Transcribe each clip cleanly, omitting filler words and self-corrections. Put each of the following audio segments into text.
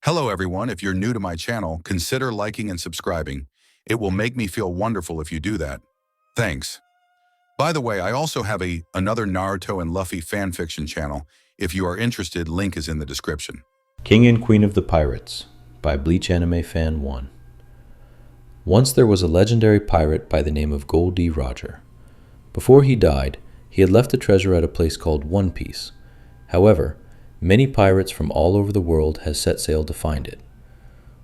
Hello everyone, if you're new to my channel, consider liking and subscribing. It will make me feel wonderful if you do that. Thanks. By the way, I also have another Naruto and Luffy fanfiction channel. If you are interested, link is in the description. King and Queen of the Pirates by Bleach Anime Fan 1. Once there was a legendary pirate by the name of Goldie Roger. Before he died, he had left a treasure at a place called One Piece. However, many pirates from all over the world has set sail to find it.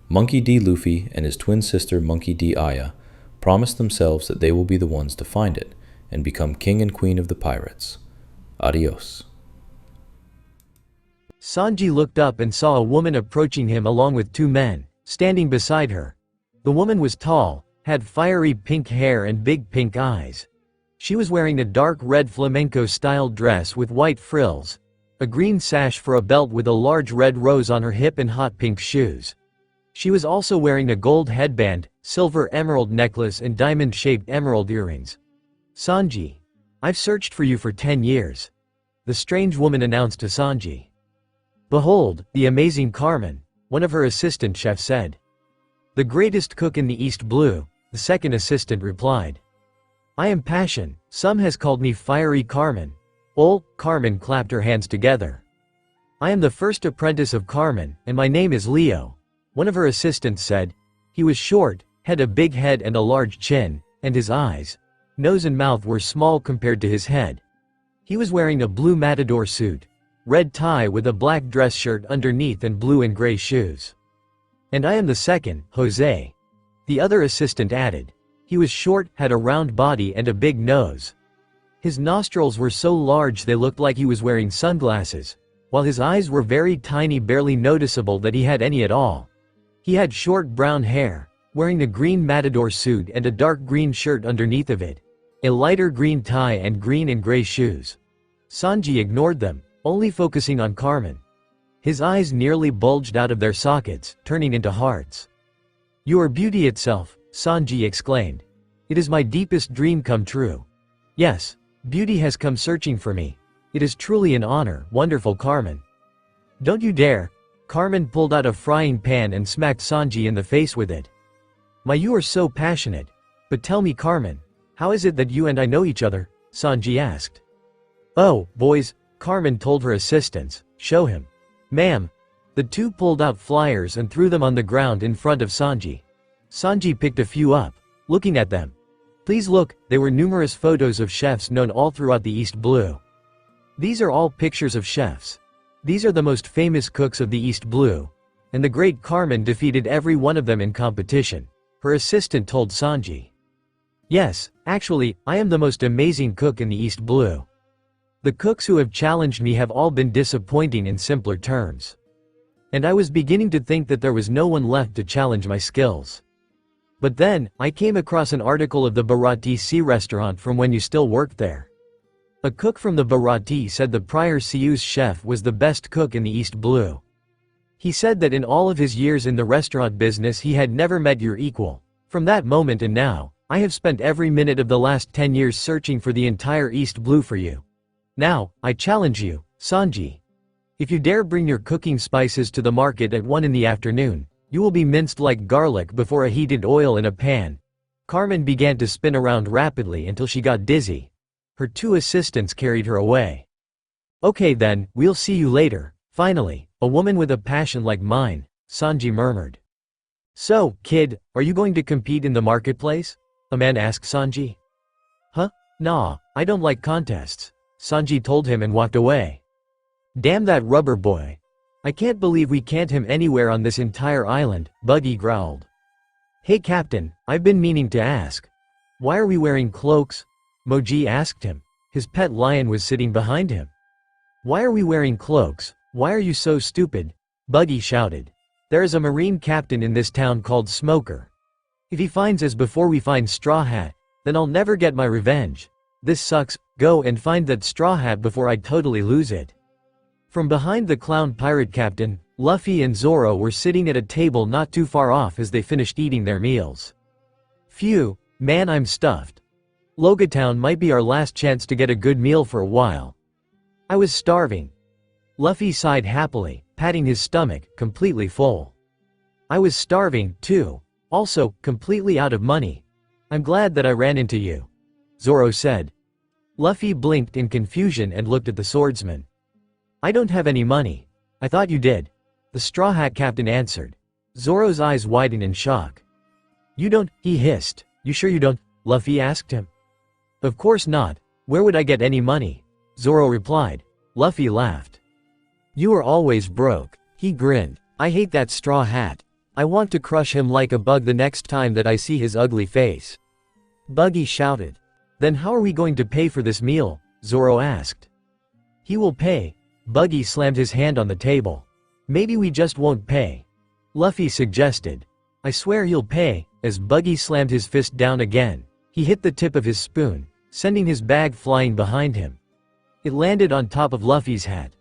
Monkey D. Luffy and his twin sister Monkey D. Aya promised themselves that they will be the ones to find it and become king and queen of the pirates. Adios. Sanji looked up and saw a woman approaching him along with two men, standing beside her. The woman was tall, had fiery pink hair and big pink eyes. She was wearing a dark red flamenco-style dress with white frills, a green sash for a belt with a large red rose on her hip and hot pink shoes. She was also wearing a gold headband, silver emerald necklace and diamond-shaped emerald earrings. "Sanji, I've searched for you for 10 years. The strange woman announced to Sanji. "Behold, the amazing Carmen," one of her assistant chefs said. "The greatest cook in the East Blue," the second assistant replied. "I am Passion, some has called me Fiery Carmen." Carmen clapped her hands together. "I am the first apprentice of Carmen, and my name is Leo," one of her assistants said. He was short, had a big head and a large chin, and his eyes, nose and mouth were small compared to his head. He was wearing a blue matador suit, red tie with a black dress shirt underneath and blue and gray shoes. "And I am the second, Jose," the other assistant added. He was short, had a round body and a big nose. His nostrils were so large they looked like he was wearing sunglasses, while his eyes were very tiny, barely noticeable that he had any at all. He had short brown hair, wearing a green matador suit and a dark green shirt underneath of it, a lighter green tie and green and gray shoes. Sanji ignored them, only focusing on Carmen. His eyes nearly bulged out of their sockets, turning into hearts. "You are beauty itself," Sanji exclaimed. "It is my deepest dream come true. Yes, beauty has come searching for me. It is truly an honor, wonderful Carmen." "Don't you dare!" Carmen pulled out a frying pan and smacked Sanji in the face with it. You are so passionate. But tell me, Carmen, how is it that you and I know each other?" Sanji asked. "Oh, boys," Carmen told her assistants, "show him." "Ma'am." The two pulled out flyers and threw them on the ground in front of Sanji. Sanji picked a few up, looking at them. "Please look," there were numerous photos of chefs known all throughout the East Blue. "These are all pictures of chefs. These are the most famous cooks of the East Blue. And the great Carmen defeated every one of them in competition," her assistant told Sanji. "Yes, actually, I am the most amazing cook in the East Blue. The cooks who have challenged me have all been disappointing in simpler terms. And I was beginning to think that there was no one left to challenge my skills. But then, I came across an article of the Bharati Sea restaurant from when you still worked there. A cook from the Bharati said the prior CU's chef was the best cook in the East Blue. He said that in all of his years in the restaurant business he had never met your equal. From that moment and now, I have spent every minute of the last 10 years searching for the entire East Blue for you. Now, I challenge you, Sanji. If you dare bring your cooking spices to the market at 1 in the afternoon, you will be minced like garlic before a heated oil in a pan." Carmen began to spin around rapidly until she got dizzy. Her two assistants carried her away. "Okay then, we'll see you later, finally, a woman with a passion like mine," Sanji murmured. "So, kid, are you going to compete in the marketplace?" a man asked Sanji. "Huh? Nah, I don't like contests," Sanji told him and walked away. "Damn that rubber boy. I can't believe we can't him anywhere on this entire island," Buggy growled. "Hey Captain, I've been meaning to ask. Why are we wearing cloaks?" Moji asked him. His pet lion was sitting behind him. "Why are we wearing cloaks? Why are you so stupid?" Buggy shouted. "There is a marine captain in this town called Smoker. If he finds us before we find Straw Hat, then I'll never get my revenge. This sucks, go and find that Straw Hat before I totally lose it." From behind the clown pirate captain, Luffy and Zoro were sitting at a table not too far off as they finished eating their meals. "Phew, man, I'm stuffed. Logatown might be our last chance to get a good meal for a while. I was starving." Luffy sighed happily, patting his stomach, completely full. I was starving, too. Also, completely out of money. I'm glad that I ran into you, Zoro said. Luffy blinked in confusion and looked at the swordsman. I don't have any money. I thought you did, the Straw Hat Captain answered. Zoro's eyes widened in shock. You don't, he hissed. You sure you don't? Luffy asked him. Of course not. Where would I get any money? Zoro replied. Luffy laughed. You are always broke, he grinned. I hate that straw hat. I want to crush him like a bug the next time that I see his ugly face. Buggy shouted. Then how are we going to pay for this meal? Zoro asked. He will pay. Buggy slammed his hand on the table. Maybe we just won't pay, Luffy suggested. I swear he'll pay. As Buggy slammed his fist down again, he hit the tip of his spoon, sending his bag flying behind him. It landed on top of Luffy's hat.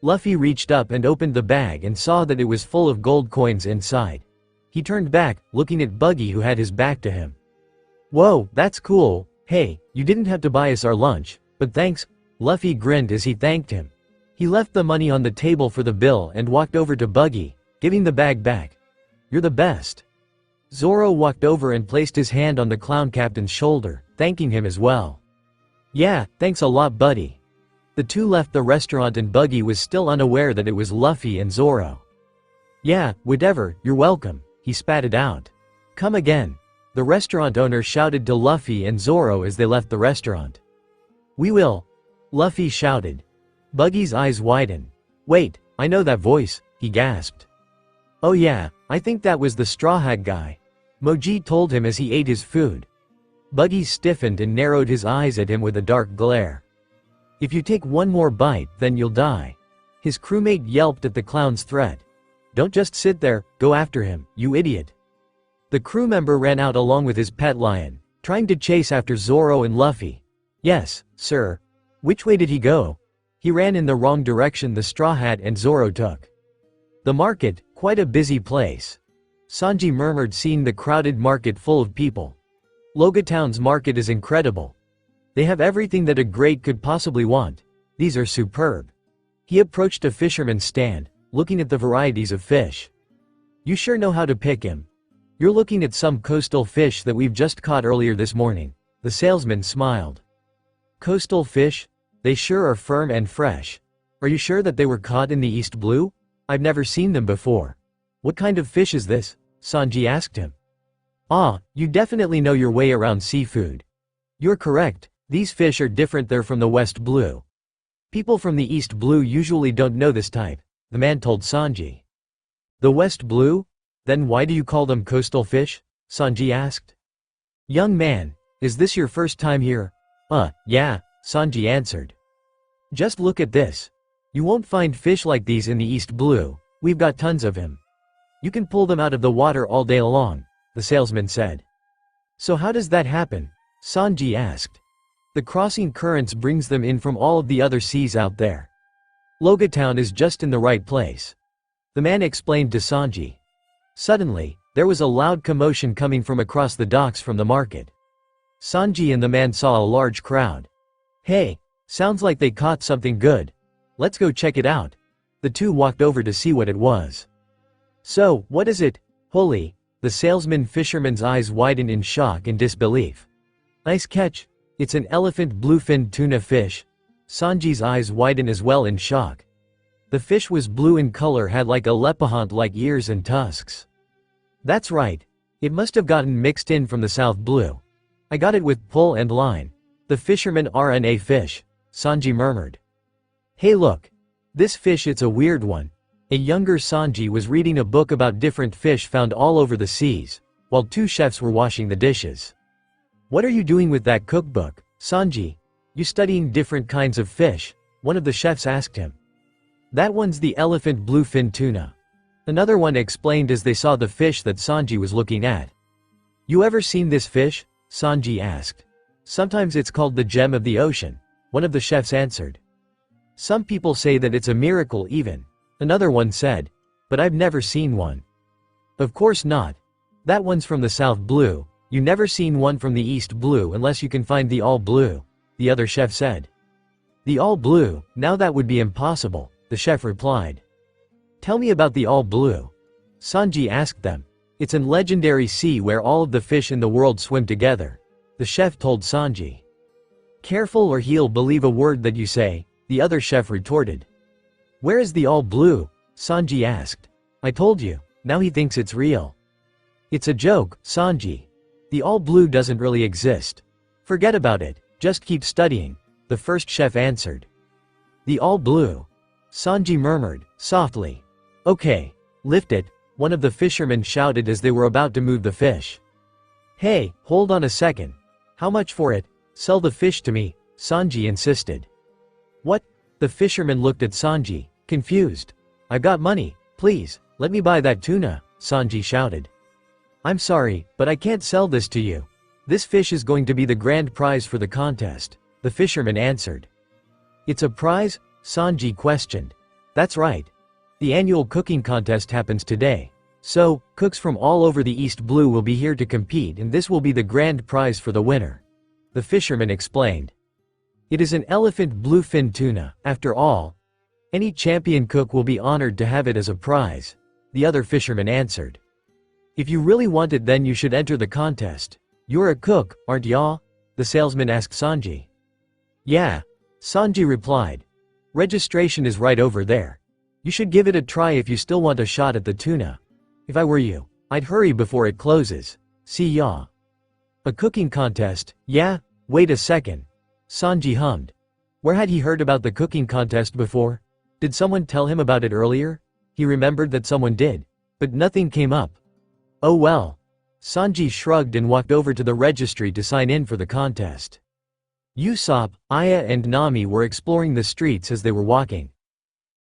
Luffy reached up and opened the bag and saw that it was full of gold coins inside. He turned back, looking at Buggy who had his back to him. Whoa, that's cool. Hey, you didn't have to buy us our lunch, but thanks. Luffy grinned as he thanked him. He left the money on the table for the bill and walked over to Buggy, giving the bag back. You're the best. Zoro walked over and placed his hand on the clown captain's shoulder, thanking him as well. Yeah, thanks a lot, buddy. The two left the restaurant and Buggy was still unaware that it was Luffy and Zoro. Yeah, whatever, you're welcome, he spat it out. Come again. The restaurant owner shouted to Luffy and Zoro as they left the restaurant. We will. Luffy shouted. Buggy's eyes widened. Wait, I know that voice, he gasped. Oh yeah, I think that was the Straw Hat guy, Moji told him as he ate his food. Buggy stiffened and narrowed his eyes at him with a dark glare. If you take one more bite, then you'll die. His crewmate yelped at the clown's threat. Don't just sit there, go after him, you idiot. The crew member ran out along with his pet lion, trying to chase after Zoro and Luffy. Yes, sir. Which way did he go? He ran in the wrong direction the Straw Hat and Zoro took. The market, quite a busy place. Sanji murmured, seeing the crowded market full of people. Logia Town's market is incredible. They have everything that a great could possibly want. These are superb. He approached a fisherman's stand, looking at the varieties of fish. You sure know how to pick him. You're looking at some coastal fish that we've just caught earlier this morning. The salesman smiled. Coastal fish? They sure are firm and fresh. Are you sure that they were caught in the East Blue? I've never seen them before. What kind of fish is this? Sanji asked him. Ah, you definitely know your way around seafood. You're correct, these fish are different. They're from the West Blue. People from the East Blue usually don't know this type, the man told Sanji. The West Blue? Then why do you call them coastal fish? Sanji asked. Young man, is this your first time here? Yeah, Sanji answered. Just look at this. You won't find fish like these in the East Blue. We've got tons of him. You can pull them out of the water all day long, the salesman said. So how does that happen? Sanji asked. The crossing currents brings them in from all of the other seas out there. Logia Town is just in the right place, the man explained to Sanji. Suddenly, there was a loud commotion coming from across the docks from the market. Sanji and the man saw a large crowd. Hey, sounds like they caught something good. Let's go check it out. The two walked over to see what it was. So, what is it? Holy, the fisherman's eyes widened in shock and disbelief. Nice catch. It's an elephant bluefin tuna fish. Sanji's eyes widened as well in shock. The fish was blue in color, had like a leopard-like ears and tusks. That's right. It must have gotten mixed in from the South Blue. I got it with pull and line. The fisherman RNA fish, Sanji murmured. Hey look. This fish, it's a weird one. A younger Sanji was reading a book about different fish found all over the seas, while two chefs were washing the dishes. What are you doing with that cookbook, Sanji? You studying different kinds of fish? One of the chefs asked him. That one's the elephant bluefin tuna. Another one explained as they saw the fish that Sanji was looking at. You ever seen this fish? Sanji asked. Sometimes it's called the gem of the ocean, one of the chefs answered. Some people say that it's a miracle even, another one said, but I've never seen one. Of course not. That one's from the South Blue, you never seen one from the East Blue unless you can find the All Blue, the other chef said. The All Blue, now that would be impossible, the chef replied. Tell me about the all blue. Sanji asked them. It's an legendary sea where all of the fish in the world swim together. The chef told Sanji. Careful or he'll believe a word that you say, the other chef retorted. Where is the all blue? Sanji asked. I told you, now he thinks it's real. It's a joke, Sanji. The all blue doesn't really exist. Forget about it, just keep studying, the first chef answered. The all blue. Sanji murmured, softly. Okay, lift it, one of the fishermen shouted as they were about to move the fish. Hey, hold on a second. How much for it? Sell the fish to me, Sanji insisted. What? The fisherman looked at Sanji, confused. I've got money, please, let me buy that tuna, Sanji shouted. I'm sorry, but I can't sell this to you. This fish is going to be the grand prize for the contest, the fisherman answered. It's a prize? Sanji questioned. That's right. The annual cooking contest happens today. So, cooks from all over the East Blue will be here to compete and this will be the grand prize for the winner. The fisherman explained. It is an elephant bluefin tuna, after all. Any champion cook will be honored to have it as a prize, the other fisherman answered. If you really want it then you should enter the contest. You're a cook, aren't ya? The salesman asked Sanji. Yeah. Sanji replied. Registration is right over there. You should give it a try if you still want a shot at the tuna. If I were you, I'd hurry before it closes. See ya. A cooking contest, yeah? Wait a second. Sanji hummed. Where had he heard about the cooking contest before? Did someone tell him about it earlier? He remembered that someone did. But nothing came up. Oh well. Sanji shrugged and walked over to the registry to sign in for the contest. Usopp, Aya and Nami were exploring the streets as they were walking.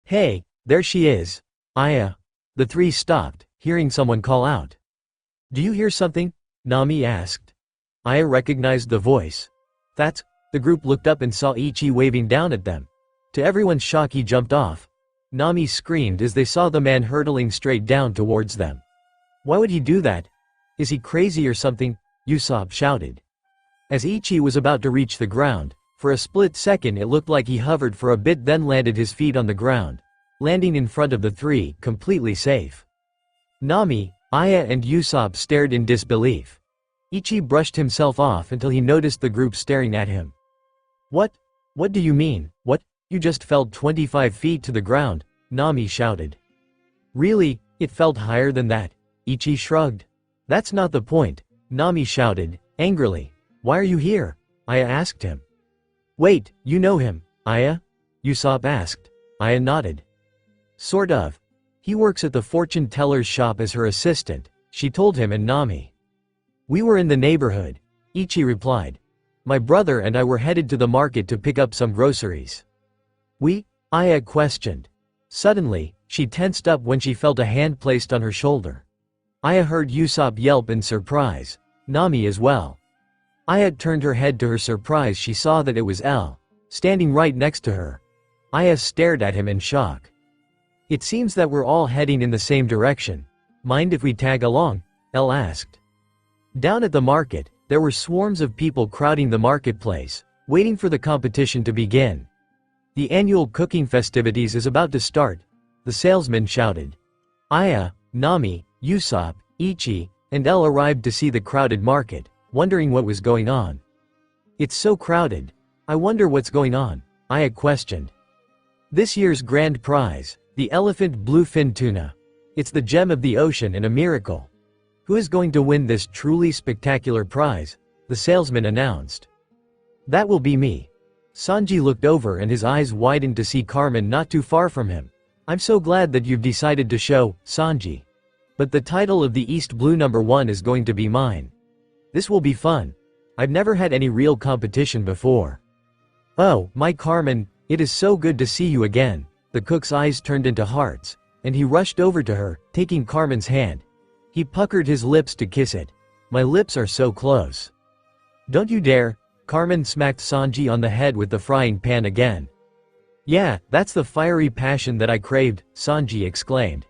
Hey, there she is. Aya. The three stopped, hearing someone call out. Do you hear something? Nami asked. Aya recognized the voice. That's. The group looked up and saw Ichi waving down at them. To everyone's shock he jumped off. Nami screamed as they saw the man hurtling straight down towards them. Why would he do that? Is he crazy or something? Usopp shouted. As Ichi was about to reach the ground, for a split second it looked like he hovered for a bit then landed his feet on the ground, landing in front of the three, completely safe. Nami, Aya and Usopp stared in disbelief. Ichi brushed himself off until he noticed the group staring at him. What? What do you mean? What? You just fell 25 feet to the ground, Nami shouted. Really? It felt higher than that, Ichi shrugged. That's not the point, Nami shouted, angrily. Why are you here? Aya asked him. Wait, you know him, Aya? Usopp asked. Aya nodded. Sort of. He works at the fortune teller's shop as her assistant, she told him and Nami. We were in the neighborhood, Ichi replied. My brother and I were headed to the market to pick up some groceries. We? Aya questioned. Suddenly, she tensed up when she felt a hand placed on her shoulder. Aya heard Usopp yelp in surprise, Nami as well. Aya turned her head to her surprise she saw that it was L, standing right next to her. Aya stared at him in shock. It seems that we're all heading in the same direction. Mind if we tag along? L asked. Down at the market, there were swarms of people crowding the marketplace, waiting for the competition to begin. The annual cooking festivities is about to start, the salesman shouted. Aya, Nami, Usopp, Ichi, and L arrived to see the crowded market, wondering what was going on. It's so crowded. I wonder what's going on, Aya questioned. This year's grand prize, the elephant bluefin tuna. It's the gem of the ocean and a miracle. Who is going to win this truly spectacular prize? The salesman announced. That will be me. Sanji looked over and his eyes widened to see Carmen not too far from him. I'm so glad that you've decided to show, Sanji. But the title of the East Blue #1 is going to be mine. This will be fun. I've never had any real competition before. Oh, my Carmen, it is so good to see you again. The cook's eyes turned into hearts, and he rushed over to her, taking Carmen's hand. He puckered his lips to kiss it. My lips are so close. Don't you dare. Carmen smacked Sanji on the head with the frying pan again. Yeah, that's the fiery passion that I craved, Sanji exclaimed.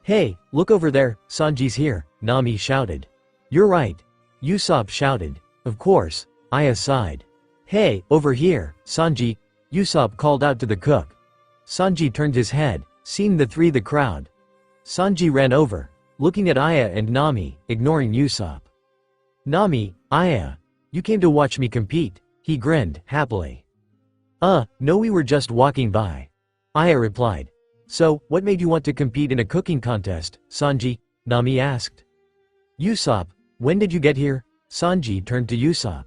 Hey, look over there, Sanji's here, Nami shouted. You're right. Usopp shouted. Of course, Aya sighed. Hey, over here, Sanji, Usopp called out to the cook. Sanji turned his head, Seeing the crowd, Sanji ran over, looking at Aya and Nami, ignoring Usopp. "Nami, Aya, you came to watch me compete," he grinned, happily. No, we were just walking by," Aya replied. "So, what made you want to compete in a cooking contest, Sanji?" Nami asked. "Usopp, when did you get here?" Sanji turned to Usopp.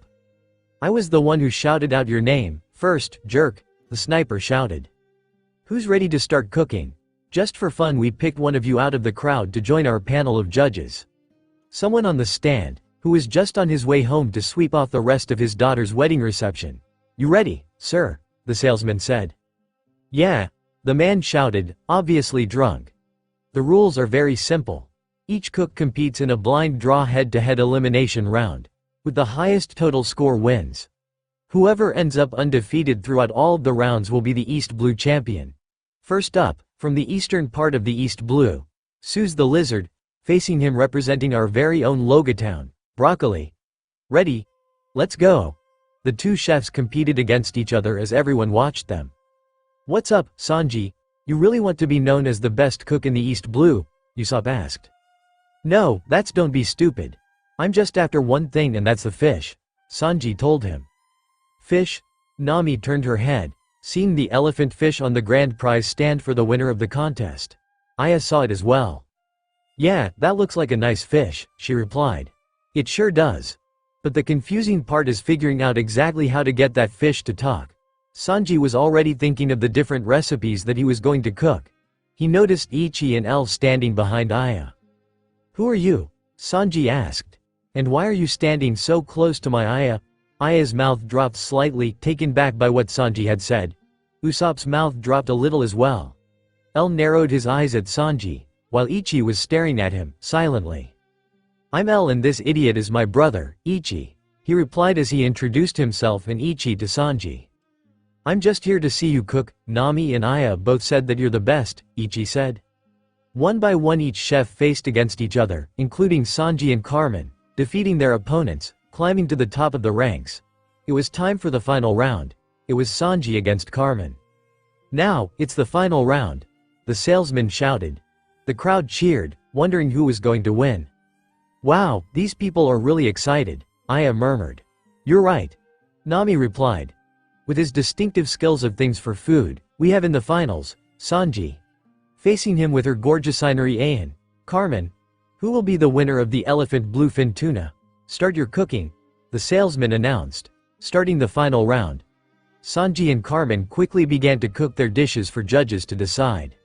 "I was the one who shouted out your name first, jerk," the sniper shouted. "Who's ready to start cooking? Just for fun we picked one of you out of the crowd to join our panel of judges." Someone on the stand, who was just on his way home to sweep off the rest of his daughter's wedding reception. "You ready, sir?" the salesman said. "Yeah," the man shouted, obviously drunk. "The rules are very simple. Each cook competes in a blind draw head-to-head elimination round. With the highest total score wins. Whoever ends up undefeated throughout all of the rounds will be the East Blue champion. First up, from the eastern part of the East Blue, Sue's the lizard, facing him representing our very own Logia town, Broccoli. Ready? Let's go." The two chefs competed against each other as everyone watched them. "What's up, Sanji? You really want to be known as the best cook in the East Blue?" Usopp asked. "No, don't be stupid. I'm just after one thing and that's the fish," Sanji told him. "Fish?" Nami turned her head, seeing the elephant fish on the grand prize stand for the winner of the contest. Aya saw it as well. "Yeah, that looks like a nice fish," she replied. "It sure does. But the confusing part is figuring out exactly how to get that fish to talk." Sanji was already thinking of the different recipes that he was going to cook. He noticed Ichi and L standing behind Aya. "Who are you?" Sanji asked. "And why are you standing so close to my Aya?" Aya's mouth dropped slightly, taken back by what Sanji had said. Usopp's mouth dropped a little as well. L narrowed his eyes at Sanji, while Ichi was staring at him, silently. "I'm L and this idiot is my brother, Ichi," he replied as he introduced himself and Ichi to Sanji. "I'm just here to see you cook." Nami and Aya both said that you're the best, Ichi said. One by one each chef faced against each other, including Sanji and Carmen, defeating their opponents, climbing to the top of the ranks. It was time for the final round. It was Sanji against Carmen. "Now, it's the final round," the salesman shouted. The crowd cheered, wondering who was going to win. "Wow, these people are really excited," Aya murmured. "You're right," Nami replied. "With his distinctive skills of things for food, we have in the finals, Sanji. Facing him with her gorgeousinery Ayan, Carmen. Who will be the winner of the elephant bluefin tuna? Start your cooking," the salesman announced, starting the final round. Sanji and Carmen quickly began to cook their dishes for judges to decide.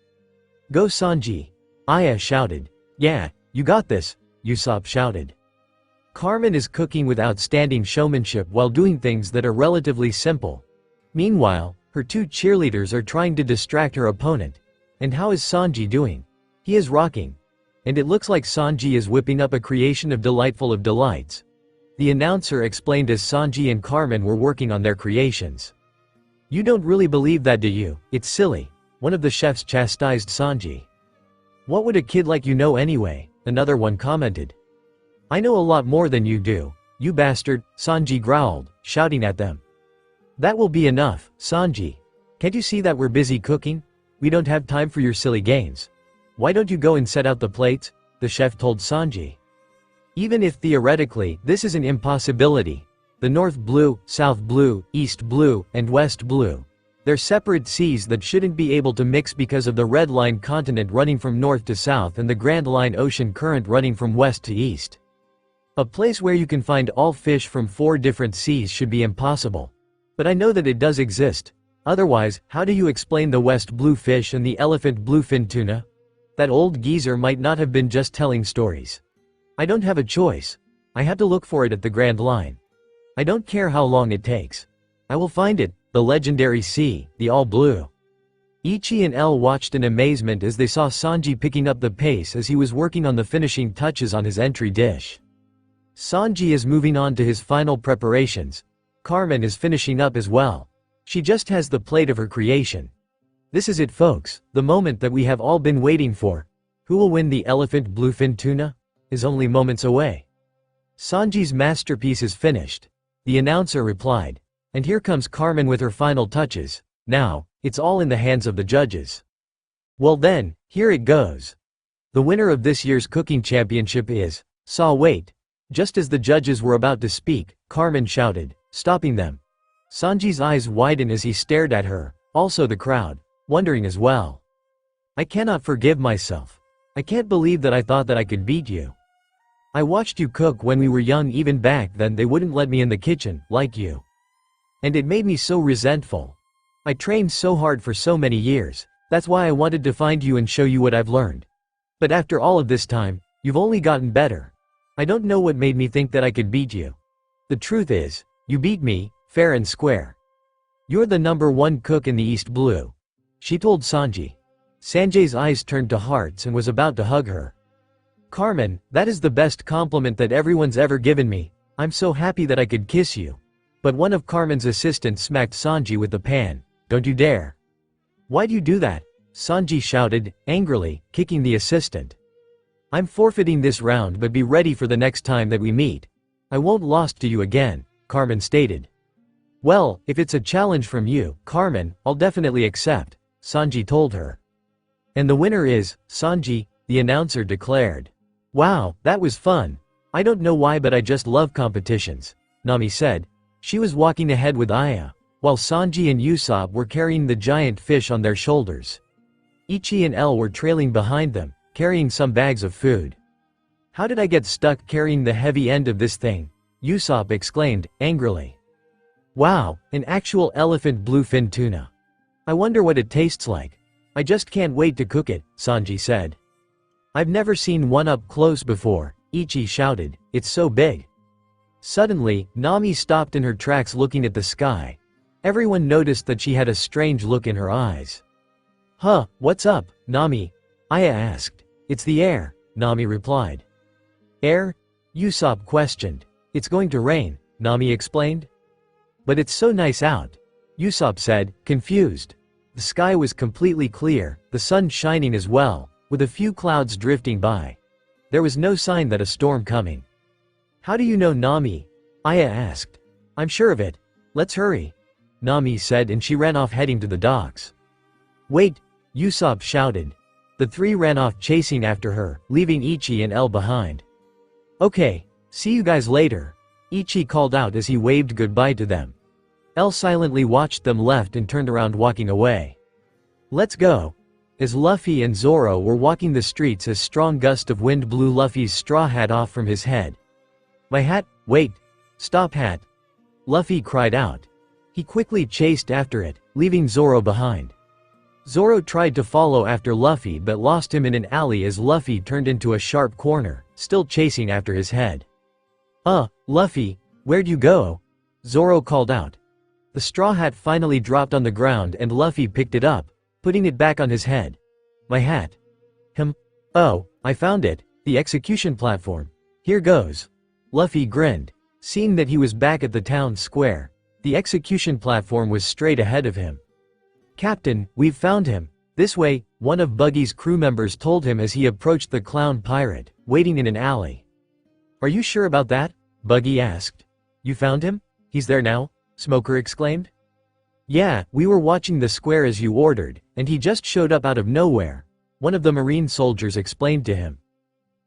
"Go Sanji," Aya shouted. "Yeah, you got this," Usopp shouted. Carmen is cooking with outstanding showmanship while doing things that are relatively simple. Meanwhile, her two cheerleaders are trying to distract her opponent. And how is Sanji doing? He is rocking. And it looks like Sanji is whipping up a creation of delightful of delights. The announcer explained as Sanji and Carmen were working on their creations. "You don't really believe that, do you? It's silly," one of the chefs chastised Sanji. "What would a kid like you know anyway?" another one commented. "I know a lot more than you do, you bastard," Sanji growled, shouting at them. "That will be enough, Sanji. Can't you see that we're busy cooking? We don't have time for your silly games. Why don't you go and set out the plates?" the chef told Sanji. Even if theoretically, this is an impossibility. The North Blue, South Blue, East Blue, and West Blue. They're separate seas that shouldn't be able to mix because of the Red Line continent running from north to south and the Grand Line ocean current running from west to east. A place where you can find all fish from 4 different seas should be impossible. But I know that it does exist. Otherwise, how do you explain the West Blue fish and the elephant bluefin tuna? That old geezer might not have been just telling stories. I don't have a choice. I have to look for it at the Grand Line. I don't care how long it takes. I will find it, the legendary sea, the all blue. Ichi and L watched in amazement as they saw Sanji picking up the pace as he was working on the finishing touches on his entry dish. Sanji is moving on to his final preparations. Carmen is finishing up as well. She just has the plate of her creation. This is it, folks, the moment that we have all been waiting for. Who will win the elephant bluefin tuna? Is only moments away. Sanji's masterpiece is finished, the announcer replied. And here comes Carmen with her final touches. Now, it's all in the hands of the judges. Well then, here it goes. The winner of this year's cooking championship is, wait. Just as the judges were about to speak, Carmen shouted, stopping them. Sanji's eyes widened as he stared at her, also the crowd, wondering as well. I cannot forgive myself. I can't believe that I thought that I could beat you. I watched you cook when we were young, even back then they wouldn't let me in the kitchen, like you. And it made me so resentful. I trained so hard for so many years, that's why I wanted to find you and show you what I've learned. But after all of this time, you've only gotten better. I don't know what made me think that I could beat you. The truth is, you beat me, fair and square. You're the #1 cook in the East Blue. She told Sanji. Sanjay's eyes turned to hearts and was about to hug her. Carmen, that is the best compliment that everyone's ever given me. I'm so happy that I could kiss you. But one of Carmen's assistants smacked Sanji with the pan. Don't you dare. Why'd you do that? Sanji shouted, angrily, kicking the assistant. I'm forfeiting this round, but be ready for the next time that we meet. I won't lose to you again, Carmen stated. Well, if it's a challenge from you, Carmen, I'll definitely accept, Sanji told her. And the winner is, Sanji, the announcer declared. Wow, that was fun. I don't know why, but I just love competitions, Nami said. She was walking ahead with Aya, while Sanji and Usopp were carrying the giant fish on their shoulders. Ichi and L were trailing behind them, carrying some bags of food. How did I get stuck carrying the heavy end of this thing? Usopp exclaimed, angrily. Wow, an actual elephant bluefin tuna. I wonder what it tastes like. I just can't wait to cook it, Sanji said. I've never seen one up close before, Ichi shouted, it's so big. Suddenly, Nami stopped in her tracks looking at the sky. Everyone noticed that she had a strange look in her eyes. Huh, what's up, Nami? Aya asked. It's the air, Nami replied. Air? Usopp questioned. It's going to rain, Nami explained. But it's so nice out, Usopp said, confused. The sky was completely clear, the sun shining as well, with a few clouds drifting by. There was no sign that a storm coming. How do you know, Nami? Aya asked. I'm sure of it. Let's hurry, Nami said, and she ran off heading to the docks. Wait, Usopp shouted. The three ran off chasing after her, leaving Ichi and L behind. Okay, see you guys later, Ichi called out as he waved goodbye to them. L silently watched them left and turned around walking away. Let's go. As Luffy and Zoro were walking the streets, a strong gust of wind blew Luffy's straw hat off from his head. My hat, wait. Stop hat. Luffy cried out. He quickly chased after it, leaving Zoro behind. Zoro tried to follow after Luffy but lost him in an alley as Luffy turned into a sharp corner, still chasing after his head. Luffy, where'd you go? Zoro called out. The straw hat finally dropped on the ground and Luffy picked it up, putting it back on his head. My hat. Oh, I found it, the execution platform. Here goes. Luffy grinned. Seeing that he was back at the town square, the execution platform was straight ahead of him. Captain, we've found him. This way, one of Buggy's crew members told him as he approached the clown pirate, waiting in an alley. Are you sure about that? Buggy asked. You found him? He's there now? Smoker exclaimed. Yeah, we were watching the square as you ordered, and he just showed up out of nowhere, one of the marine soldiers explained to him.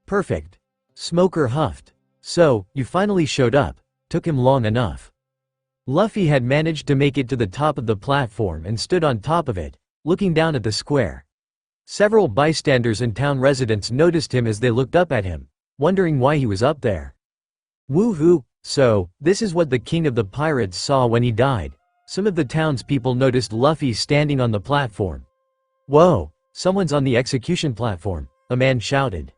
Perfect. Smoker huffed. So, you finally showed up. Took him long enough. Luffy had managed to make it to the top of the platform and stood on top of it, looking down at the square. Several bystanders and town residents noticed him as they looked up at him, wondering why he was up there. Woohoo, so, this is what the king of the pirates saw when he died. Some of the townspeople noticed Luffy standing on the platform. Whoa, someone's on the execution platform, a man shouted.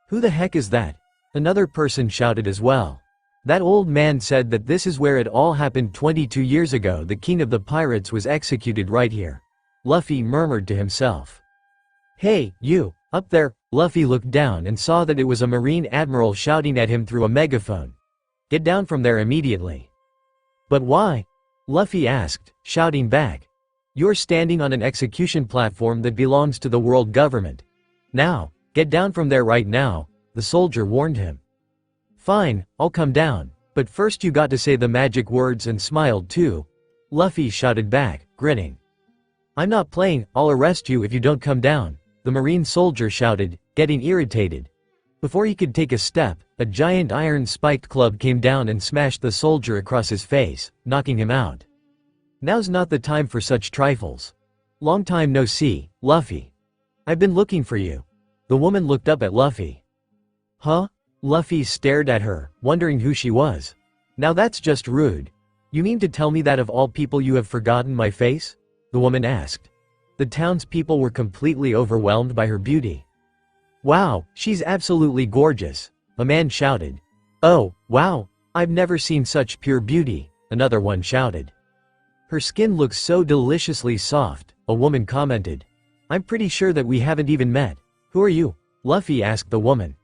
Who the heck is that? Another person shouted as well. That old man said that this is where it all happened 22 years ago. The king of the pirates was executed right here. Luffy murmured to himself. Hey, you, up there. Luffy looked down and saw that it was a marine admiral shouting at him through a megaphone. Get down from there immediately. But why? Luffy asked, shouting back. You're standing on an execution platform that belongs to the world government. Now, get down from there right now, the soldier warned him. Fine, I'll come down, but first you got to say the magic words and smiled too. Luffy shouted back, grinning. I'm not playing, I'll arrest you if you don't come down, the Marine soldier shouted, getting irritated. Before he could take a step, a giant iron-spiked club came down and smashed the soldier across his face, knocking him out. Now's not the time for such trifles. Long time no see, Luffy. I've been looking for you. The woman looked up at Luffy. Huh? Luffy stared at her, wondering who she was. Now that's just rude. You mean to tell me that of all people you have forgotten my face? The woman asked. The townspeople were completely overwhelmed by her beauty. Wow, she's absolutely gorgeous, a man shouted. Oh, wow, I've never seen such pure beauty, another one shouted. Her skin looks so deliciously soft, a woman commented. I'm pretty sure that we haven't even met. Who are you? Luffy asked the woman.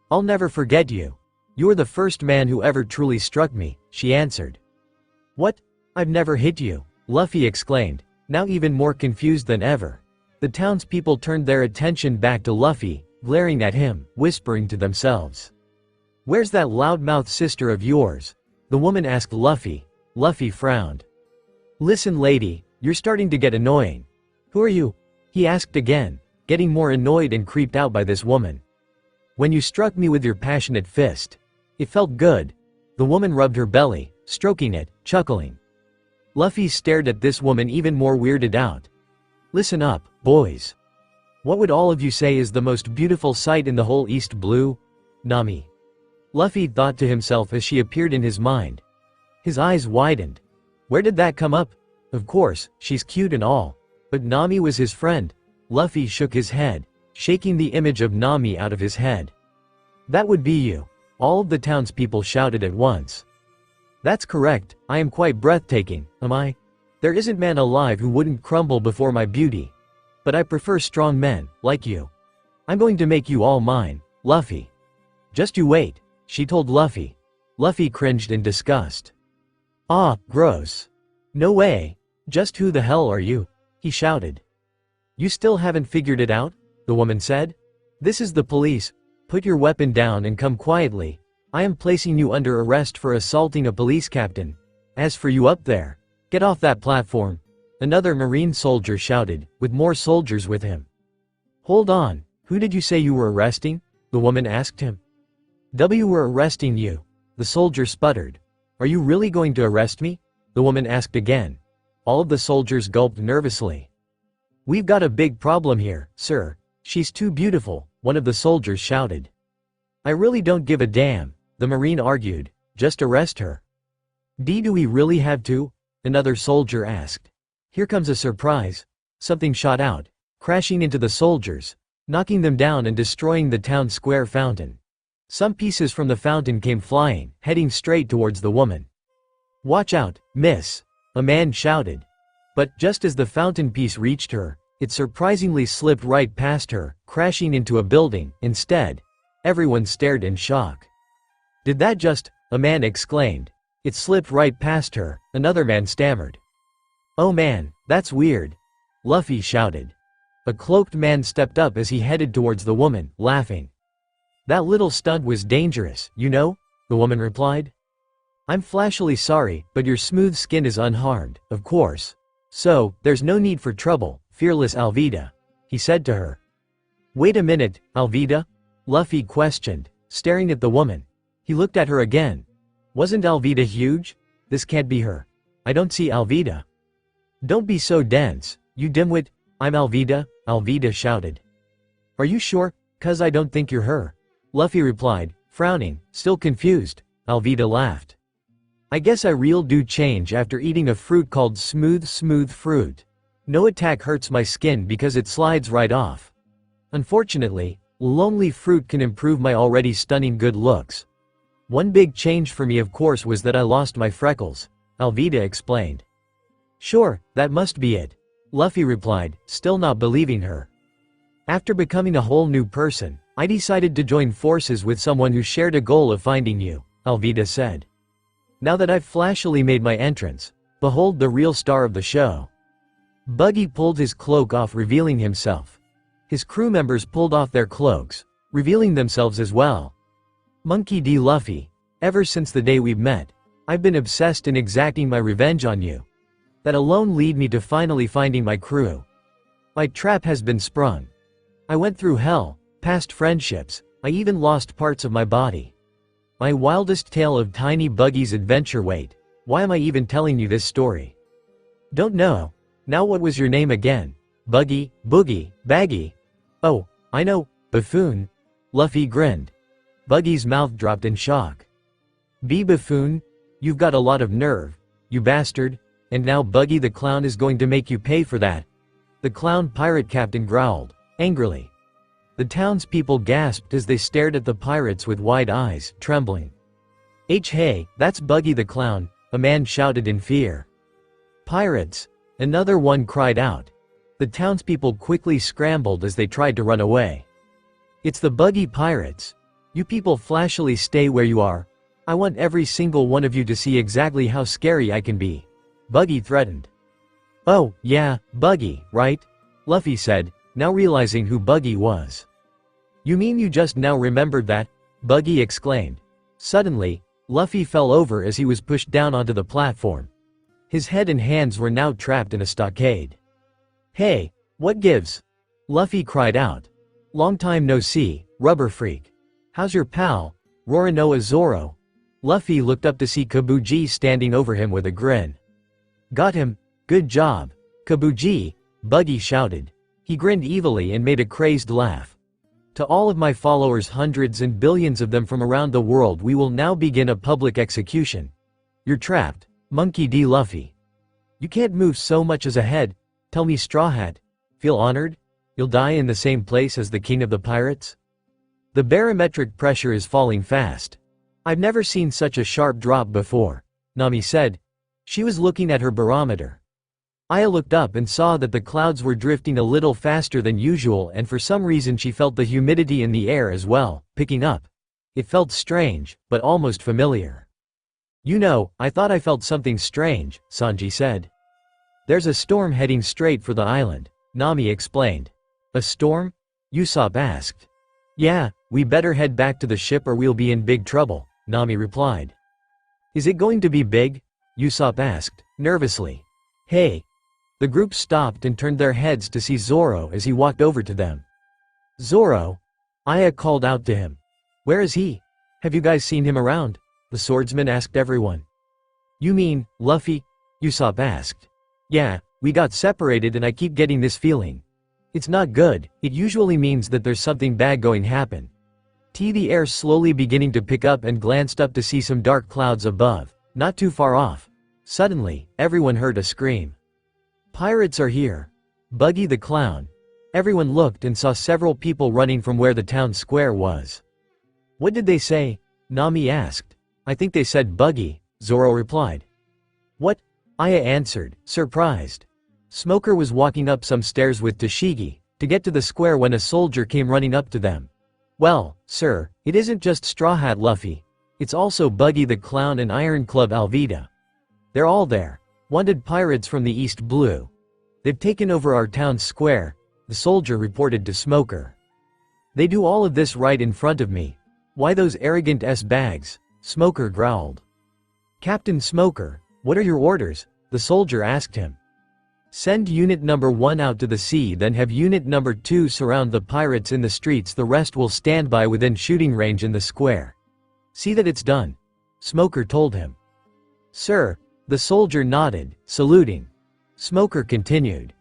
I'll never forget you. You're the first man who ever truly struck me, she answered. What? I've never hit you, Luffy exclaimed, now even more confused than ever. The townspeople turned their attention back to Luffy, glaring at him, whispering to themselves. Where's that loudmouth sister of yours? The woman asked Luffy. Luffy frowned. Listen lady, you're starting to get annoying. Who are you? He asked again, getting more annoyed and creeped out by this woman. When you struck me with your passionate fist. It felt good. The woman rubbed her belly, stroking it, chuckling. Luffy stared at this woman even more weirded out. Listen up, boys. What would all of you say is the most beautiful sight in the whole East Blue? Nami. Luffy thought to himself as she appeared in his mind. His eyes widened. Where did that come up? Of course, she's cute and all. But Nami was his friend. Luffy shook his head, shaking the image of Nami out of his head. That would be you. All of the townspeople shouted at once. That's correct, I am quite breathtaking, am I? There isn't man alive who wouldn't crumble before my beauty. But I prefer strong men, like you. I'm going to make you all mine, Luffy. Just you wait, she told Luffy. Luffy cringed in disgust. Ah, gross. No way. Just who the hell are you? He shouted. You still haven't figured it out? The woman said. This is the police. Put your weapon down and come quietly. I am placing you under arrest for assaulting a police captain. As for you up there, get off that platform. Another Marine soldier shouted, with more soldiers with him. Hold on, who did you say you were arresting? The woman asked him. We're arresting you. The soldier sputtered. Are you really going to arrest me? The woman asked again. All of the soldiers gulped nervously. We've got a big problem here, sir. She's too beautiful, one of the soldiers shouted. I really don't give a damn, the Marine argued. Just arrest her. Do we really have to? Another soldier asked. Here comes a surprise. Something shot out, crashing into the soldiers, knocking them down and destroying the town square fountain. Some pieces from the fountain came flying, heading straight towards the woman. Watch out, miss, a man shouted. But just as the fountain piece reached her, it surprisingly slipped right past her, crashing into a building. Instead, everyone stared in shock. Did that just? A man exclaimed. It slipped right past her, another man stammered. Oh man, that's weird. Luffy shouted. A cloaked man stepped up as he headed towards the woman, laughing. That little stunt was dangerous, you know? The woman replied. I'm flashily sorry, but your smooth skin is unharmed, of course. So, there's no need for trouble, fearless Alvida, he said to her. Wait a minute, Alvida? Luffy questioned, staring at the woman. He looked at her again. Wasn't Alvida huge? This can't be her. I don't see Alvida. Don't be so dense, you dimwit. I'm Alvida, Alvida shouted. Are you sure? 'Cause I don't think you're her. Luffy replied, frowning, still confused. Alvida laughed. I guess I real do change after eating a fruit called smooth fruit. No attack hurts my skin because it slides right off. Unfortunately, lonely fruit can improve my already stunning good looks. One big change for me of course was that I lost my freckles, Alvida explained. Sure, that must be it, Luffy replied, still not believing her. After becoming a whole new person, I decided to join forces with someone who shared a goal of finding you, Alvida said. Now that I've flashily made my entrance, behold the real star of the show. Buggy pulled his cloak off, revealing himself. His crew members pulled off their cloaks, revealing themselves as well. Monkey D. Luffy, ever since the day we've met, I've been obsessed in exacting my revenge on you. That alone lead me to finally finding my crew. My trap has been sprung. I went through hell, past friendships, I even lost parts of my body. My wildest tale of tiny Buggy's adventure. Wait, why am I even telling you this story? Don't know. Now what was your name again? Buggy, Boogie, Baggy? Oh, I know, Buffoon. Luffy grinned. Buggy's mouth dropped in shock. Be Buffoon? You've got a lot of nerve, you bastard, and now Buggy the Clown is going to make you pay for that. The clown pirate captain growled, angrily. The townspeople gasped as they stared at the pirates with wide eyes, trembling. Hey, that's Buggy the Clown, a man shouted in fear. Pirates! Another one cried out. The townspeople quickly scrambled as they tried to run away. It's the Buggy Pirates. You people flashily stay where you are. I want every single one of you to see exactly how scary I can be. Buggy threatened. Oh, yeah, Buggy, right? Luffy said, now realizing who Buggy was. You mean you just now remembered that? Buggy exclaimed. Suddenly, Luffy fell over as he was pushed down onto the platform. His head and hands were now trapped in a stockade. Hey, what gives? Luffy cried out. Long time no see, rubber freak. How's your pal, Roronoa Zoro? Luffy looked up to see Kabuji standing over him with a grin. Got him, good job, Kabuji, Buggy shouted. He grinned evilly and made a crazed laugh. To all of my followers, hundreds and billions of them from around the world, we will now begin a public execution. You're trapped, Monkey D. Luffy. You can't move so much as a head. Tell me, Straw Hat, feel honored? You'll die in the same place as the king of the pirates? The barometric pressure is falling fast. I've never seen such a sharp drop before, Nami said. She was looking at her barometer. Aya looked up and saw that the clouds were drifting a little faster than usual, and for some reason she felt the humidity in the air as well, picking up. It felt strange, but almost familiar. You know, I thought I felt something strange, Sanji said. There's a storm heading straight for the island, Nami explained. A storm? Usopp asked. Yeah, we better head back to the ship or we'll be in big trouble, Nami replied. Is it going to be big? Usopp asked, nervously. Hey. The group stopped and turned their heads to see Zoro as he walked over to them. Zoro? Aya called out to him. Where is he? Have you guys seen him around? The swordsman asked everyone. You mean, Luffy? Usopp asked. Yeah, we got separated and I keep getting this feeling. It's not good, it usually means that there's something bad going happen. The air slowly beginning to pick up and glanced up to see some dark clouds above, not too far off. Suddenly, everyone heard a scream. Pirates are here. Buggy the Clown. Everyone looked and saw several people running from where the town square was. What did they say? Nami asked. I think they said Buggy, Zoro replied. What? Aya answered, surprised. Smoker was walking up some stairs with Tashigi to get to the square when a soldier came running up to them. Well, sir, it isn't just Straw Hat Luffy. It's also Buggy the Clown and Iron Club Alvida. They're all there. Wanted pirates from the East Blue. They've taken over our town square, the soldier reported to Smoker. They do all of this right in front of me. Why those arrogant bags? Smoker growled. Captain Smoker, what are your orders? The soldier asked him. Send Unit Number 1 out to the sea, then have Unit Number 2 surround the pirates in the streets. The rest will stand by within shooting range in the square. See that it's done, Smoker told him. Sir, the soldier nodded, saluting. Smoker continued.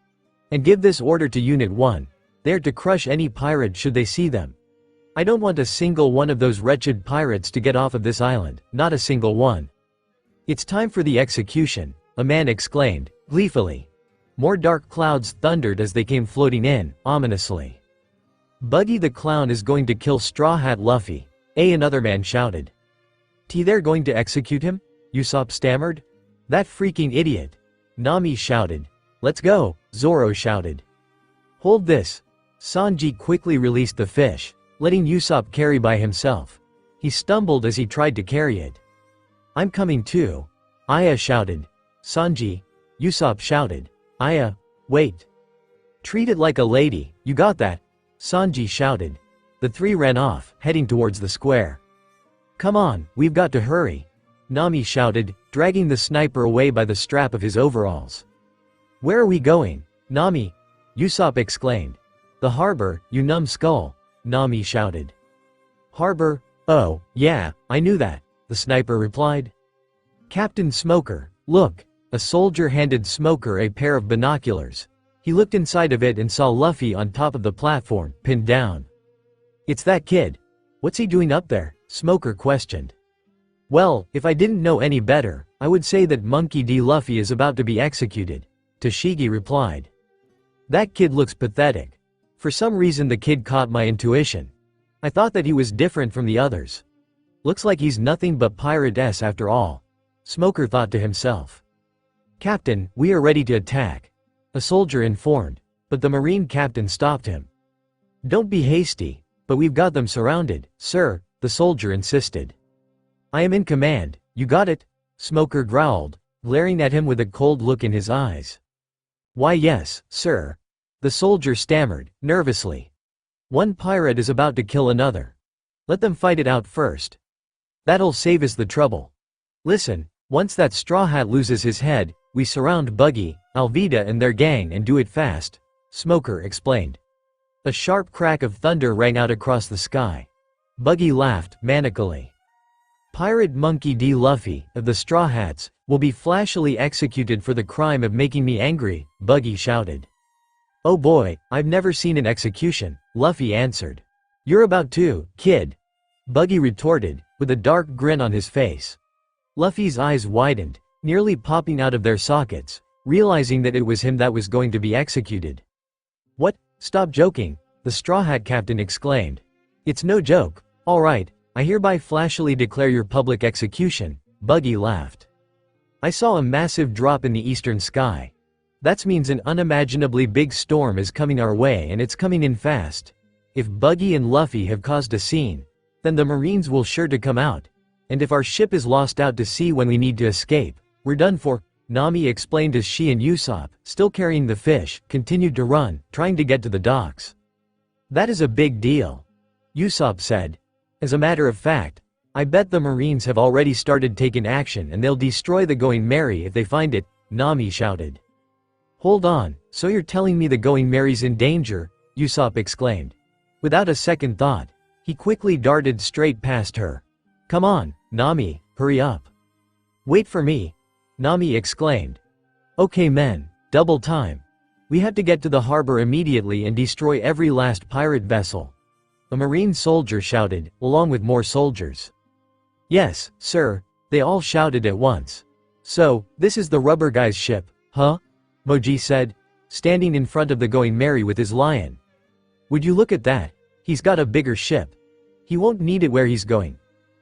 And give this order to Unit 1. They're to crush any pirate should they see them. I don't want a single one of those wretched pirates to get off of this island, not a single one. It's time for the execution, a man exclaimed, gleefully. More dark clouds thundered as they came floating in, ominously. Buggy the Clown is going to kill Straw Hat Luffy, another man shouted. They're going to execute him? Usopp stammered. That freaking idiot. Nami shouted. Let's go, Zoro shouted. Hold this. Sanji quickly released the fish, letting Usopp carry by himself. He stumbled as he tried to carry it. I'm coming too, Aya shouted. Sanji, Usopp shouted. Aya, wait. Treat it like a lady, you got that? Sanji shouted. The three ran off, heading towards the square. Come on, we've got to hurry, Nami shouted, dragging the sniper away by the strap of his overalls. Where are we going? Nami, Usopp exclaimed. The harbor, you numbskull, Nami shouted. Harbor? Oh, yeah, I knew that, the sniper replied. Captain Smoker, look, a soldier handed Smoker a pair of binoculars. He looked inside of it and saw Luffy on top of the platform, pinned down. It's that kid. What's he doing up there? Smoker questioned. Well, if I didn't know any better, I would say that Monkey D. Luffy is about to be executed, Tashigi replied. That kid looks pathetic. For some reason the kid caught my intuition. I thought that he was different from the others. Looks like he's nothing but Pirate S after all, Smoker thought to himself. Captain, we are ready to attack, a soldier informed, but the Marine captain stopped him. Don't be hasty, but we've got them surrounded, sir, the soldier insisted. I am in command, you got it? Smoker growled, glaring at him with a cold look in his eyes. Why yes, sir, the soldier stammered, nervously. One pirate is about to kill another. Let them fight it out first. That'll save us the trouble. Listen, once that Straw Hat loses his head, we surround Buggy, Alvida and their gang and do it fast, Smoker explained. A sharp crack of thunder rang out across the sky. Buggy laughed, manically. Pirate Monkey D. Luffy, of the Straw Hats, will be flashily executed for the crime of making me angry, Buggy shouted. Oh boy, I've never seen an execution, Luffy answered. You're about to, kid, Buggy retorted, with a dark grin on his face. Luffy's eyes widened, nearly popping out of their sockets, realizing that it was him that was going to be executed. What? Stop joking, the Straw Hat captain exclaimed. It's no joke, alright, I hereby flashily declare your public execution, Buggy laughed. I saw a massive drop in the eastern sky. That means an unimaginably big storm is coming our way and it's coming in fast. If Buggy and Luffy have caused a scene, then the Marines will sure to come out. And if our ship is lost out to sea when we need to escape, we're done for, Nami explained as she and Usopp, still carrying the fish, continued to run, trying to get to the docks. That is a big deal, Usopp said. As a matter of fact, I bet the Marines have already started taking action and they'll destroy the Going Merry if they find it, Nami shouted. Hold on, so you're telling me the Going Merry's in danger, Usopp exclaimed. Without a second thought, he quickly darted straight past her. Come on, Nami, hurry up. Wait for me, Nami exclaimed. Okay men, double time. We have to get to the harbor immediately and destroy every last pirate vessel. A Marine soldier shouted, along with more soldiers. Yes, sir, they all shouted at once. So, this is the rubber guy's ship, huh? Moji said, standing in front of the Going Merry with his lion. Would you look at that? He's got a bigger ship. He won't need it where he's going.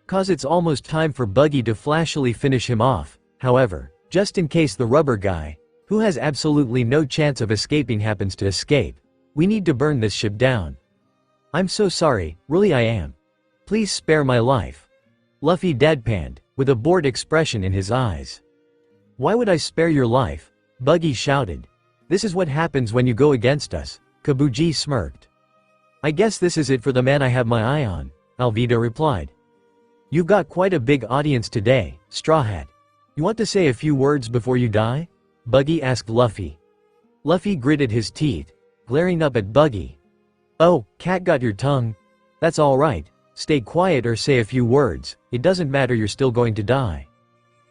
'Cause it's almost time for Buggy to flashily finish him off, however, just in case the rubber guy, who has absolutely no chance of escaping happens to escape, we need to burn this ship down. I'm so sorry, really I am. Please spare my life. Luffy deadpanned, with a bored expression in his eyes. Why would I spare your life? Buggy shouted. This is what happens when you go against us, Kabuji smirked. I guess this is it for the man I have my eye on, Alvida replied. You've got quite a big audience today, Straw Hat. You want to say a few words before you die? Buggy asked Luffy. Luffy gritted his teeth, glaring up at Buggy. Oh, cat got your tongue? That's alright, stay quiet or say a few words, it doesn't matter, you're still going to die.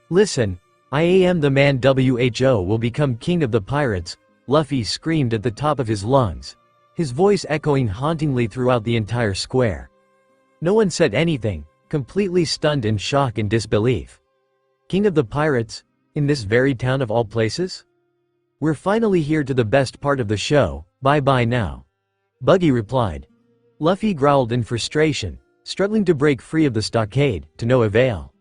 Listen, I am the man WHO will become king of the pirates, Luffy screamed at the top of his lungs, his voice echoing hauntingly throughout the entire square. No one said anything, completely stunned in shock and disbelief. King of the pirates? In this very town of all places? We're finally here to the best part of the show, bye-bye now. Buggy replied. Luffy growled in frustration, struggling to break free of the stockade, to no avail.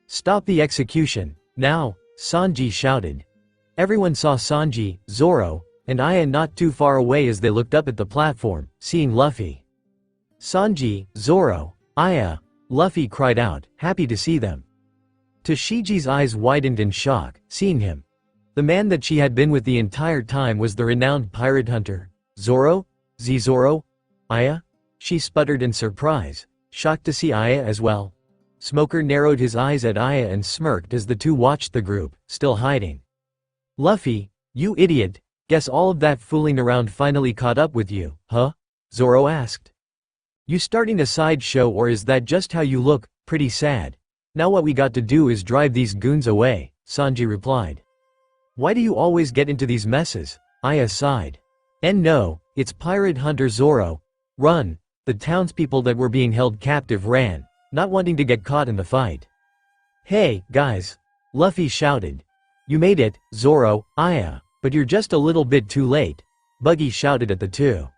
Stop the execution, now, Sanji shouted. Everyone saw Sanji, Zoro, and Aya not too far away as they looked up at the platform, seeing Luffy. Sanji, Zoro, Aya, Luffy cried out, happy to see them. Tashigi's eyes widened in shock, seeing him. The man that she had been with the entire time was the renowned pirate hunter. Zoro? Zoro? Aya? She sputtered in surprise, shocked to see Aya as well. Smoker narrowed his eyes at Aya and smirked as the two watched the group, still hiding. Luffy, You idiot, guess all of that fooling around finally caught up with you, huh? Zoro asked. You starting a sideshow or is that just how you look, pretty sad? Now what we got to do is drive these goons away, Sanji replied. Why do you always get into these messes? Aya sighed. And no, it's pirate hunter Zoro. Run. The townspeople that were being held captive ran, not wanting to get caught in the fight. Hey, guys. Luffy shouted. You made it, Zoro, Aya, but you're just a little bit too late. Buggy shouted at the two.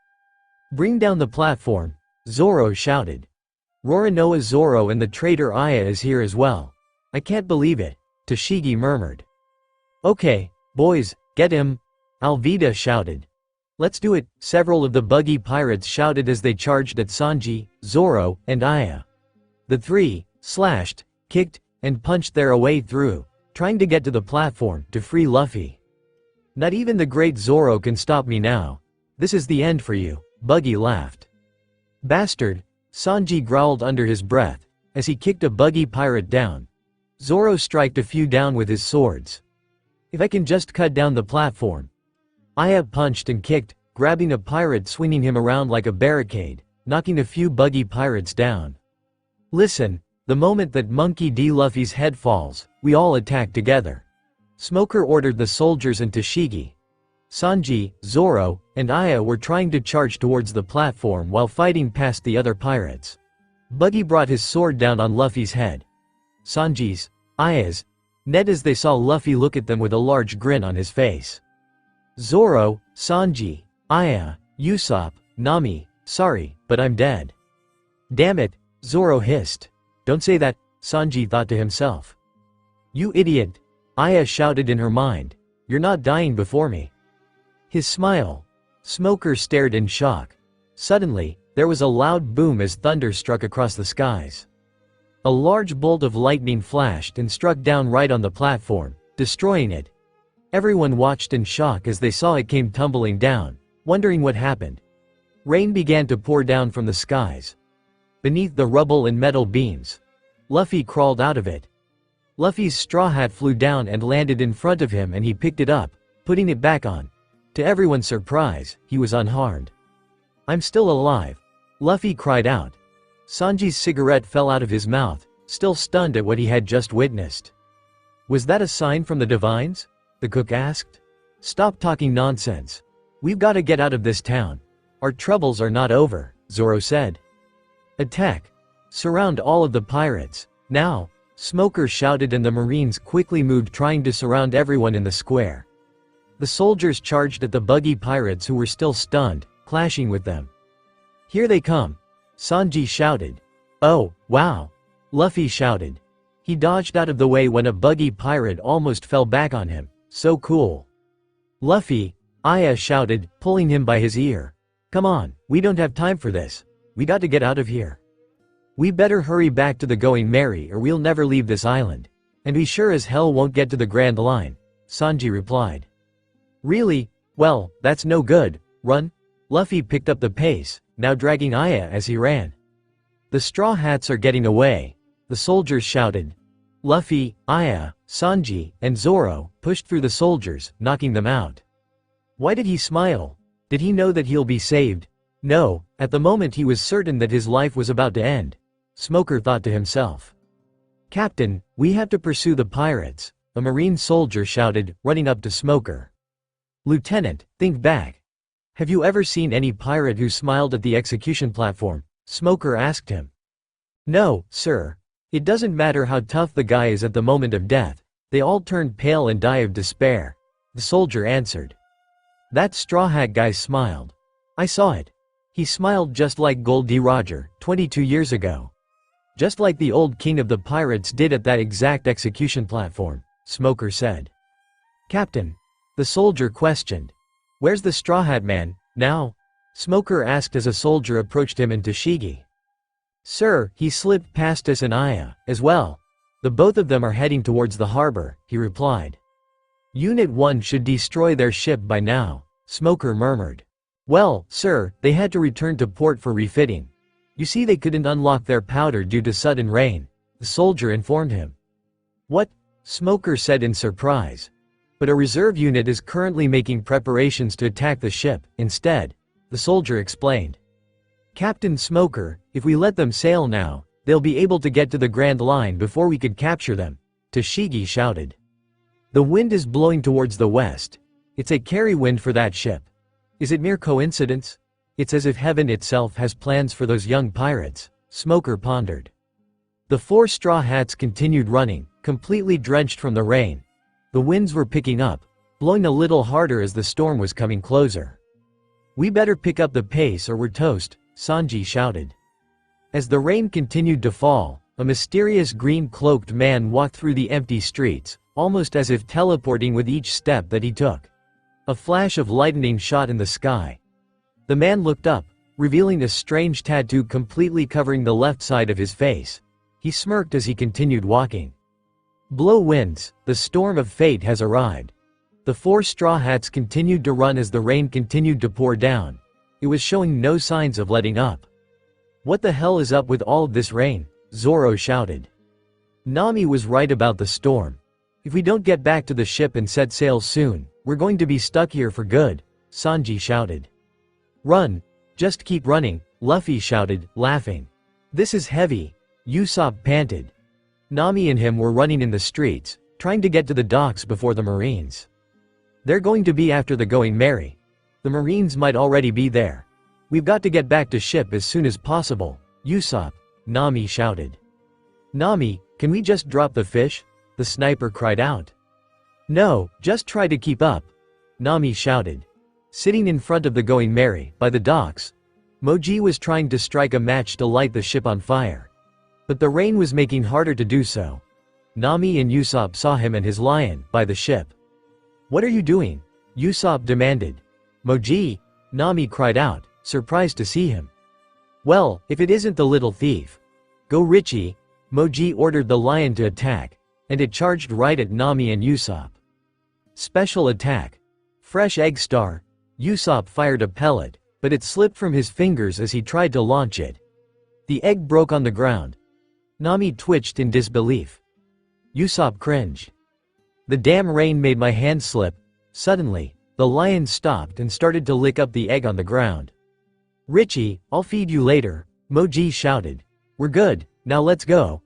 Bring down the platform, Zoro shouted. Roronoa Zoro and the traitor Aya is here as well. I can't believe it, Tashigi murmured. Okay, boys, get him, Alvida shouted. Let's do it, several of the buggy pirates shouted as they charged at Sanji, Zoro, and Aya. The three slashed, kicked, and punched their way through, trying to get to the platform to free Luffy. Not even the great Zoro can stop me now. This is the end for you, Buggy laughed. Bastard, Sanji growled under his breath, as he kicked a buggy pirate down. Zoro striked a few down with his swords. If I can just cut down the platform. Aya punched and kicked, grabbing a pirate swinging him around like a barricade, knocking a few buggy pirates down. Listen, the moment that Monkey D. Luffy's head falls, we all attack together. Smoker ordered the soldiers and Tashigi. Sanji, Zoro, and Aya were trying to charge towards the platform while fighting past the other pirates. Buggy brought his sword down on Luffy's head. Sanji's, Aya's, Ned as they saw Luffy look at them with a large grin on his face. Zoro, Sanji, Aya, Usopp, Nami, sorry, but I'm dead. Damn it, Zoro hissed. Don't say that, Sanji thought to himself. You idiot, Aya shouted in her mind. You're not dying before me. His smile. Smoker stared in shock. Suddenly, there was a loud boom as thunder struck across the skies. A large bolt of lightning flashed and struck down right on the platform, destroying it. Everyone watched in shock as they saw it came tumbling down, wondering what happened. Rain began to pour down from the skies. Beneath the rubble and metal beams, Luffy crawled out of it. Luffy's straw hat flew down and landed in front of him and he picked it up, putting it back on. To everyone's surprise, he was unharmed. I'm still alive, Luffy cried out. Sanji's cigarette fell out of his mouth, still stunned at what he had just witnessed. Was that a sign from the divines? The cook asked. Stop talking nonsense. We've got to get out of this town. Our troubles are not over, Zoro said. Attack. Surround all of the pirates, now, Smoker shouted and the Marines quickly moved trying to surround everyone in the square. The soldiers charged at the buggy pirates who were still stunned, clashing with them. Here they come. Sanji shouted. Oh, wow. Luffy shouted. He dodged out of the way when a buggy pirate almost fell back on him. So cool. Luffy, Aya shouted, pulling him by his ear. Come on, we don't have time for this. We got to get out of here. We better hurry back to the Going Merry or we'll never leave this island. And we sure as hell won't get to the Grand Line, Sanji replied. Really? Well, that's no good. Run. Luffy picked up the pace, now dragging Aya as he ran. The Straw Hats are getting away, the soldiers shouted. Luffy, Aya, Sanji, and Zoro pushed through the soldiers, knocking them out. Why did he smile? Did he know that he'll be saved? No, at the moment he was certain that his life was about to end. Smoker thought to himself. Captain, we have to pursue the pirates, a marine soldier shouted, running up to Smoker. Lieutenant, think back. Have you ever seen any pirate who smiled at the execution platform? Smoker asked him. No, sir. It doesn't matter how tough the guy is at the moment of death, they all turn pale and die of despair, the soldier answered. That Straw Hat guy smiled. I saw it. He smiled just like Gold D. Roger, 22 years ago. Just like the old king of the pirates did at that exact execution platform, Smoker said. Captain. The soldier questioned. Where's the Straw Hat man, now? Smoker asked as a soldier approached him and Tashigi. Sir, he slipped past us and Aya, as well. The both of them are heading towards the harbor, he replied. Unit 1 should destroy their ship by now, Smoker murmured. Well, sir, they had to return to port for refitting. You see they couldn't unlock their powder due to sudden rain, the soldier informed him. What? Smoker said in surprise. but a reserve unit is currently making preparations to attack the ship, instead, the soldier explained. Captain Smoker, if we let them sail now, they'll be able to get to the Grand Line before we could capture them, Toshigi shouted. The wind is blowing towards the west. It's a carry wind for that ship. Is it mere coincidence? It's as if heaven itself has plans for those young pirates, Smoker pondered. The 4 straw hats continued running, completely drenched from the rain. The winds were picking up, blowing a little harder as the storm was coming closer. We better pick up the pace or we're toast, Sanji shouted. As the rain continued to fall, a mysterious green-cloaked man walked through the empty streets, almost as if teleporting with each step that he took. A flash of lightning shot in the sky. The man looked up, revealing a strange tattoo completely covering the left side of his face. He smirked as he continued walking. Blow winds, the storm of fate has arrived. The 4 straw hats continued to run as the rain continued to pour down. It was showing no signs of letting up. What the hell is up with all of this rain? Zoro shouted. Nami was right about the storm. If we don't get back to the ship and set sail soon, we're going to be stuck here for good, Sanji shouted. Run, just keep running, Luffy shouted, laughing. This is heavy, Usopp panted. Nami and him were running in the streets, trying to get to the docks before the Marines. They're going to be after the Going Merry. The Marines might already be there. We've got to get back to ship as soon as possible, Usopp, Nami shouted. Nami, can we just drop the fish? The sniper cried out. No, just try to keep up, Nami shouted. Sitting in front of the Going Merry, by the docks, Moji was trying to strike a match to light the ship on fire. But the rain was making harder to do so. Nami and Usopp saw him and his lion, by the ship. What are you doing? Usopp demanded. Moji, Nami cried out, surprised to see him. Well, if it isn't the little thief. Go Richie, Moji ordered the lion to attack, and it charged right at Nami and Usopp. Special attack. Fresh egg star. Usopp fired a pellet, but it slipped from his fingers as he tried to launch it. The egg broke on the ground. Nami twitched in disbelief. Usopp cringed. The damn rain made my hand slip. Suddenly, the lion stopped and started to lick up the egg on the ground. Richie, I'll feed you later, Moji shouted. We're good, now let's go,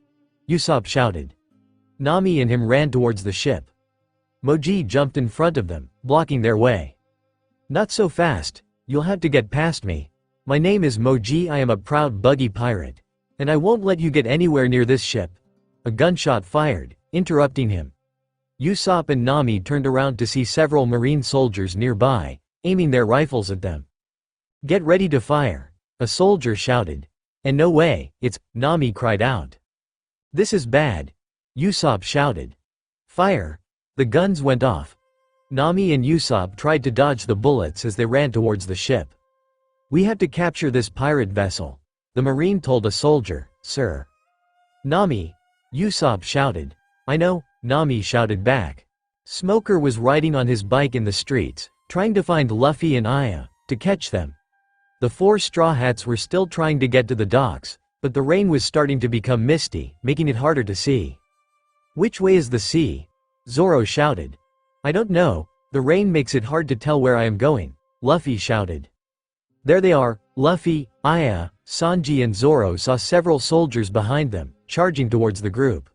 Usopp shouted. Nami and him ran towards the ship. Moji jumped in front of them, blocking their way. Not so fast, you'll have to get past me. My name is Moji, I am a proud buggy pirate. And I won't let you get anywhere near this ship. A gunshot fired, interrupting him. Usopp and Nami turned around to see several Marine soldiers nearby, aiming their rifles at them. Get ready to fire, a soldier shouted. And no way, it's, Nami cried out. This is bad, Usopp shouted. Fire! The guns went off. Nami and Usopp tried to dodge the bullets as they ran towards the ship. We have to capture this pirate vessel, the Marine told a soldier, sir. Nami, Usopp shouted. I know, Nami shouted back. Smoker was riding on his bike in the streets, trying to find Luffy and Aya, to catch them. The 4 straw hats were still trying to get to the docks, but the rain was starting to become misty, making it harder to see. Which way is the sea? Zoro shouted. I don't know, the rain makes it hard to tell where I am going, Luffy shouted. There they are, Luffy, Aya, Sanji and Zoro saw several soldiers behind them, charging towards the group.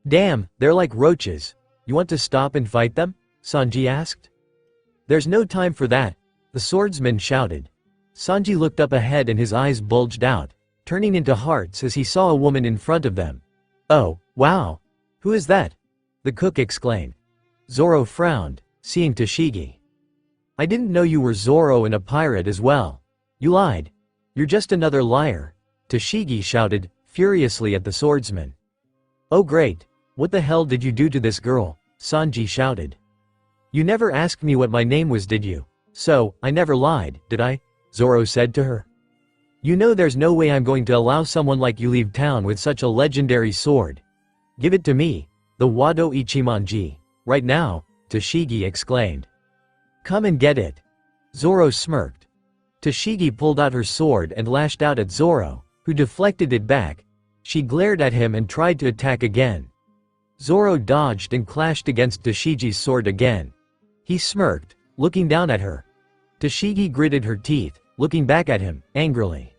Damn, they're like roaches. You want to stop and fight them? Sanji asked. There's no time for that, the swordsman shouted. Sanji looked up ahead and his eyes bulged out, turning into hearts as he saw a woman in front of them. Oh, wow! Who is that? The cook exclaimed. Zoro frowned, seeing Toshigi. I didn't know you were Zoro and a pirate as well. You lied. You're just another liar, Toshigi shouted, furiously at the swordsman. Oh great, what the hell did you do to this girl? Sanji shouted. You never asked me what my name was, did you? So, I never lied, did I? Zoro said to her. You know there's no way I'm going to allow someone like you leave town with such a legendary sword. Give it to me, the Wado Ichimonji, right now, Toshigi exclaimed. Come and get it. Zoro smirked. Toshigi pulled out her sword and lashed out at Zoro, who deflected it back. She glared at him and tried to attack again. Zoro dodged and clashed against Tashigi's sword again. He smirked, looking down at her. Tashigi gritted her teeth, looking back at him, angrily.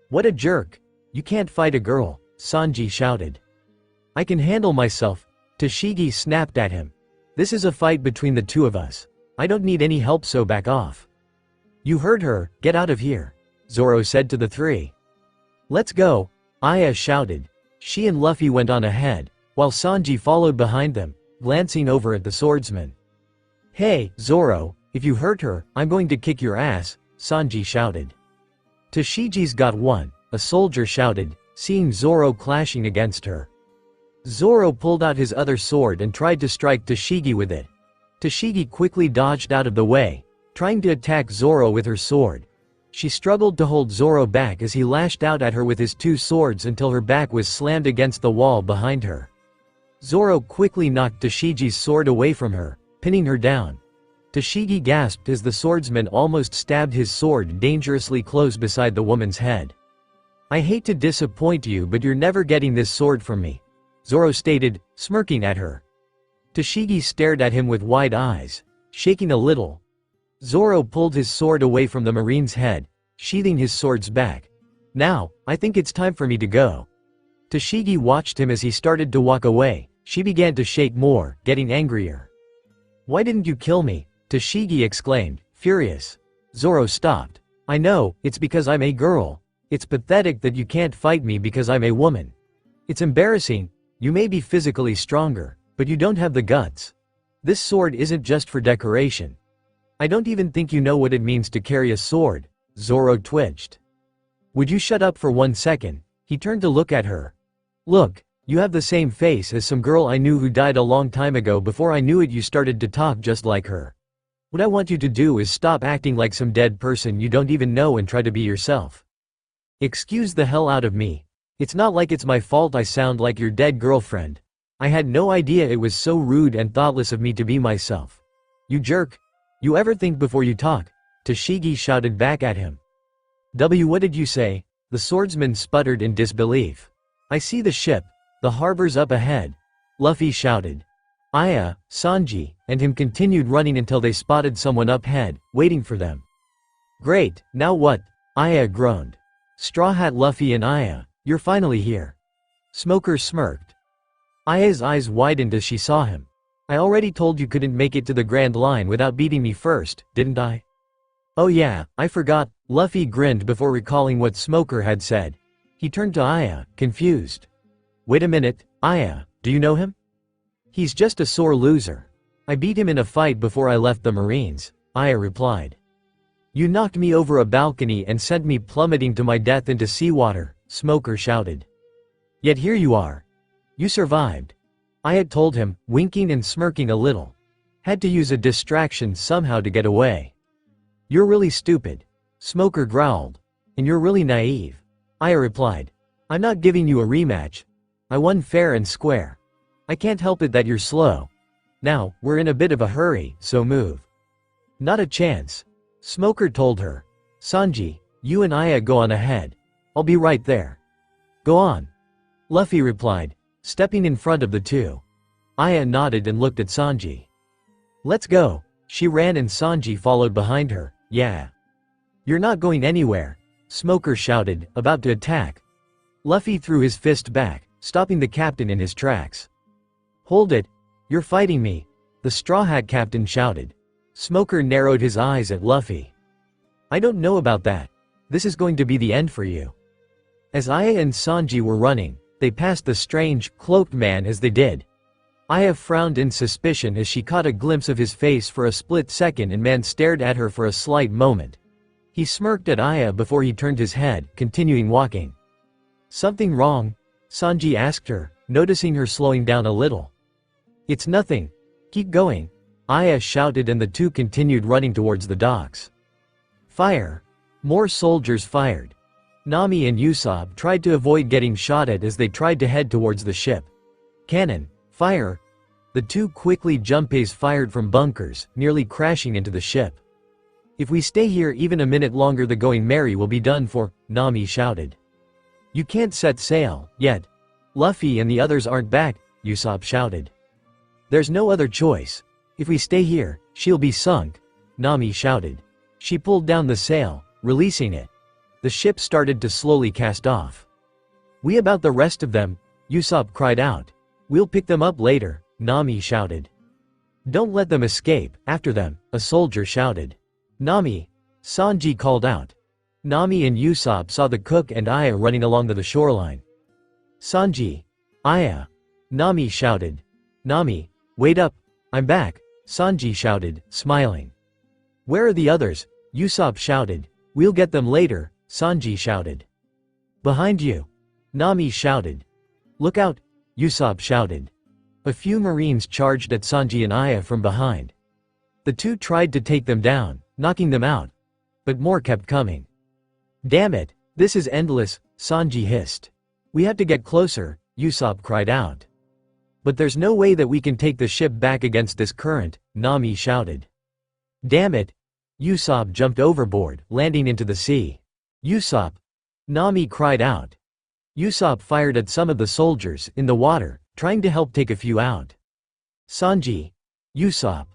"What a jerk! You can't fight a girl," Sanji shouted. "I can handle myself," Tashigi snapped at him. "This is a fight between the two of us. I don't need any help, so back off." "You heard her, get out of here," Zoro said to the three. "Let's go," Aya shouted. She and Luffy went on ahead, while Sanji followed behind them, glancing over at the swordsman. "Hey, Zoro, if you hurt her, I'm going to kick your ass," Sanji shouted. "Tashigi's got one," a soldier shouted, seeing Zoro clashing against her. Zoro pulled out his other sword and tried to strike Tashigi with it. Tashigi quickly dodged out of the way, trying to attack Zoro with her sword. She struggled to hold Zoro back as he lashed out at her with his two swords until her back was slammed against the wall behind her. Zoro quickly knocked Tashigi's sword away from her, pinning her down. Tashigi gasped as the swordsman almost stabbed his sword dangerously close beside the woman's head. "I hate to disappoint you, but you're never getting this sword from me," Zoro stated, smirking at her. Tashigi stared at him with wide eyes, shaking a little. Zoro pulled his sword away from the marine's head, sheathing his sword's back. "Now, I think it's time for me to go." Tashigi watched him as he started to walk away. She began to shake more, getting angrier. "Why didn't you kill me?" Tashigi exclaimed, furious. Zoro stopped. "I know, it's because I'm a girl. It's pathetic that you can't fight me because I'm a woman. It's embarrassing. You may be physically stronger, but you don't have the guts. This sword isn't just for decoration. I don't even think you know what it means to carry a sword." Zoro twitched. "Would you shut up for 1 second? He turned to look at her. "Look, you have the same face as some girl I knew who died a long time ago. Before I knew it, you started to talk just like her. What I want you to do is stop acting like some dead person you don't even know and try to be yourself." "Excuse the hell out of me. It's not like it's my fault I sound like your dead girlfriend. I had no idea. It was so rude and thoughtless of me to be myself. You jerk. You ever think before you talk?" Tashigi shouted back at him. What did you say?" The swordsman sputtered in disbelief. "I see the ship. The harbor's up ahead," Luffy shouted. Aya, Sanji, and him continued running until they spotted someone up ahead, waiting for them. "Great, now what?" Aya groaned. "Straw Hat Luffy and Aya, you're finally here." Smoker smirked. Aya's eyes widened as she saw him. "I already told you couldn't make it to the Grand Line without beating me first, didn't I?" "Oh yeah, I forgot," Luffy grinned before recalling what Smoker had said. He turned to Aya, confused. "Wait a minute, Aya, do you know him?" "He's just a sore loser. I beat him in a fight before I left the Marines," Aya replied. "You knocked me over a balcony and sent me plummeting to my death into seawater," Smoker shouted. "Yet here you are. You survived." Aya told him, winking and smirking a little. "Had to use a distraction somehow to get away." "You're really stupid," Smoker growled. "And you're really naive," Aya replied. "I'm not giving you a rematch. I won fair and square. I can't help it that you're slow. Now, we're in a bit of a hurry, so move." "Not a chance," Smoker told her. "Sanji, you and Aya go on ahead. I'll be right there." "Go on," Luffy replied, stepping in front of the two. Aya nodded and looked at Sanji. "Let's go." She ran and Sanji followed behind her. "Yeah. You're not going anywhere," Smoker shouted, about to attack. Luffy threw his fist back, stopping the captain in his tracks. "Hold it. You're fighting me," the Straw Hat captain shouted. Smoker narrowed his eyes at Luffy. "I don't know about that. This is going to be the end for you." As Aya and Sanji were running, they passed the strange, cloaked man as they did. Aya frowned in suspicion as she caught a glimpse of his face for a split second and man stared at her for a slight moment. He smirked at Aya before he turned his head, continuing walking. "Something wrong?" Sanji asked her, noticing her slowing down a little. "It's nothing. Keep going," Aya shouted and the two continued running towards the docks. Fire! More soldiers fired. Nami and Usopp tried to avoid getting shot at as they tried to head towards the ship. Cannon! Fire! The two quickly Junpeis fired from bunkers, nearly crashing into the ship. "If we stay here even a minute longer the Going Merry will be done for," Nami shouted. "You can't set sail, yet. Luffy and the others aren't back," Usopp shouted. There's no other choice. If we stay here, she'll be sunk, Nami shouted. She pulled down the sail, releasing it. The ship started to slowly cast off. We about the rest of them, Usopp cried out. We'll pick them up later, Nami shouted. Don't let them escape, after them, a soldier shouted. Nami, Sanji called out. Nami and Usopp saw the cook and Aya running along the shoreline. Sanji, Aya, Nami shouted. Nami, wait up, I'm back, Sanji shouted, smiling. Where are the others? Usopp shouted. We'll get them later, Sanji shouted. Behind you, Nami shouted. Look out, Usopp shouted. A few Marines charged at Sanji and Aya from behind. The two tried to take them down, knocking them out. But more kept coming. Damn it, this is endless, Sanji hissed. We have to get closer, Usopp cried out. But there's no way that we can take the ship back against this current, Nami shouted. Damn it! Usopp jumped overboard, landing into the sea. Usopp! Nami cried out. Usopp fired at some of the soldiers in the water, trying to help take a few out. Sanji! Usopp!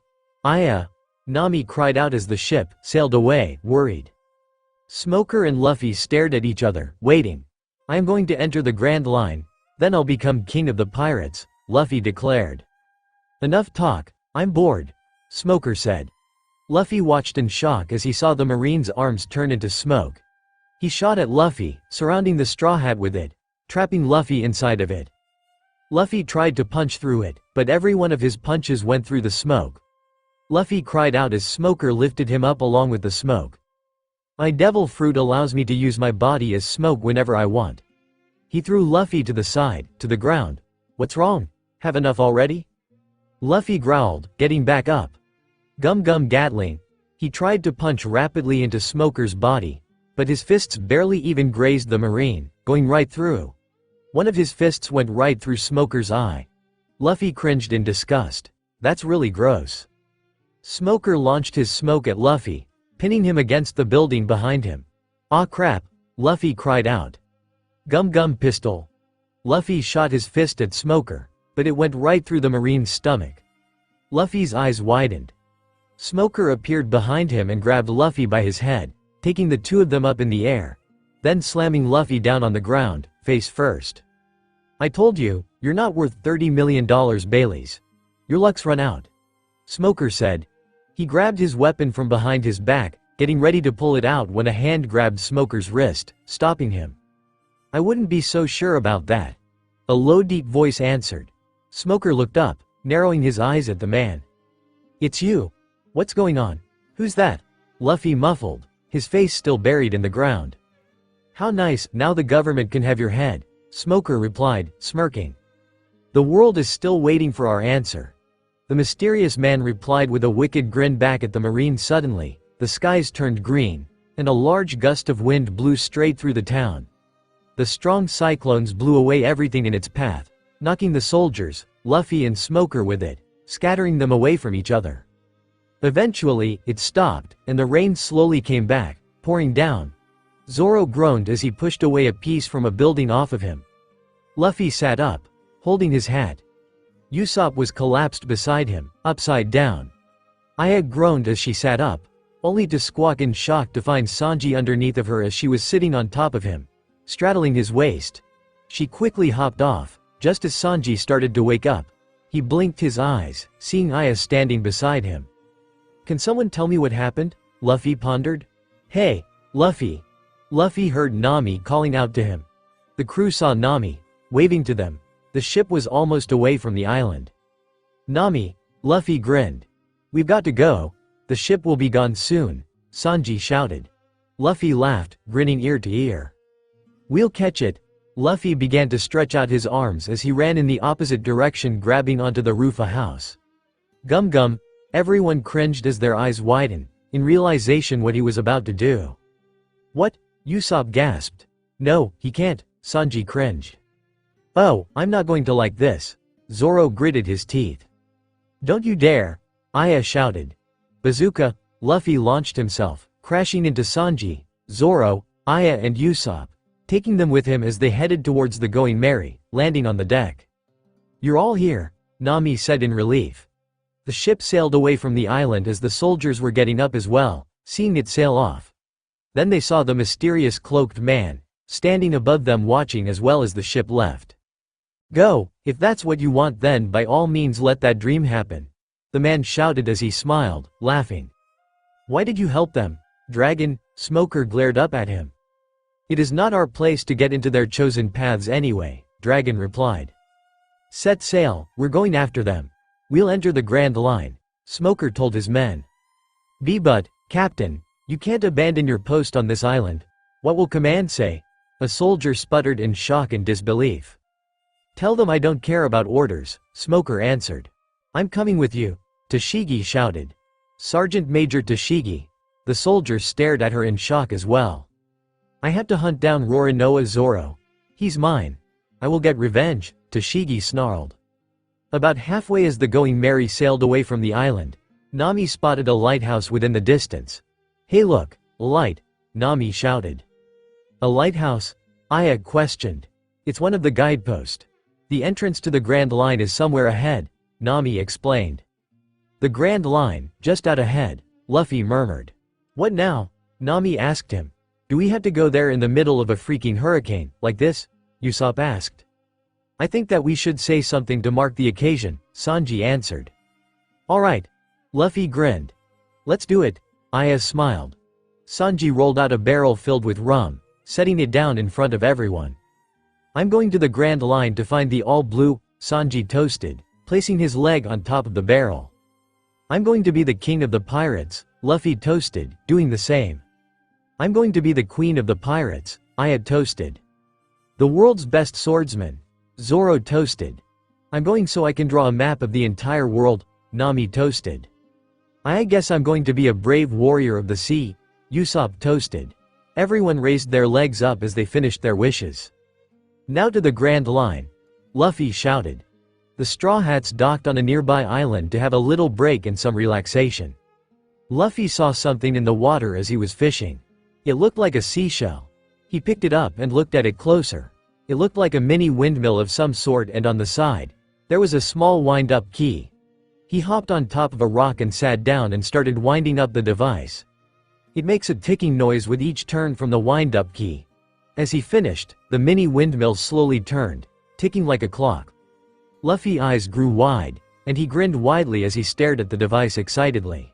Aya! Nami cried out as the ship sailed away, worried. Smoker and Luffy stared at each other, waiting. I am going to enter the Grand Line, then I'll become king of the pirates, Luffy declared. Enough talk, I'm bored, Smoker said. Luffy watched in shock as he saw the Marine's arms turn into smoke. He shot at Luffy, surrounding the straw hat with it, trapping Luffy inside of it. Luffy tried to punch through it, but every one of his punches went through the smoke. Luffy cried out as Smoker lifted him up along with the smoke. My devil fruit allows me to use my body as smoke whenever I want. He threw Luffy to the side, to the ground. What's wrong? Have enough already? Luffy growled, getting back up. Gum Gum Gatling. He tried to punch rapidly into Smoker's body, but his fists barely even grazed the Marine, going right through. One of his fists went right through Smoker's eye. Luffy cringed in disgust. That's really gross. Smoker launched his smoke at Luffy, pinning him against the building behind him. Aw crap, Luffy cried out. Gum Gum Pistol. Luffy shot his fist at Smoker, but it went right through the Marine's stomach. Luffy's eyes widened. Smoker appeared behind him and grabbed Luffy by his head, taking the two of them up in the air, then slamming Luffy down on the ground, face first. I told you, you're not worth $30 million, Baileys. Your luck's run out. Smoker said. He grabbed his weapon from behind his back, getting ready to pull it out when a hand grabbed Smoker's wrist, stopping him. I wouldn't be so sure about that. A low deep voice answered. Smoker looked up, narrowing his eyes at the man. It's you. What's going on? Who's that? Luffy muffled, his face still buried in the ground. How nice, now the government can have your head, Smoker replied, smirking. The world is still waiting for our answer. The mysterious man replied with a wicked grin back at the Marine. Suddenly, the skies turned green, and a large gust of wind blew straight through the town. The strong cyclones blew away everything in its path, knocking the soldiers, Luffy and Smoker with it, scattering them away from each other. Eventually, it stopped, and the rain slowly came back, pouring down. Zoro groaned as he pushed away a piece from a building off of him. Luffy sat up, holding his hat. Usopp was collapsed beside him, upside down. Aya groaned as she sat up, only to squawk in shock to find Sanji underneath of her as she was sitting on top of him, straddling his waist. She quickly hopped off, just as Sanji started to wake up. He blinked his eyes, seeing Aya standing beside him. Can someone tell me what happened? Luffy pondered. Hey, Luffy. Luffy heard Nami calling out to him. The crew saw Nami, waving to them. The ship was almost away from the island. Nami, Luffy grinned. We've got to go. The ship will be gone soon, Sanji shouted. Luffy laughed, grinning ear to ear. We'll catch it. Luffy began to stretch out his arms as he ran in the opposite direction, grabbing onto the roof of a house. Gum Gum, everyone cringed as their eyes widened, in realization what he was about to do. What? Usopp gasped. No, he can't, Sanji cringed. Oh, I'm not going to like this. Zoro gritted his teeth. Don't you dare, Aya shouted. Bazooka, Luffy launched himself, crashing into Sanji, Zoro, Aya and Usopp, taking them with him as they headed towards the Going Merry, landing on the deck. You're all here, Nami said in relief. The ship sailed away from the island as the soldiers were getting up as well, seeing it sail off. Then they saw the mysterious cloaked man, standing above them watching as well as the ship left. Go, if that's what you want, then by all means let that dream happen, the man shouted as he smiled, laughing. Why did you help them, Dragon? Smoker glared up at him. It is not our place to get into their chosen paths anyway, Dragon replied. Set sail, we're going after them. We'll enter the Grand Line, Smoker told his men. But, Captain, you can't abandon your post on this island. What will command say? A soldier sputtered in shock and disbelief. Tell them I don't care about orders, Smoker answered. I'm coming with you, Tashigi shouted. Sergeant Major Tashigi. The soldier stared at her in shock as well. I have to hunt down Roronoa Zoro. He's mine. I will get revenge, Tashigi snarled. About halfway as the Going Merry sailed away from the island, Nami spotted a lighthouse within the distance. Hey look, a light, Nami shouted. A lighthouse? Aya questioned. It's one of the guideposts. The entrance to the Grand Line is somewhere ahead, Nami explained. The Grand Line, just out ahead, Luffy murmured. What now? Nami asked him. Do we have to go there in the middle of a freaking hurricane, like this? Usopp asked. I think that we should say something to mark the occasion, Sanji answered. Alright. Luffy grinned. Let's do it, Aya smiled. Sanji rolled out a barrel filled with rum, setting it down in front of everyone. I'm going to the Grand Line to find the all-blue, Sanji toasted, placing his leg on top of the barrel. I'm going to be the king of the pirates, Luffy toasted, doing the same. I'm going to be the queen of the pirates, Aya toasted. The world's best swordsman, Zoro toasted. I'm going so I can draw a map of the entire world, Nami toasted. I guess I'm going to be a brave warrior of the sea, Usopp toasted. Everyone raised their legs up as they finished their wishes. Now to the Grand Line, Luffy shouted. The Straw Hats docked on a nearby island to have a little break and some relaxation. Luffy saw something in the water as he was fishing. It looked like a seashell. He picked it up and looked at it closer. It looked like a mini windmill of some sort, and on the side, there was a small wind-up key. He hopped on top of a rock and sat down and started winding up the device. It makes a ticking noise with each turn from the wind-up key. As he finished, the mini windmill slowly turned, ticking like a clock. Luffy's eyes grew wide, and he grinned widely as he stared at the device excitedly.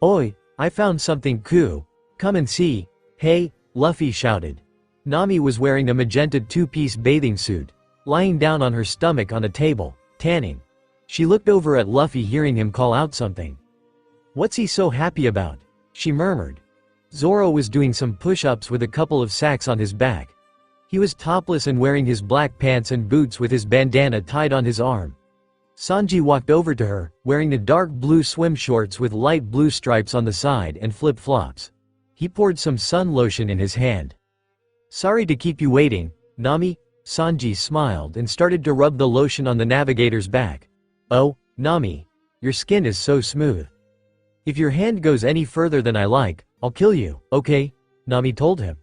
Oi, I found something cool. Come and see. Hey, Luffy shouted. Nami was wearing a magenta two-piece bathing suit, lying down on her stomach on a table, tanning. She looked over at Luffy, hearing him call out something. What's he so happy about? She murmured. Zoro was doing some push-ups with a couple of sacks on his back. He was topless and wearing his black pants and boots with his bandana tied on his arm. Sanji walked over to her, wearing the dark blue swim shorts with light blue stripes on the side and flip-flops. He poured some sun lotion in his hand. Sorry to keep you waiting, Nami, Sanji smiled and started to rub the lotion on the navigator's back. Oh, Nami, your skin is so smooth. If your hand goes any further than I like, I'll kill you, okay? Nami told him.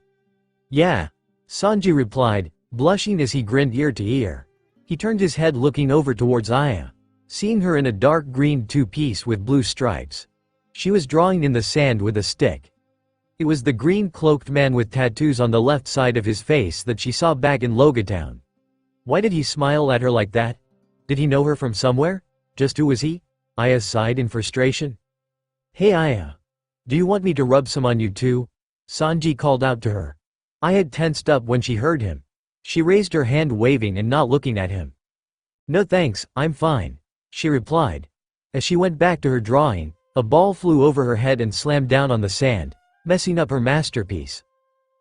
Yeah, Sanji replied, blushing as he grinned ear to ear. He turned his head looking over towards Aya, seeing her in a dark green two-piece with blue stripes. She was drawing in the sand with a stick. It was the green-cloaked man with tattoos on the left side of his face that she saw back in Logatown. Why did he smile at her like that? Did he know her from somewhere? Just who was he? Aya sighed in frustration. Hey Aya. Do you want me to rub some on you too? Sanji called out to her. Aya tensed up when she heard him. She raised her hand, waving and not looking at him. No thanks, I'm fine, she replied. As she went back to her drawing, a ball flew over her head and slammed down on the sand, messing up her masterpiece.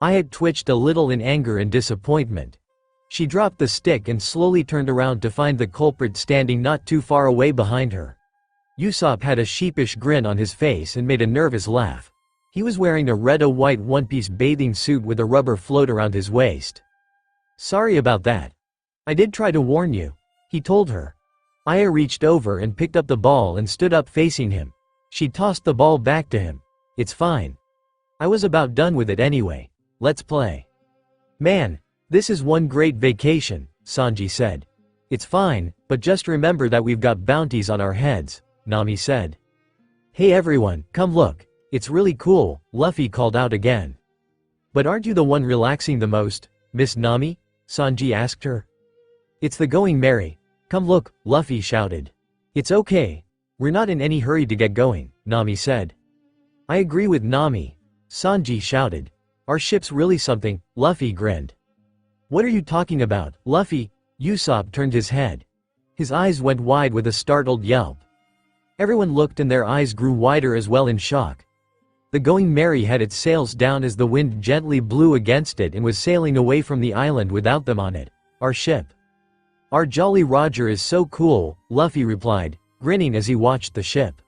Aya twitched a little in anger and disappointment. She dropped the stick and slowly turned around to find the culprit standing not too far away behind her. Usopp had a sheepish grin on his face and made a nervous laugh. He was wearing a red-o-white one-piece bathing suit with a rubber float around his waist. Sorry about that. I did try to warn you, he told her. Aya reached over and picked up the ball and stood up facing him. She tossed the ball back to him. It's fine. I was about done with it anyway. Let's play. Man, this is one great vacation, Sanji said. It's fine, but just remember that we've got bounties on our heads, Nami said. Hey everyone, come look. It's really cool, Luffy called out again. But aren't you the one relaxing the most, Miss Nami? Sanji asked her. It's the Going Merry. Come look, Luffy shouted. It's okay. We're not in any hurry to get going, Nami said. I agree with Nami, Sanji shouted. Our ship's really something, Luffy grinned. What are you talking about, Luffy? Usopp turned his head. His eyes went wide with a startled yelp. Everyone looked and their eyes grew wider as well in shock. The Going Merry had its sails down as the wind gently blew against it and was sailing away from the island without them on it. Our ship. Our Jolly Roger is so cool, Luffy replied, grinning as he watched the ship.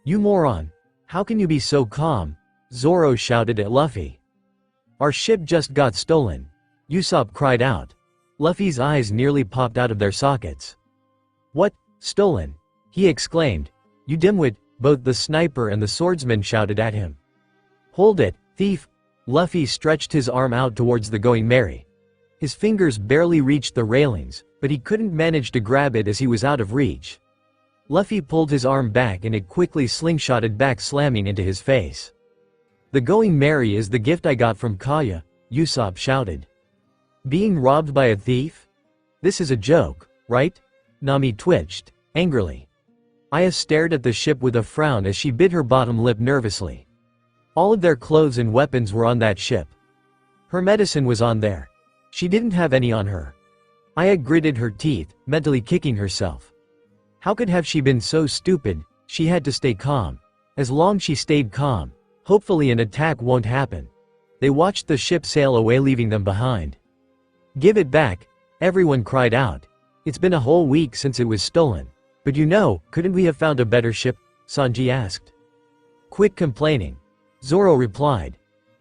You moron. How can you be so calm? Zoro shouted at Luffy. Our ship just got stolen. Usopp cried out. Luffy's eyes nearly popped out of their sockets. What? Stolen? He exclaimed. You dimwit, both the sniper and the swordsman shouted at him. Hold it, thief! Luffy stretched his arm out towards the Going Merry. His fingers barely reached the railings, but he couldn't manage to grab it as he was out of reach. Luffy pulled his arm back and it quickly slingshotted back, slamming into his face. The Going Merry is the gift I got from Kaya, Usopp shouted. Being robbed by a thief? This is a joke, right? Nami twitched, angrily. Aya stared at the ship with a frown as she bit her bottom lip nervously. All of their clothes and weapons were on that ship. Her medicine was on there. She didn't have any on her. Aya gritted her teeth, mentally kicking herself. How could have she been so stupid? She had to stay calm. As long as she stayed calm, hopefully an attack won't happen. They watched the ship sail away, leaving them behind. Give it back, everyone cried out. It's been a whole week since it was stolen. But couldn't we have found a better ship? Sanji asked. Quit complaining. Zoro replied.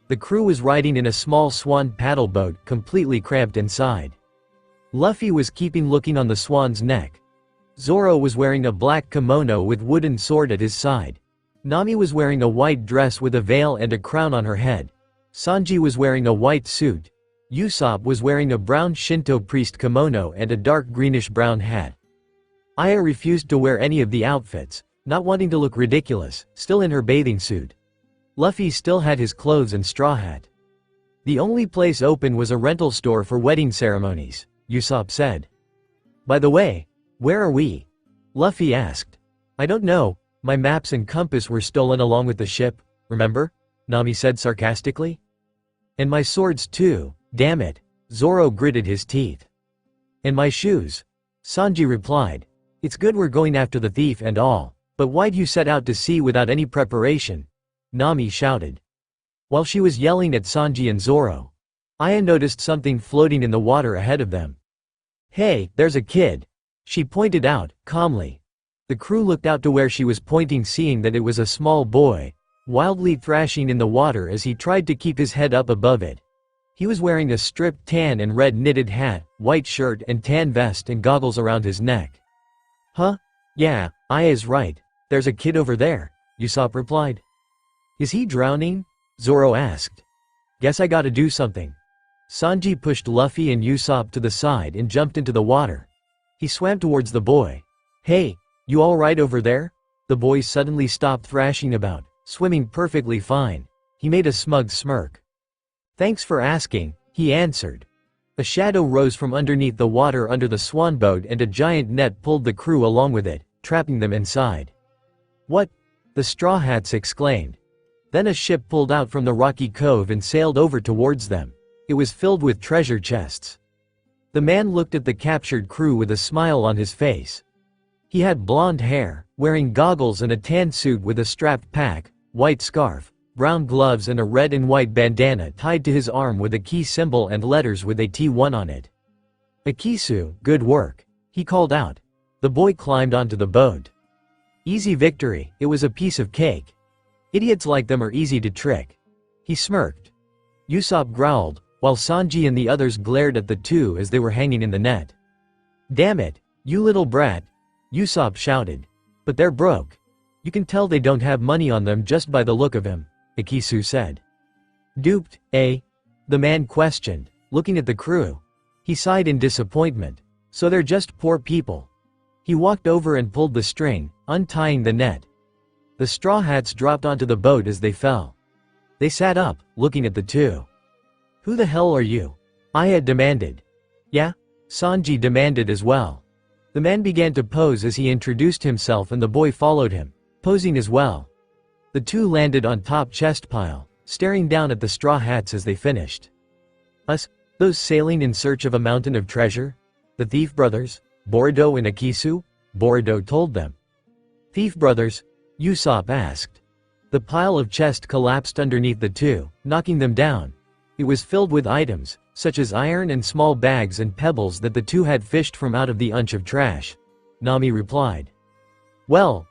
The crew was riding in a small swan paddle boat, completely cramped inside. Luffy was keeping looking on the swan's neck. Zoro was wearing a black kimono with wooden sword at his side. Nami was wearing a white dress with a veil and a crown on her head. Sanji was wearing a white suit. Usopp was wearing a brown Shinto priest kimono and a dark greenish-brown hat. Aya refused to wear any of the outfits, not wanting to look ridiculous, still in her bathing suit. Luffy still had his clothes and straw hat. The only place open was a rental store for wedding ceremonies, Usopp said. By the way, where are we? Luffy asked. I don't know, my maps and compass were stolen along with the ship, remember? Nami said sarcastically. And my swords too, damn it, Zoro gritted his teeth. And my shoes. Sanji replied. It's good we're going after the thief and all, but why'd you set out to sea without any preparation? Nami shouted. While she was yelling at Sanji and Zoro, Aya noticed something floating in the water ahead of them. Hey, there's a kid, she pointed out, calmly. The crew looked out to where she was pointing, seeing that it was a small boy, wildly thrashing in the water as he tried to keep his head up above it. He was wearing a stripped tan and red knitted hat, white shirt and tan vest and goggles around his neck. Huh? Yeah, Aya's right. There's a kid over there, Usopp replied. Is he drowning? Zoro asked. Guess I gotta do something. Sanji pushed Luffy and Usopp to the side and jumped into the water. He swam towards the boy. Hey, you alright over there? The boy suddenly stopped thrashing about, swimming perfectly fine. He made a smug smirk. Thanks for asking, he answered. A shadow rose from underneath the water under the swan boat and a giant net pulled the crew along with it, trapping them inside. What? The Straw Hats exclaimed. Then a ship pulled out from the rocky cove and sailed over towards them. It was filled with treasure chests. The man looked at the captured crew with a smile on his face. He had blonde hair, wearing goggles and a tan suit with a strapped pack, white scarf, brown gloves and a red and white bandana tied to his arm with a key symbol and letters with a T1 on it. Akisu, good work, he called out. The boy climbed onto the boat. Easy victory, it was a piece of cake. Idiots like them are easy to trick. He smirked. Usopp growled, while Sanji and the others glared at the two as they were hanging in the net. Damn it, you little brat, Usopp shouted. But they're broke. You can tell they don't have money on them just by the look of him, Akisu said. Duped, eh? The man questioned, looking at the crew. He sighed in disappointment. So they're just poor people. He walked over and pulled the string, untying the net. The straw hats dropped onto the boat as they fell. They sat up, looking at the two. Who the hell are you? Aya demanded. Yeah? Sanji demanded as well. The man began to pose as he introduced himself and the boy followed him, posing as well. The two landed on top chest pile, staring down at the straw hats as they finished. Us? Those sailing in search of a mountain of treasure? The thief brothers? Boruto and Akisu? Boruto told them. Thief brothers? Usopp asked. The pile of chest collapsed underneath the two, knocking them down. It was filled with items, such as iron and small bags and pebbles that the two had fished from out of the unch of trash. Nami replied. Well,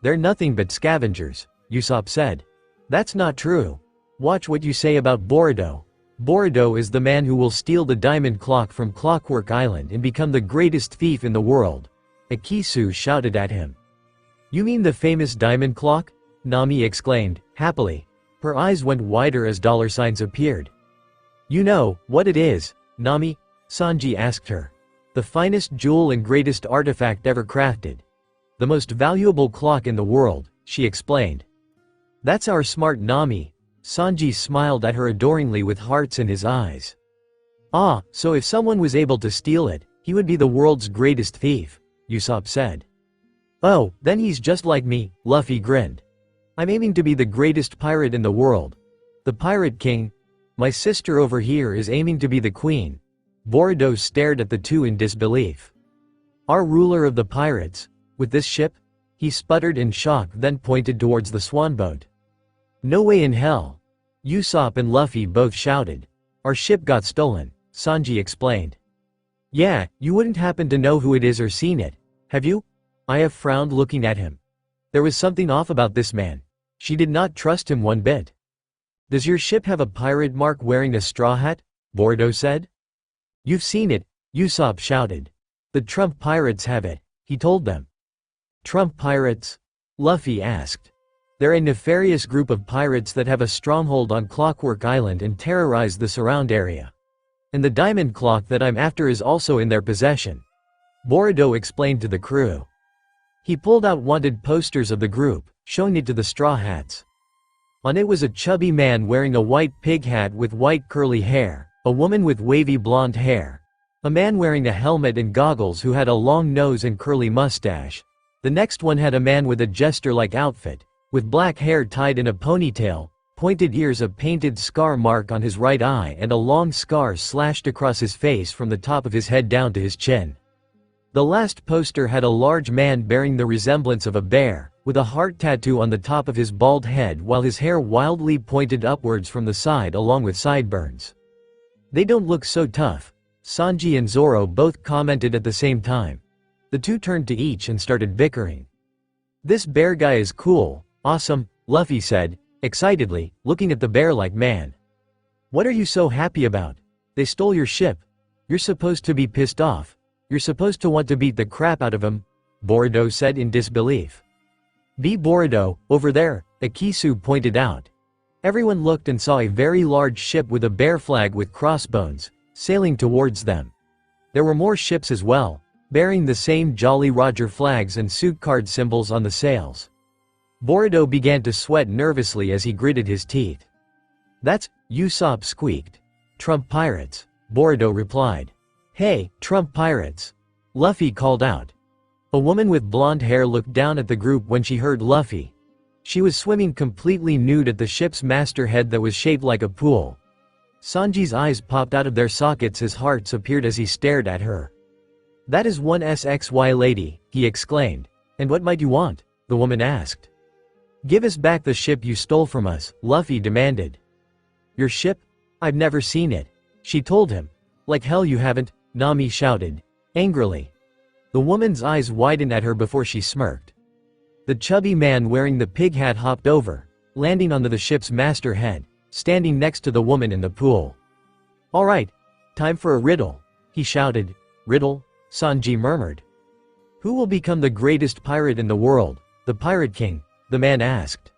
they're nothing but scavengers, Usopp said. That's not true. Watch what you say about Boruto. Boruto is the man who will steal the diamond clock from Clockwork Island and become the greatest thief in the world. Akisu shouted at him. You mean the famous diamond clock? Nami exclaimed, happily. Her eyes went wider as dollar signs appeared. You know what it is, Nami? Sanji asked her. The finest jewel and greatest artifact ever crafted. The most valuable clock in the world, she explained. That's our smart Nami. Sanji smiled at her adoringly with hearts in his eyes. Ah, so if someone was able to steal it, he would be the world's greatest thief, Usopp said. Oh, then he's just like me, Luffy grinned. I'm aiming to be the greatest pirate in the world. The Pirate King. My sister over here is aiming to be the queen. Boruto stared at the two in disbelief. Our ruler of the pirates, with this ship? He sputtered in shock then pointed towards the swan boat. No way in hell. Usopp and Luffy both shouted. Our ship got stolen, Sanji explained. Yeah, you wouldn't happen to know who it is or seen it, have you? Aya frowned looking at him. There was something off about this man. She did not trust him one bit. Does your ship have a pirate mark wearing a straw hat? Boruto said. You've seen it, Usopp shouted. The Trump pirates have it, he told them. Trump pirates? Luffy asked. They're a nefarious group of pirates that have a stronghold on Clockwork Island and terrorize the surround area. And the diamond clock that I'm after is also in their possession. Boruto explained to the crew. He pulled out wanted posters of the group, showing it to the straw hats. On it was a chubby man wearing a white pig hat with white curly hair, a woman with wavy blonde hair, a man wearing a helmet and goggles who had a long nose and curly mustache. The next one had a man with a jester-like outfit, with black hair tied in a ponytail, pointed ears, a painted scar mark on his right eye and a long scar slashed across his face from the top of his head down to his chin. The last poster had a large man bearing the resemblance of a bear, with a heart tattoo on the top of his bald head while his hair wildly pointed upwards from the side along with sideburns. They don't look so tough, Sanji and Zoro both commented at the same time. The two turned to each and started bickering. This bear guy is cool, awesome, Luffy said, excitedly, looking at the bear-like man. What are you so happy about? They stole your ship. You're supposed to be pissed off. You're supposed to want to beat the crap out of him, Boruto said in disbelief. Be Boruto, over there, Akisu pointed out. Everyone looked and saw a very large ship with a bear flag with crossbones, sailing towards them. There were more ships as well, bearing the same Jolly Roger flags and suit card symbols on the sails. Boruto began to sweat nervously as he gritted his teeth. That's, Usopp squeaked. Trump pirates, Boruto replied. Hey, Trump pirates! Luffy called out. A woman with blonde hair looked down at the group when she heard Luffy. She was swimming completely nude at the ship's masthead that was shaped like a pool. Sanji's eyes popped out of their sockets as hearts appeared as he stared at her. That is one SXY lady, he exclaimed. And what might you want? The woman asked. Give us back the ship you stole from us, Luffy demanded. Your ship? I've never seen it, she told him. Like hell you haven't, Nami shouted, angrily. The woman's eyes widened at her before she smirked. The chubby man wearing the pig hat hopped over, landing onto the ship's masthead, standing next to the woman in the pool. All right, time for a riddle, he shouted. Riddle? Sanji murmured. Who will become the greatest pirate in the world, the Pirate King? The man asked.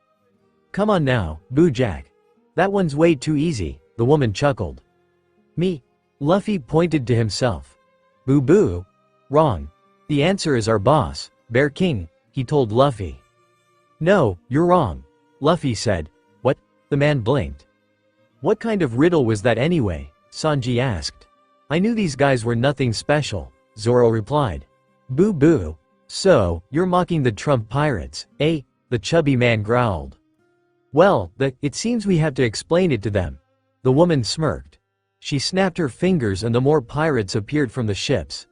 Come on now, Bojack. That one's way too easy, the woman chuckled. Me? Luffy pointed to himself. Boo boo. Wrong. The answer is our boss, Bear King, he told Luffy. No, you're wrong, Luffy said. What? The man blinked. What kind of riddle was that anyway? Sanji asked. I knew these guys were nothing special, Zoro replied. Boo boo. So, you're mocking the Trump pirates, eh? The chubby man growled. Well, it seems we have to explain it to them. The woman smirked. She snapped her fingers and the more pirates appeared from the ships.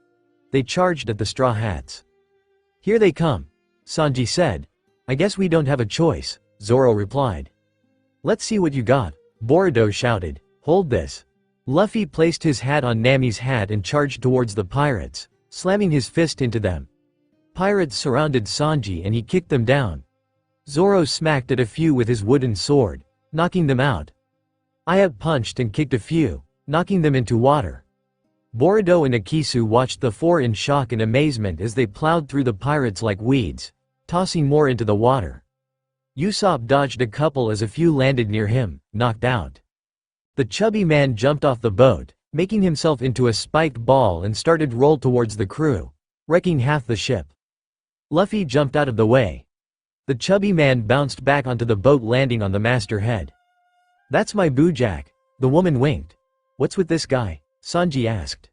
They charged at the Straw Hats. Here they come, Sanji said. I guess we don't have a choice, Zoro replied. Let's see what you got, Boruto shouted. Hold this. Luffy placed his hat on Nami's hat and charged towards the pirates, slamming his fist into them. Pirates surrounded Sanji and he kicked them down. Zoro smacked at a few with his wooden sword, knocking them out. Aya punched and kicked a few, knocking them into water. Boruto and Akisu watched the four in shock and amazement as they plowed through the pirates like weeds, tossing more into the water. Usopp dodged a couple as a few landed near him, knocked out. The chubby man jumped off the boat, making himself into a spiked ball and started roll towards the crew, wrecking half the ship. Luffy jumped out of the way. The chubby man bounced back onto the boat, landing on the masthead. That's my Bojack, the woman winked. What's with this guy? Sanji asked.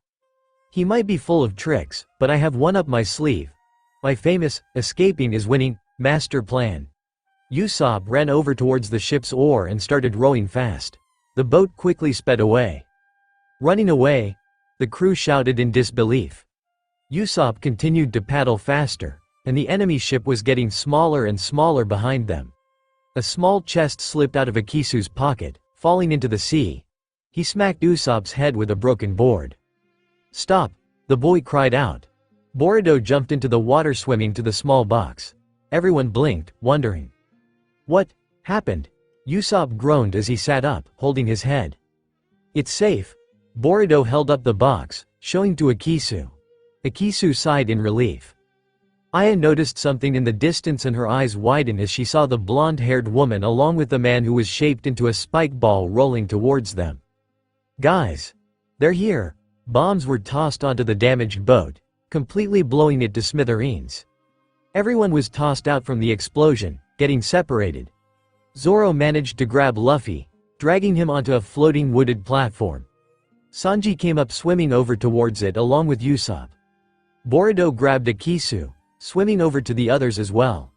He might be full of tricks, but I have one up my sleeve. My famous, escaping is winning, master plan. Usopp ran over towards the ship's oar and started rowing fast. The boat quickly sped away. Running away? The crew shouted in disbelief. Usopp continued to paddle faster, and the enemy ship was getting smaller and smaller behind them. A small chest slipped out of Akisu's pocket, falling into the sea. He smacked Usopp's head with a broken board. Stop, the boy cried out. Boruto jumped into the water, swimming to the small box. Everyone blinked, wondering. What happened? Usopp groaned as he sat up, holding his head. It's safe. Boruto held up the box, showing to Akisu. Akisu sighed in relief. Aya noticed something in the distance and her eyes widened as she saw the blonde-haired woman along with the man who was shaped into a spike ball rolling towards them. Guys! They're here! Bombs were tossed onto the damaged boat, completely blowing it to smithereens. Everyone was tossed out from the explosion, getting separated. Zoro managed to grab Luffy, dragging him onto a floating wooded platform. Sanji came up swimming over towards it along with Usopp. Boruto grabbed Akisu, swimming over to the others as well.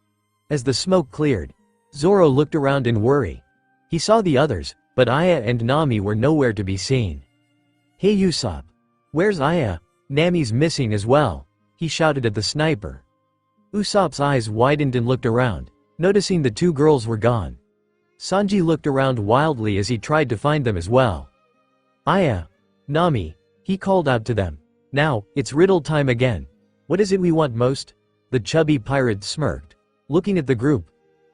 As the smoke cleared, Zoro looked around in worry. He saw the others, but Aya and Nami were nowhere to be seen. Hey Usopp! Where's Aya? Nami's missing as well, he shouted at the sniper. Usopp's eyes widened and looked around, noticing the two girls were gone. Sanji looked around wildly as he tried to find them as well. Aya! Nami! He called out to them. Now, it's riddle time again. What is it we want most? The chubby pirate smirked, looking at the group.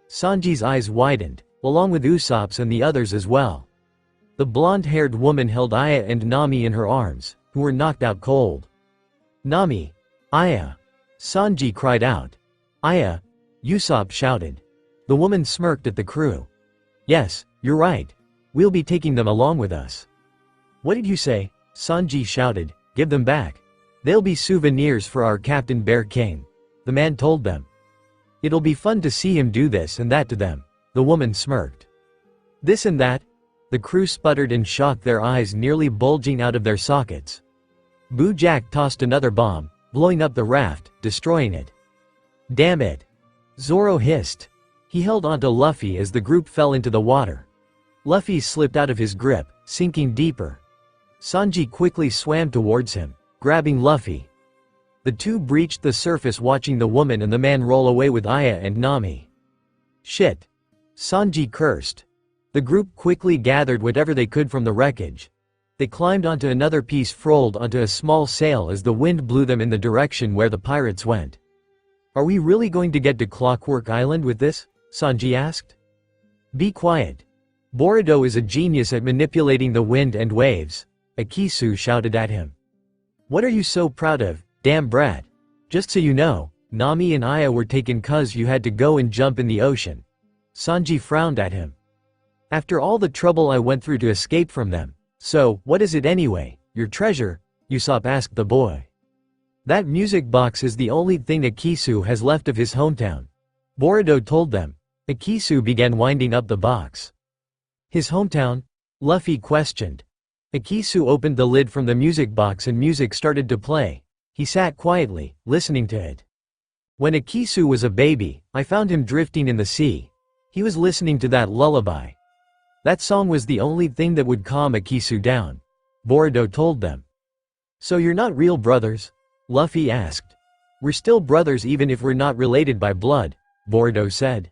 Sanji's eyes widened, along with Usopp's and the others as well. The blonde-haired woman held Aya and Nami in her arms, who were knocked out cold. Nami! Aya! Sanji cried out. Aya! Usopp shouted. The woman smirked at the crew. Yes, you're right. We'll be taking them along with us. What did you say? Sanji shouted. Give them back. They'll be souvenirs for our Captain Bear King. The man told them. It'll be fun to see him do this and that to them. The woman smirked. This and that? The crew sputtered in shock, their eyes nearly bulging out of their sockets. Bojack tossed another bomb, blowing up the raft, destroying it. Damn it! Zoro hissed. He held onto Luffy as the group fell into the water. Luffy slipped out of his grip, sinking deeper. Sanji quickly swam towards him, grabbing Luffy. The two breached the surface, watching the woman and the man roll away with Aya and Nami. Shit! Sanji cursed. The group quickly gathered whatever they could from the wreckage. They climbed onto another piece, rolled onto a small sail as the wind blew them in the direction where the pirates went. Are we really going to get to Clockwork Island with this? Sanji asked. Be quiet. Boruto is a genius at manipulating the wind and waves, Akisu shouted at him. What are you so proud of, damn brat? Just so you know, Nami and Aya were taken 'cause you had to go and jump in the ocean. Sanji frowned at him. After all the trouble I went through to escape from them. So, what is it anyway, your treasure? Usopp asked the boy. That music box is the only thing Akisu has left of his hometown. Boruto told them. Akisu began winding up the box. His hometown? Luffy questioned. Akisu opened the lid from the music box and music started to play. He sat quietly, listening to it. When Akisu was a baby, I found him drifting in the sea. He was listening to that lullaby. That song was the only thing that would calm Akisu down. Boruto told them. So you're not real brothers? Luffy asked. We're still brothers even if we're not related by blood, Boruto said.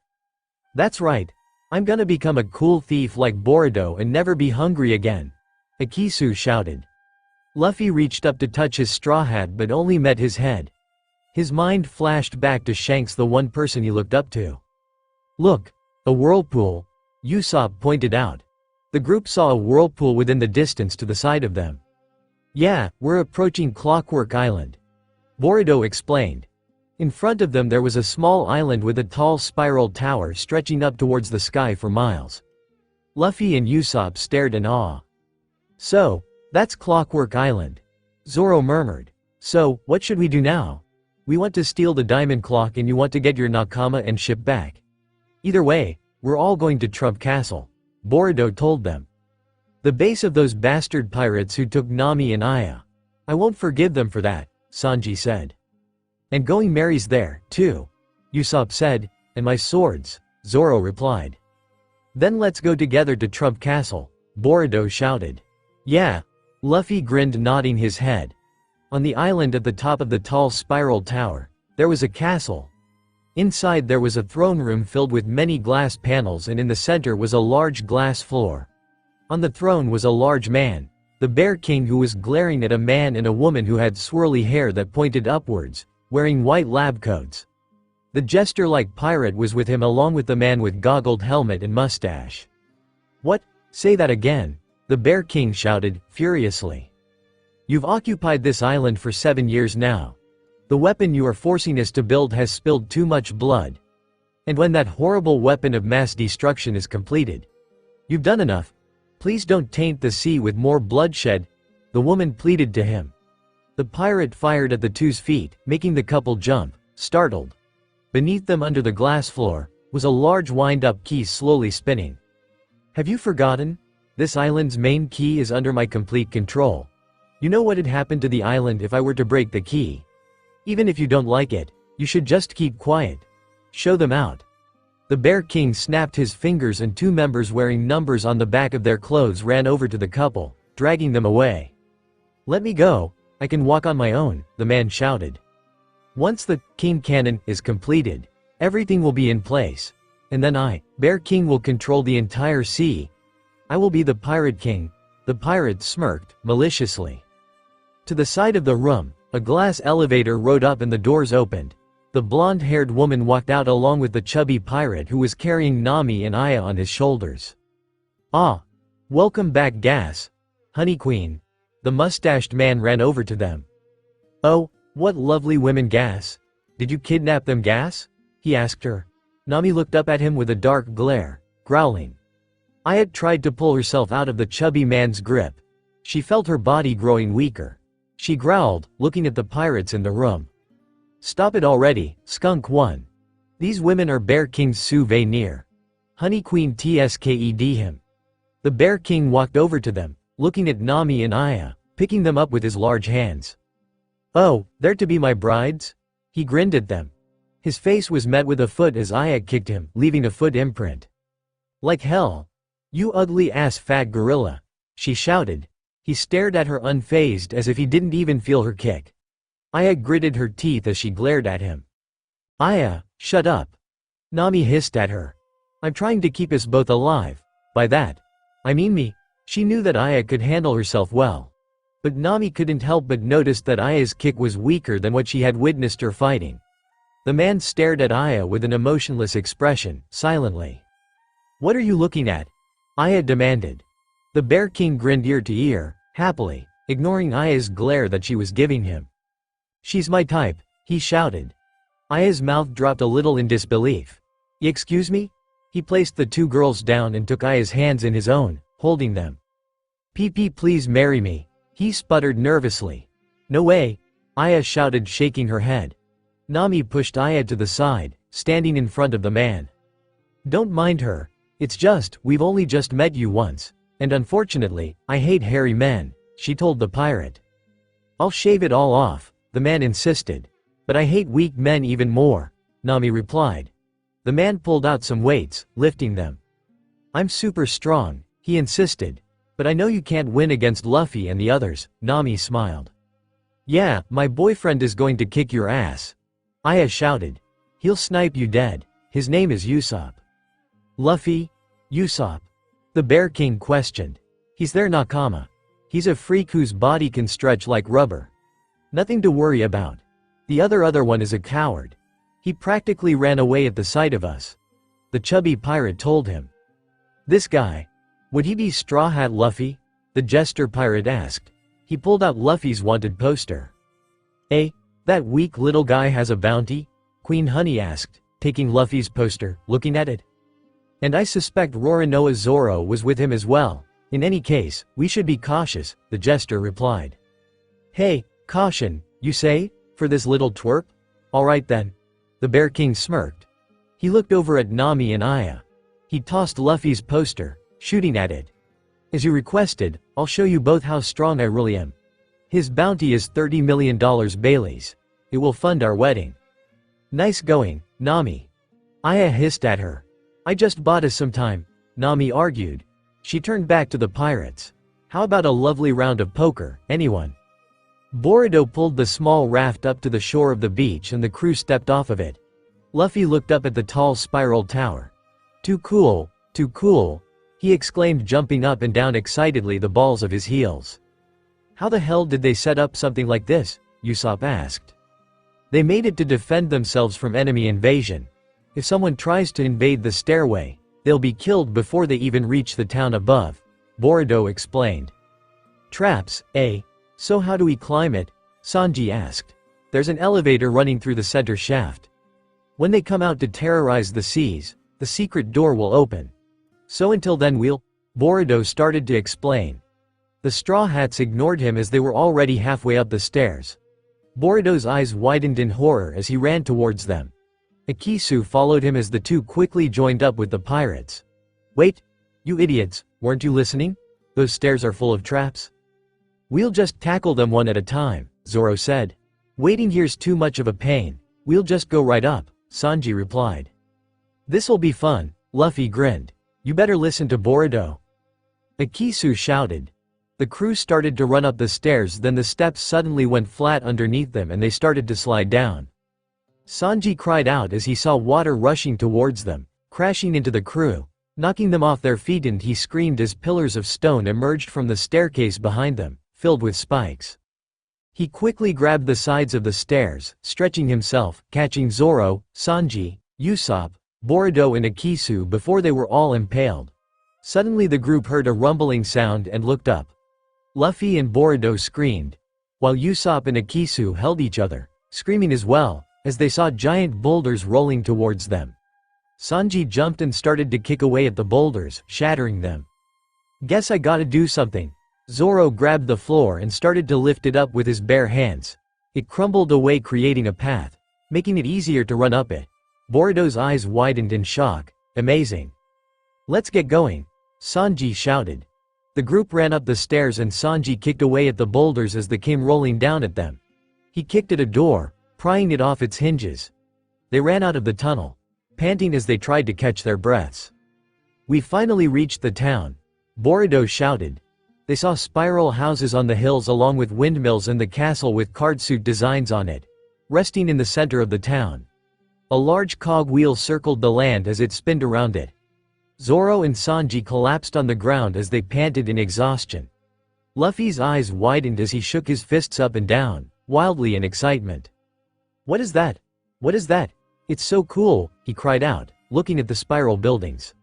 That's right. I'm gonna become a cool thief like Boruto and never be hungry again, Akisu shouted. Luffy reached up to touch his straw hat but only met his head. His mind flashed back to Shanks, the one person he looked up to. Look, a whirlpool, Usopp pointed out. The group saw a whirlpool within the distance to the side of them. Yeah, we're approaching Clockwork Island, Boruto explained. In front of them there was a small island with a tall spiral tower stretching up towards the sky for miles. Luffy and Usopp stared in awe. So, that's Clockwork Island, Zoro murmured. So, what should we do now? We want to steal the diamond clock and you want to get your Nakama and ship back. Either way, we're all going to Trump Castle, Boruto told them. The base of those bastard pirates who took Nami and Aya. I won't forgive them for that, Sanji said. And going Mary's there, too, Usopp said, and my swords, Zoro replied. Then let's go together to Trump Castle, Boruto shouted. Yeah, Luffy grinned, nodding his head. On the island at the top of the tall spiral tower, there was a castle. Inside there was a throne room filled with many glass panels and in the center was a large glass floor. On the throne was a large man, the Bear King, who was glaring at a man and a woman who had swirly hair that pointed upwards, wearing white lab coats. The jester-like pirate was with him along with the man with goggled helmet and mustache. What? Say that again, the Bear King shouted, furiously. You've occupied this island for 7 years now. The weapon you are forcing us to build has spilled too much blood. And when that horrible weapon of mass destruction is completed, you've done enough. Please don't taint the sea with more bloodshed, the woman pleaded to him. The pirate fired at the two's feet, making the couple jump, startled. Beneath them under the glass floor, was a large wind-up key slowly spinning. Have you forgotten? This island's main key is under my complete control. You know what had happened to the island if I were to break the key? Even if you don't like it, you should just keep quiet. Show them out. The Bear King snapped his fingers and 2 members wearing numbers on the back of their clothes ran over to the couple, dragging them away. Let me go, I can walk on my own, the man shouted. Once the King Cannon is completed, everything will be in place. And then I, Bear King, will control the entire sea. I will be the Pirate King, the pirate smirked, maliciously. To the side of the room, a glass elevator rode up and the doors opened. The blonde-haired woman walked out along with the chubby pirate who was carrying Nami and Aya on his shoulders. Ah! Welcome back, Gas. Honey Queen. The mustached man ran over to them. Oh, what lovely women, Gas. Did you kidnap them, Gas? He asked her. Nami looked up at him with a dark glare, growling. Aya tried to pull herself out of the chubby man's grip. She felt her body growing weaker. She growled, looking at the pirates in the room. Stop it already, Skunk One. These women are Bear King's souvenir. Honey Queen tsked him. The Bear King walked over to them, looking at Nami and Aya, picking them up with his large hands. Oh, they're to be my brides? He grinned at them. His face was met with a foot as Aya kicked him, leaving a foot imprint. Like hell. You ugly ass fat gorilla, she shouted. He stared at her unfazed as if he didn't even feel her kick. Aya gritted her teeth as she glared at him. Aya, shut up. Nami hissed at her. I'm trying to keep us both alive. By that, I mean me. She knew that Aya could handle herself well. But Nami couldn't help but notice that Aya's kick was weaker than what she had witnessed her fighting. The man stared at Aya with an emotionless expression, silently. What are you looking at? Aya demanded. The Bear King grinned ear to ear, happily, ignoring Aya's glare that she was giving him. She's my type, he shouted. Aya's mouth dropped a little in disbelief. Excuse me? He placed the 2 girls down and took Aya's hands in his own, holding them. PP, please marry me, he sputtered nervously. No way. Aya shouted, shaking her head. Nami pushed Aya to the side, standing in front of the man. Don't mind her. It's just, we've only just met you once. And unfortunately, I hate hairy men, she told the pirate. I'll shave it all off, the man insisted. But I hate weak men even more, Nami replied. The man pulled out some weights, lifting them. I'm super strong, he insisted. But I know you can't win against Luffy and the others, Nami smiled. Yeah, my boyfriend is going to kick your ass. Aya shouted. He'll snipe you dead. His name is Usopp. Luffy? Usopp? The Bear King questioned. He's their nakama. He's a freak whose body can stretch like rubber. Nothing to worry about. The other one is a coward. He practically ran away at the sight of us. The chubby pirate told him. This guy. Would he be Straw Hat Luffy? The jester pirate asked. He pulled out Luffy's wanted poster. Eh? That weak little guy has a bounty? Queen Honey asked, taking Luffy's poster, looking at it. And I suspect Roronoa Zoro was with him as well. In any case, we should be cautious, the jester replied. Hey, caution, you say? For this little twerp? Alright then. The Bear King smirked. He looked over at Nami and Aya. He tossed Luffy's poster, shooting at it. As you requested, I'll show you both how strong I really am. His bounty is $30 million Baileys. It will fund our wedding. Nice going, Nami. Aya hissed at her. I just bought us some time, Nami argued. She turned back to the pirates. How about a lovely round of poker, anyone? Boruto pulled the small raft up to the shore of the beach and the crew stepped off of it. Luffy looked up at the tall spiral tower. Too cool, he exclaimed, jumping up and down excitedly, the balls of his heels. How the hell did they set up something like this? Usopp asked. They made it to defend themselves from enemy invasion. If someone tries to invade the stairway, they'll be killed before they even reach the town above, Boruto explained. Traps, eh? So how do we climb it? Sanji asked. There's an elevator running through the center shaft. When they come out to terrorize the seas, the secret door will open. So until then Boruto started to explain. The Straw Hats ignored him as they were already halfway up the stairs. Boruto's eyes widened in horror as he ran towards them. Akisu followed him as the two quickly joined up with the pirates. Wait, you idiots, weren't you listening? Those stairs are full of traps. We'll just tackle them one at a time, Zoro said. Waiting here's too much of a pain. We'll just go right up, Sanji replied. This'll be fun, Luffy grinned. You better listen to Boruto. Akisu shouted. The crew started to run up the stairs, then the steps suddenly went flat underneath them and they started to slide down. Sanji cried out as he saw water rushing towards them, crashing into the crew, knocking them off their feet, and he screamed as pillars of stone emerged from the staircase behind them, filled with spikes. He quickly grabbed the sides of the stairs, stretching himself, catching Zoro, Sanji, Usopp, Boruto and Akisu before they were all impaled. Suddenly the group heard a rumbling sound and looked up. Luffy and Boruto screamed, while Usopp and Akisu held each other, screaming as well, as they saw giant boulders rolling towards them. Sanji jumped and started to kick away at the boulders, shattering them. Guess I gotta do something. Zoro grabbed the floor and started to lift it up with his bare hands. It crumbled away, creating a path, making it easier to run up it. Boruto's eyes widened in shock. Amazing. Let's get going, Sanji shouted. The group ran up the stairs and Sanji kicked away at the boulders as they came rolling down at them. He kicked at a door, prying it off its hinges. They ran out of the tunnel, panting as they tried to catch their breaths. We finally reached the town, Boruto shouted. They saw spiral houses on the hills along with windmills and the castle with cardsuit designs on it, resting in the center of the town. A large cog wheel circled the land as it spinned around it. Zoro and Sanji collapsed on the ground as they panted in exhaustion. Luffy's eyes widened as he shook his fists up and down, wildly in excitement. What is that? What is that? It's so cool, he cried out, looking at the spiral buildings.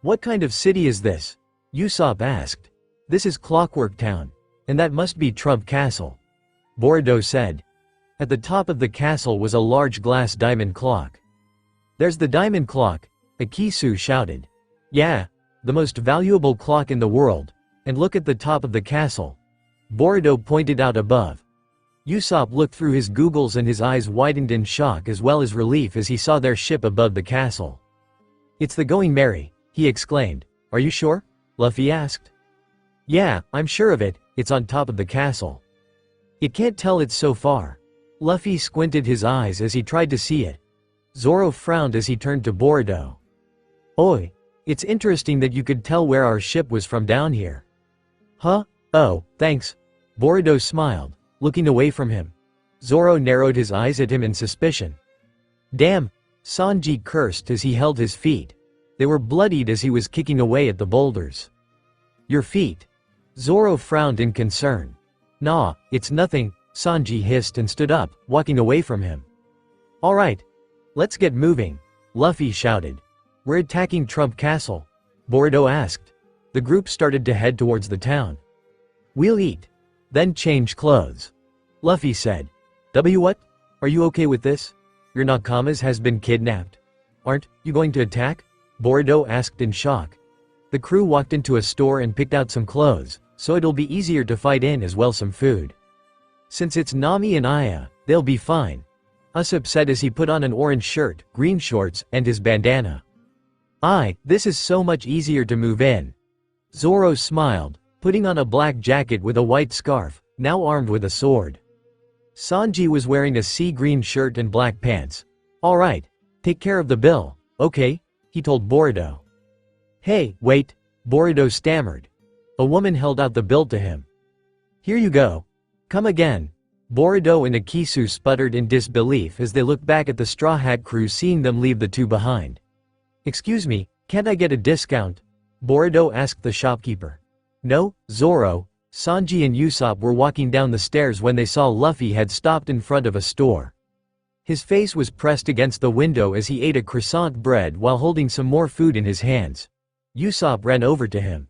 What kind of city is this? Usopp asked. This is Clockwork Town, and that must be Trump Castle, Boruto said. At the top of the castle was a large glass diamond clock. There's the diamond clock, Akisu shouted. Yeah, the most valuable clock in the world, and look at the top of the castle. Boruto pointed out above. Usopp looked through his googles and his eyes widened in shock as well as relief as he saw their ship above the castle. "It's the Going Merry," he exclaimed. "Are you sure?" Luffy asked. "Yeah, I'm sure of it, it's on top of the castle." "It can't tell it's so far." Luffy squinted his eyes as he tried to see it. Zoro frowned as he turned to Boruto. "Oi, it's interesting that you could tell where our ship was from down here." "Huh? Oh, thanks." Boruto smiled, looking away from him. Zoro narrowed his eyes at him in suspicion. "Damn," Sanji cursed as he held his feet. They were bloodied as he was kicking away at the boulders. "Your feet?" Zoro frowned in concern. "Nah, it's nothing," Sanji hissed and stood up, walking away from him. "All right. Let's get moving," Luffy shouted. "We're attacking Trump Castle?" Boruto asked. The group started to head towards the town. "We'll eat, then change clothes," Luffy said. What? Are you okay with this? Your Nakamas has been kidnapped. Aren't you going to attack?" Boruto asked in shock. The crew walked into a store and picked out some clothes, so it'll be easier to fight in as well some food. "Since it's Nami and Aya, they'll be fine," Usopp said as he put on an orange shirt, green shorts, and his bandana. This is so much easier to move in." Zoro smiled, putting on a black jacket with a white scarf, now armed with a sword. Sanji was wearing a sea green shirt and black pants. "All right, take care of the bill, okay?" he told Boruto. "Hey, wait," Boruto stammered. A woman held out the bill to him. "Here you go." "Come again." Boruto and Akisu sputtered in disbelief as they looked back at the Straw Hat crew seeing them leave the two behind. "Excuse me, can't I get a discount?" Boruto asked the shopkeeper. "No, Zoro." Sanji and Usopp were walking down the stairs when they saw Luffy had stopped in front of a store. His face was pressed against the window as he ate a croissant bread while holding some more food in his hands. Usopp ran over to him.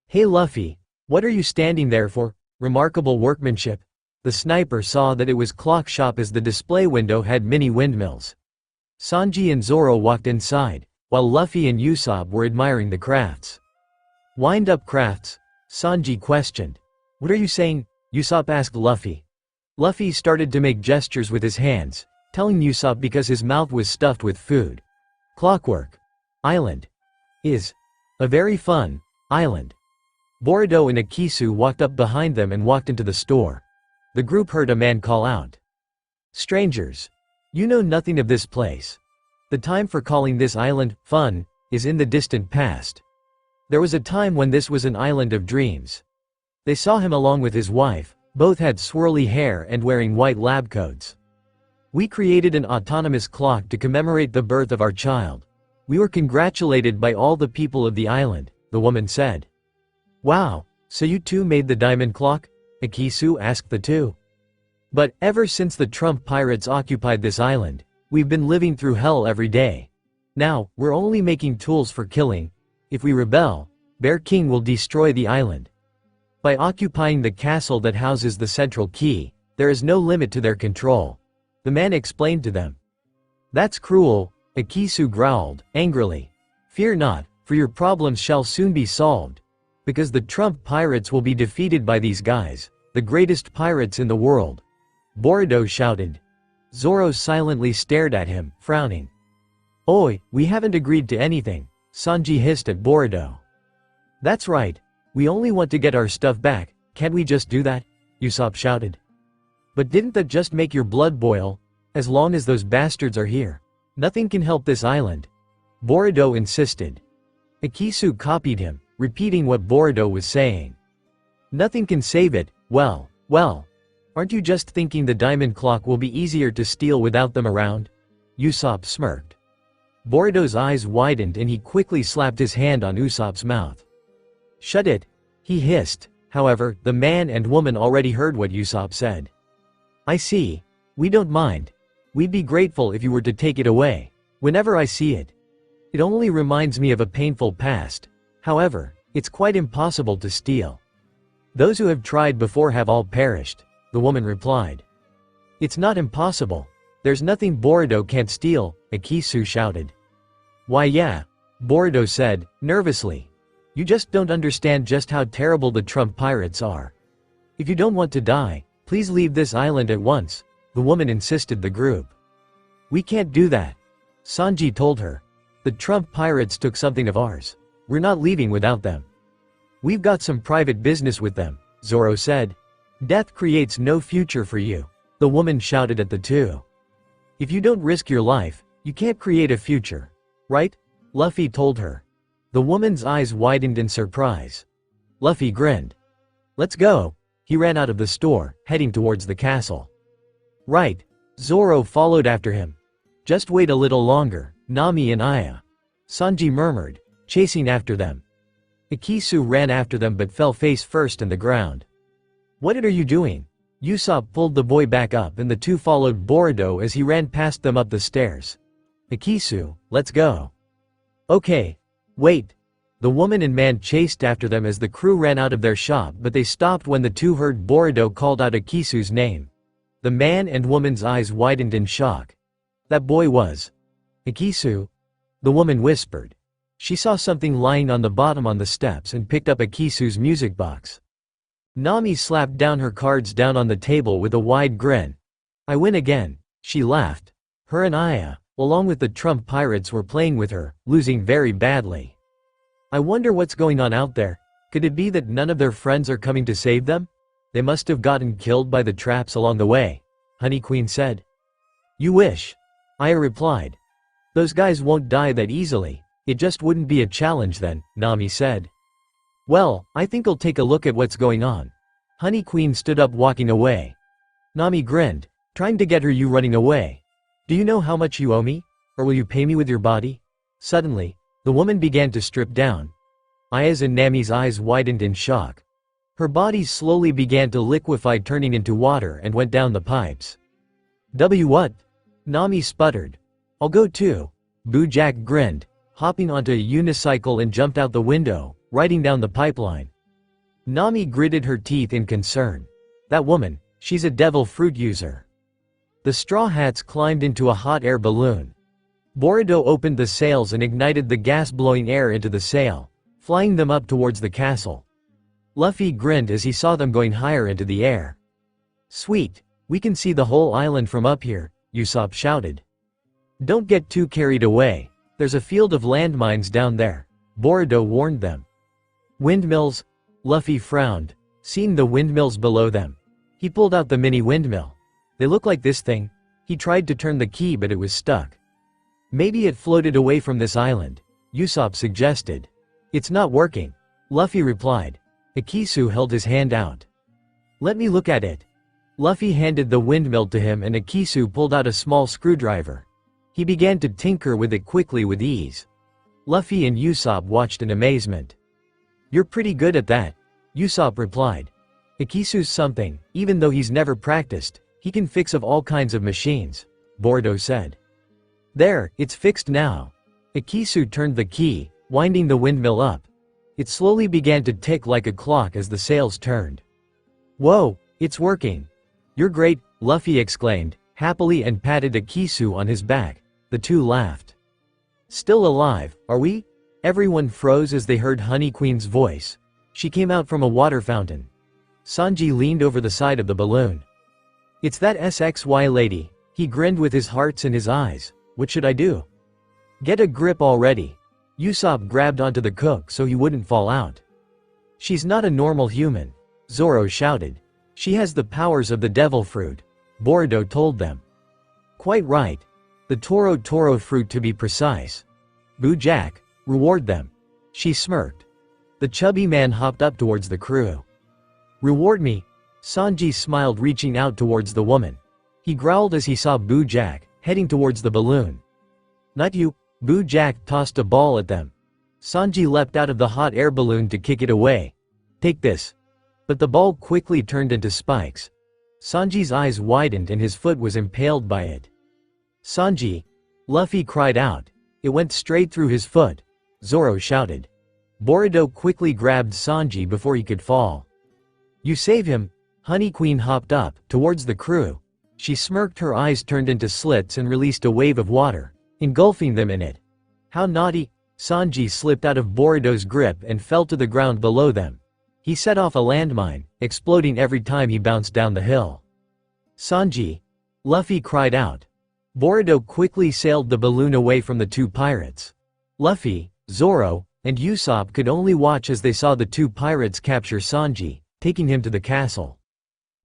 "Hey Luffy, what are you standing there for? Remarkable workmanship." The sniper saw that it was clock shop as the display window had mini windmills. Sanji and Zoro walked inside, while Luffy and Usopp were admiring the crafts. "Wind-up crafts?" Sanji questioned. "What are you saying?" Usopp asked Luffy. Luffy started to make gestures with his hands, telling Usopp because his mouth was stuffed with food. "Clockwork Island is a very fun island." Boruto and Akisu walked up behind them and walked into the store. The group heard a man call out. "Strangers, you know nothing of this place. The time for calling this island fun is in the distant past. There was a time when this was an island of dreams." They saw him along with his wife, both had swirly hair and wearing white lab coats. "We created an autonomous clock to commemorate the birth of our child. We were congratulated by all the people of the island," the woman said. "Wow, so you two made the diamond clock?" Akisu asked the two. "But ever since the Trump pirates occupied this island, we've been living through hell every day. Now, we're only making tools for killing. If we rebel, Bear King will destroy the island. By occupying the castle that houses the central key, there is no limit to their control," the man explained to them. "That's cruel," Akisu growled, angrily. "Fear not, for your problems shall soon be solved. Because the Trump pirates will be defeated by these guys, the greatest pirates in the world," Boruto shouted. Zoro silently stared at him, frowning. "Oi, we haven't agreed to anything," Sanji hissed at Boruto. "That's right. We only want to get our stuff back, can't we just do that?" Usopp shouted. "But didn't that just make your blood boil? As long as those bastards are here, nothing can help this island," Boruto insisted. Akisu copied him, repeating what Boruto was saying. "Nothing can save it. Well, aren't you just thinking the diamond clock will be easier to steal without them around?" Usopp smirked. Boruto's eyes widened and he quickly slapped his hand on Usopp's mouth. "Shut it," he hissed. However, the man and woman already heard what Usopp said. "I see. We don't mind. We'd be grateful if you were to take it away. Whenever I see it, it only reminds me of a painful past. However, it's quite impossible to steal. Those who have tried before have all perished," the woman replied. "It's not impossible. There's nothing Boruto can't steal," Akisu shouted. "Why yeah," Boruto said, nervously. "You just don't understand just how terrible the Trump pirates are. If you don't want to die, Please leave this island at once, the woman insisted the group. We can't do that, Sanji told her. The Trump pirates took something of ours. We're not leaving without them. We've got some private business with them, Zoro said. Death creates no future for you, the woman shouted at the two. If you don't risk your life, you can't create a future, right? Luffy told her. The woman's eyes widened in surprise. Luffy grinned. Let's go. He ran out of the store, heading towards the castle. Right. Zoro followed after him. Just wait a little longer, Nami and Aya, Sanji murmured, chasing after them. Ikisu ran after them but fell face first in the ground. What are you doing? Usopp pulled the boy back up and the two followed Boruto as he ran past them up the stairs. Ikisu, let's go. Okay. Wait. The woman and man chased after them as the crew ran out of their shop, but they stopped when the two heard Boruto called out Ikisu's name. The man and woman's eyes widened in shock. That boy was Ikisu? The woman whispered. She saw something lying on the bottom on the steps and picked up Ikisu's music box. Nami slapped down her cards down on the table with a wide grin. I win again, she laughed. Her and Aya, along with the Trump pirates, were playing with her, losing very badly. I wonder what's going on out there. Could it be that none of their friends are coming to save them? They must have gotten killed by the traps along the way, Honey Queen said. You wish, Aya replied. Those guys won't die that easily. It just wouldn't be a challenge then, Nami said. Well, I think I'll take a look at what's going on. Honey Queen stood up walking away. Nami grinned, trying to get her you running away. Do you know how much you owe me? Or will you pay me with your body? Suddenly, the woman began to strip down. Aya's and Nami's eyes widened in shock. Her body slowly began to liquefy, turning into water, and went down the pipes. What? Nami sputtered. I'll go too. Bojack grinned, hopping onto a unicycle and jumped out the window, riding down the pipeline. Nami gritted her teeth in concern. That woman, she's a devil fruit user. The Straw Hats climbed into a hot air balloon. Boruto opened the sails and ignited the gas, blowing air into the sail, flying them up towards the castle. Luffy grinned as he saw them going higher into the air. Sweet, we can see the whole island from up here, Usopp shouted. Don't get too carried away. There's a field of landmines down there, Boruto warned them. Windmills? Luffy frowned, seeing the windmills below them. He pulled out the mini windmill. They look like this thing. He tried to turn the key but it was stuck. Maybe it floated away from this island, Usopp suggested. It's not working, Luffy replied. Ikisu held his hand out. Let me look at it. Luffy handed the windmill to him and Ikisu pulled out a small screwdriver. He began to tinker with it quickly with ease. Luffy and Usopp watched in amazement. You're pretty good at that, Usopp replied. Ikisu's something, even though he's never practiced, he can fix of all kinds of machines, Boruto said. There, it's fixed now. Ikisu turned the key, winding the windmill up. It slowly began to tick like a clock as the sails turned. Whoa, it's working. You're great, Luffy exclaimed, happily, and patted Ikisu on his back. The two laughed. Still alive, are we? Everyone froze as they heard Honey Queen's voice. She came out from a water fountain. Sanji leaned over the side of the balloon. It's that SXY lady, he grinned with his hearts in his eyes. What should I do? Get a grip already. Usopp grabbed onto the cook so he wouldn't fall out. She's not a normal human, Zoro shouted. She has the powers of the devil fruit, Boruto told them. Quite right. The Toro fruit to be precise. Bojack, reward them. She smirked. The chubby man hopped up towards the crew. Reward me? Sanji smiled, reaching out towards the woman. He growled as he saw Bojack heading towards the balloon. Not you, Bojack tossed a ball at them. Sanji leapt out of the hot air balloon to kick it away. Take this. But the ball quickly turned into spikes. Sanji's eyes widened and his foot was impaled by it. Sanji! Luffy cried out. It went straight through his foot. Zoro shouted. Boruto quickly grabbed Sanji before he could fall. You save him! Honey Queen hopped up towards the crew. She smirked, her eyes turned into slits and released a wave of water, engulfing them in it. How naughty! Sanji slipped out of Boruto's grip and fell to the ground below them. He set off a landmine, exploding every time he bounced down the hill. Sanji! Luffy cried out. Boruto quickly sailed the balloon away from the two pirates. Luffy, Zoro, and Usopp could only watch as they saw the two pirates capture Sanji, taking him to the castle.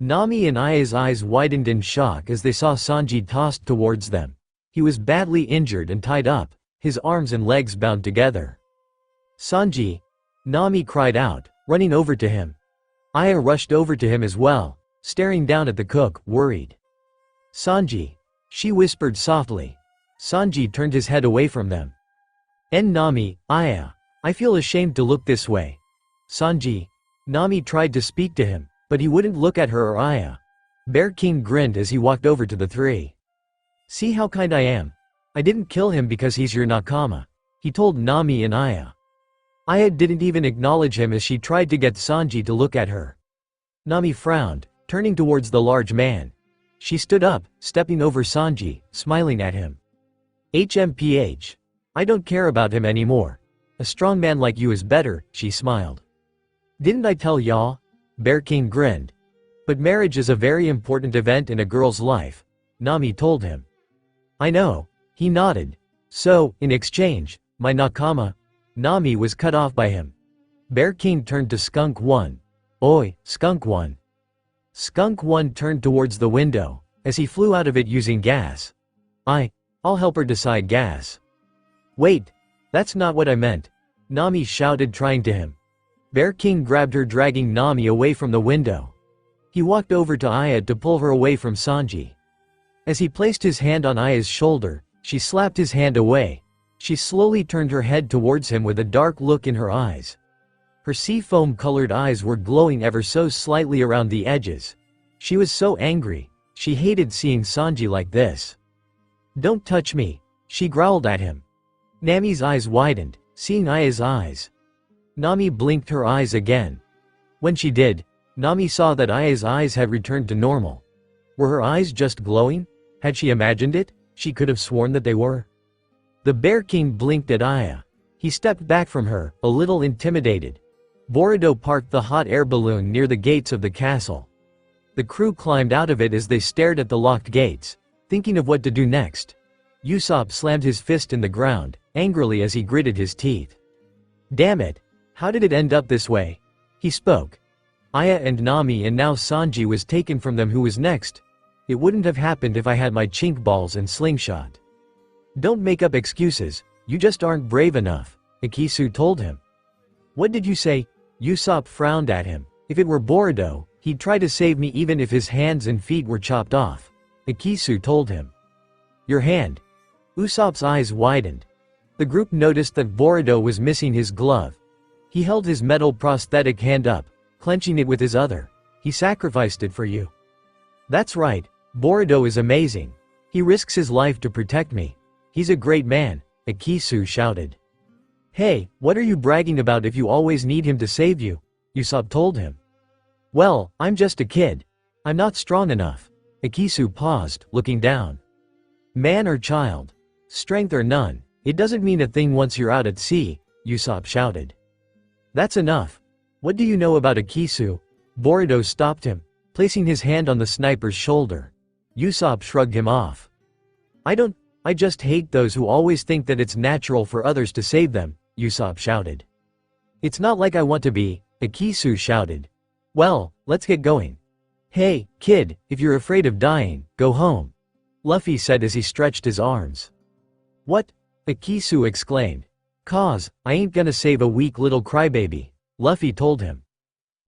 Nami and Aya's eyes widened in shock as they saw Sanji tossed towards them. He was badly injured and tied up, his arms and legs bound together. Sanji! Nami cried out, running over to him. Aya rushed over to him as well, staring down at the cook, worried. Sanji! She whispered softly. Sanji turned his head away from them. Nami, Aya, I feel ashamed to look this way. Sanji! Nami tried to speak to him, but he wouldn't look at her or Aya. Bear King grinned as he walked over to the three. See how kind I am. I didn't kill him because he's your nakama, he told Nami and Aya. Aya didn't even acknowledge him as she tried to get Sanji to look at her. Nami frowned, turning towards the large man. She stood up, stepping over Sanji, smiling at him. HMPH. I don't care about him anymore. A strong man like you is better, she smiled. Didn't I tell y'all? Bear King grinned. But marriage is a very important event in a girl's life, Nami told him. I know, he nodded. So, in exchange, my nakama. Nami was cut off by him. Bear King turned to Skunk One. Oi, Skunk One. Skunk One turned towards the window, as he flew out of it using gas. I'll help her decide gas. Wait, that's not what I meant, Nami shouted, trying to him. Bear King grabbed her, dragging Nami away from the window. He walked over to Aya to pull her away from Sanji. As he placed his hand on Aya's shoulder, she slapped his hand away. She slowly turned her head towards him with a dark look in her eyes. Her seafoam-colored eyes were glowing ever so slightly around the edges. She was so angry. She hated seeing Sanji like this. Don't touch me, she growled at him. Nami's eyes widened, seeing Aya's eyes. Nami blinked her eyes again. When she did, Nami saw that Aya's eyes had returned to normal. Were her eyes just glowing? Had she imagined it? She could have sworn that they were. The Bear King blinked at Aya. He stepped back from her, a little intimidated. Boruto parked the hot air balloon near the gates of the castle. The crew climbed out of it as they stared at the locked gates, thinking of what to do next. Usopp slammed his fist in the ground, angrily as he gritted his teeth. Damn it! How did it end up this way? He spoke. Aya and Nami, and now Sanji was taken from them. Who was next? It wouldn't have happened if I had my chink balls and slingshot. Don't make up excuses, you just aren't brave enough, Ikisu told him. What did you say? Usopp frowned at him. If it were Boruto, he'd try to save me even if his hands and feet were chopped off, Ikisu told him. Your hand. Usopp's eyes widened. The group noticed that Boruto was missing his glove. He held his metal prosthetic hand up, clenching it with his other. He sacrificed it for you. That's right, Boruto is amazing. He risks his life to protect me. He's a great man, Ikisu shouted. Hey, what are you bragging about if you always need him to save you? Usopp told him. Well, I'm just a kid. I'm not strong enough. Ikisu paused, looking down. Man or child? Strength or none, it doesn't mean a thing once you're out at sea, Usopp shouted. That's enough. What do you know about Ikisu? Boruto stopped him, placing his hand on the sniper's shoulder. Usopp shrugged him off. I just hate those who always think that it's natural for others to save them, Usopp shouted. It's not like I want to be, Ikisu shouted. Well, let's get going. Hey, kid, if you're afraid of dying, go home, Luffy said as he stretched his arms. What? Ikisu exclaimed. Cause, I ain't gonna save a weak little crybaby, Luffy told him.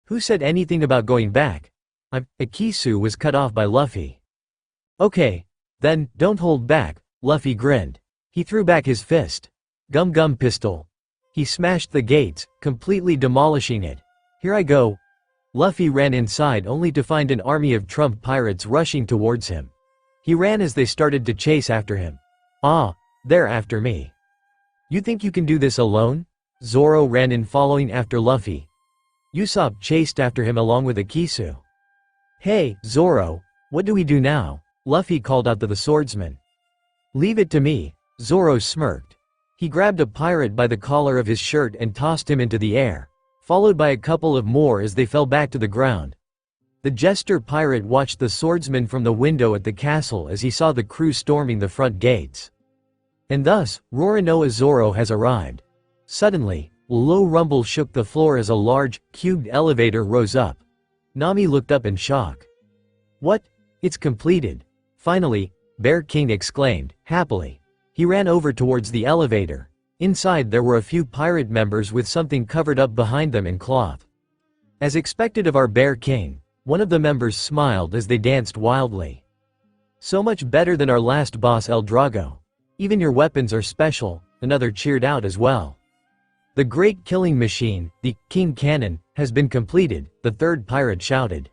Who said anything about going back? Ikisu was cut off by Luffy. Okay, then, don't hold back, Luffy grinned. He threw back his fist. Gum gum pistol. He smashed the gates, completely demolishing it. Here I go. Luffy ran inside only to find an army of Trump pirates rushing towards him. He ran as they started to chase after him. Ah, they're after me. You think you can do this alone? Zoro ran in following after Luffy. Usopp chased after him along with Ikisu. Hey, Zoro, what do we do now? Luffy called out to the swordsman. Leave it to me, Zoro smirked. He grabbed a pirate by the collar of his shirt and tossed him into the air, followed by a couple of more as they fell back to the ground. The jester pirate watched the swordsman from the window at the castle as he saw the crew storming the front gates. And thus, Roronoa Zoro has arrived. Suddenly, a low rumble shook the floor as a large, cubed elevator rose up. Nami looked up in shock. "What? It's completed." Finally, Bear King exclaimed, happily. He ran over towards the elevator. Inside there were a few pirate members with something covered up behind them in cloth. As expected of our Bear King, one of the members smiled as they danced wildly. "So much better than our last boss El Drago. Even your weapons are special," another cheered out as well. "The great killing machine, the King Cannon, has been completed," the third pirate shouted.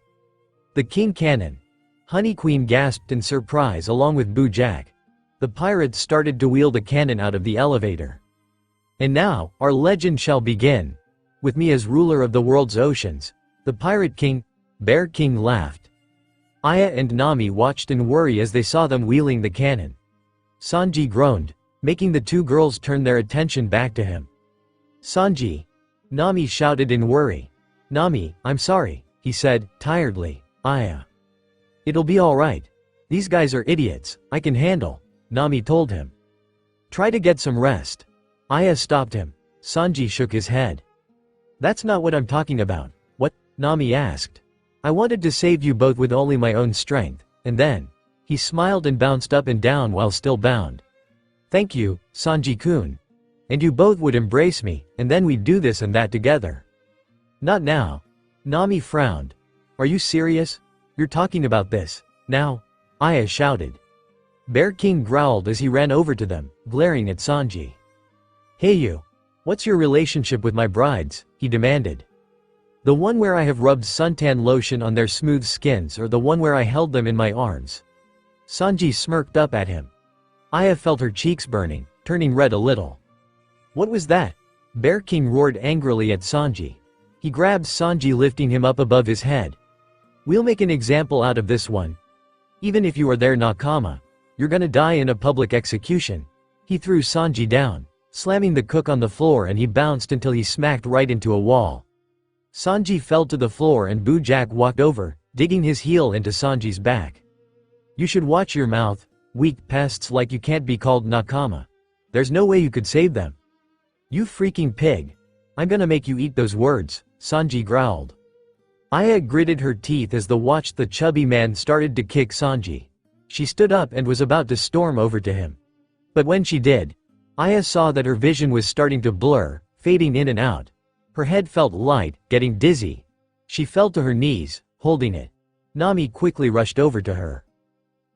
"The King Cannon?" Honey Queen gasped in surprise along with Boo Jack. The pirates started to wheel the cannon out of the elevator. "And now, our legend shall begin. With me as ruler of the world's oceans, the Pirate King." Bear King laughed. Aya and Nami watched in worry as they saw them wheeling the cannon. Sanji groaned, making the two girls turn their attention back to him. "Sanji!" Nami shouted in worry. "Nami, I'm sorry," he said, tiredly. "Aya. It'll be alright. These guys are idiots, I can handle," Nami told him. "Try to get some rest." Aya stopped him. Sanji shook his head. "That's not what I'm talking about." "What?" Nami asked. "I wanted to save you both with only my own strength, and then..." He smiled and bounced up and down while still bound. "Thank you, Sanji-kun. And you both would embrace me, and then we'd do this and that together." "Not now." Nami frowned. "Are you serious? You're talking about this now?" Aya shouted. Bear King growled as he ran over to them, glaring at Sanji. "Hey you! What's your relationship with my brides?" he demanded. "The one where I have rubbed suntan lotion on their smooth skins or the one where I held them in my arms?" Sanji smirked up at him. Aya felt her cheeks burning, turning red a little. "What was that?" Bear King roared angrily at Sanji. He grabbed Sanji, lifting him up above his head. "We'll make an example out of this one. Even if you are their Nakama, you're gonna die in a public execution." He threw Sanji down, slamming the cook on the floor, and he bounced until he smacked right into a wall. Sanji fell to the floor and Boo Jack walked over, digging his heel into Sanji's back. "You should watch your mouth, weak pests like you can't be called Nakama. There's no way you could save them." "You freaking pig. I'm gonna make you eat those words," Sanji growled. Aya gritted her teeth as watched the chubby man started to kick Sanji. She stood up and was about to storm over to him. But when she did, Aya saw that her vision was starting to blur, fading in and out. Her head felt light, getting dizzy. She fell to her knees, holding it. Nami quickly rushed over to her.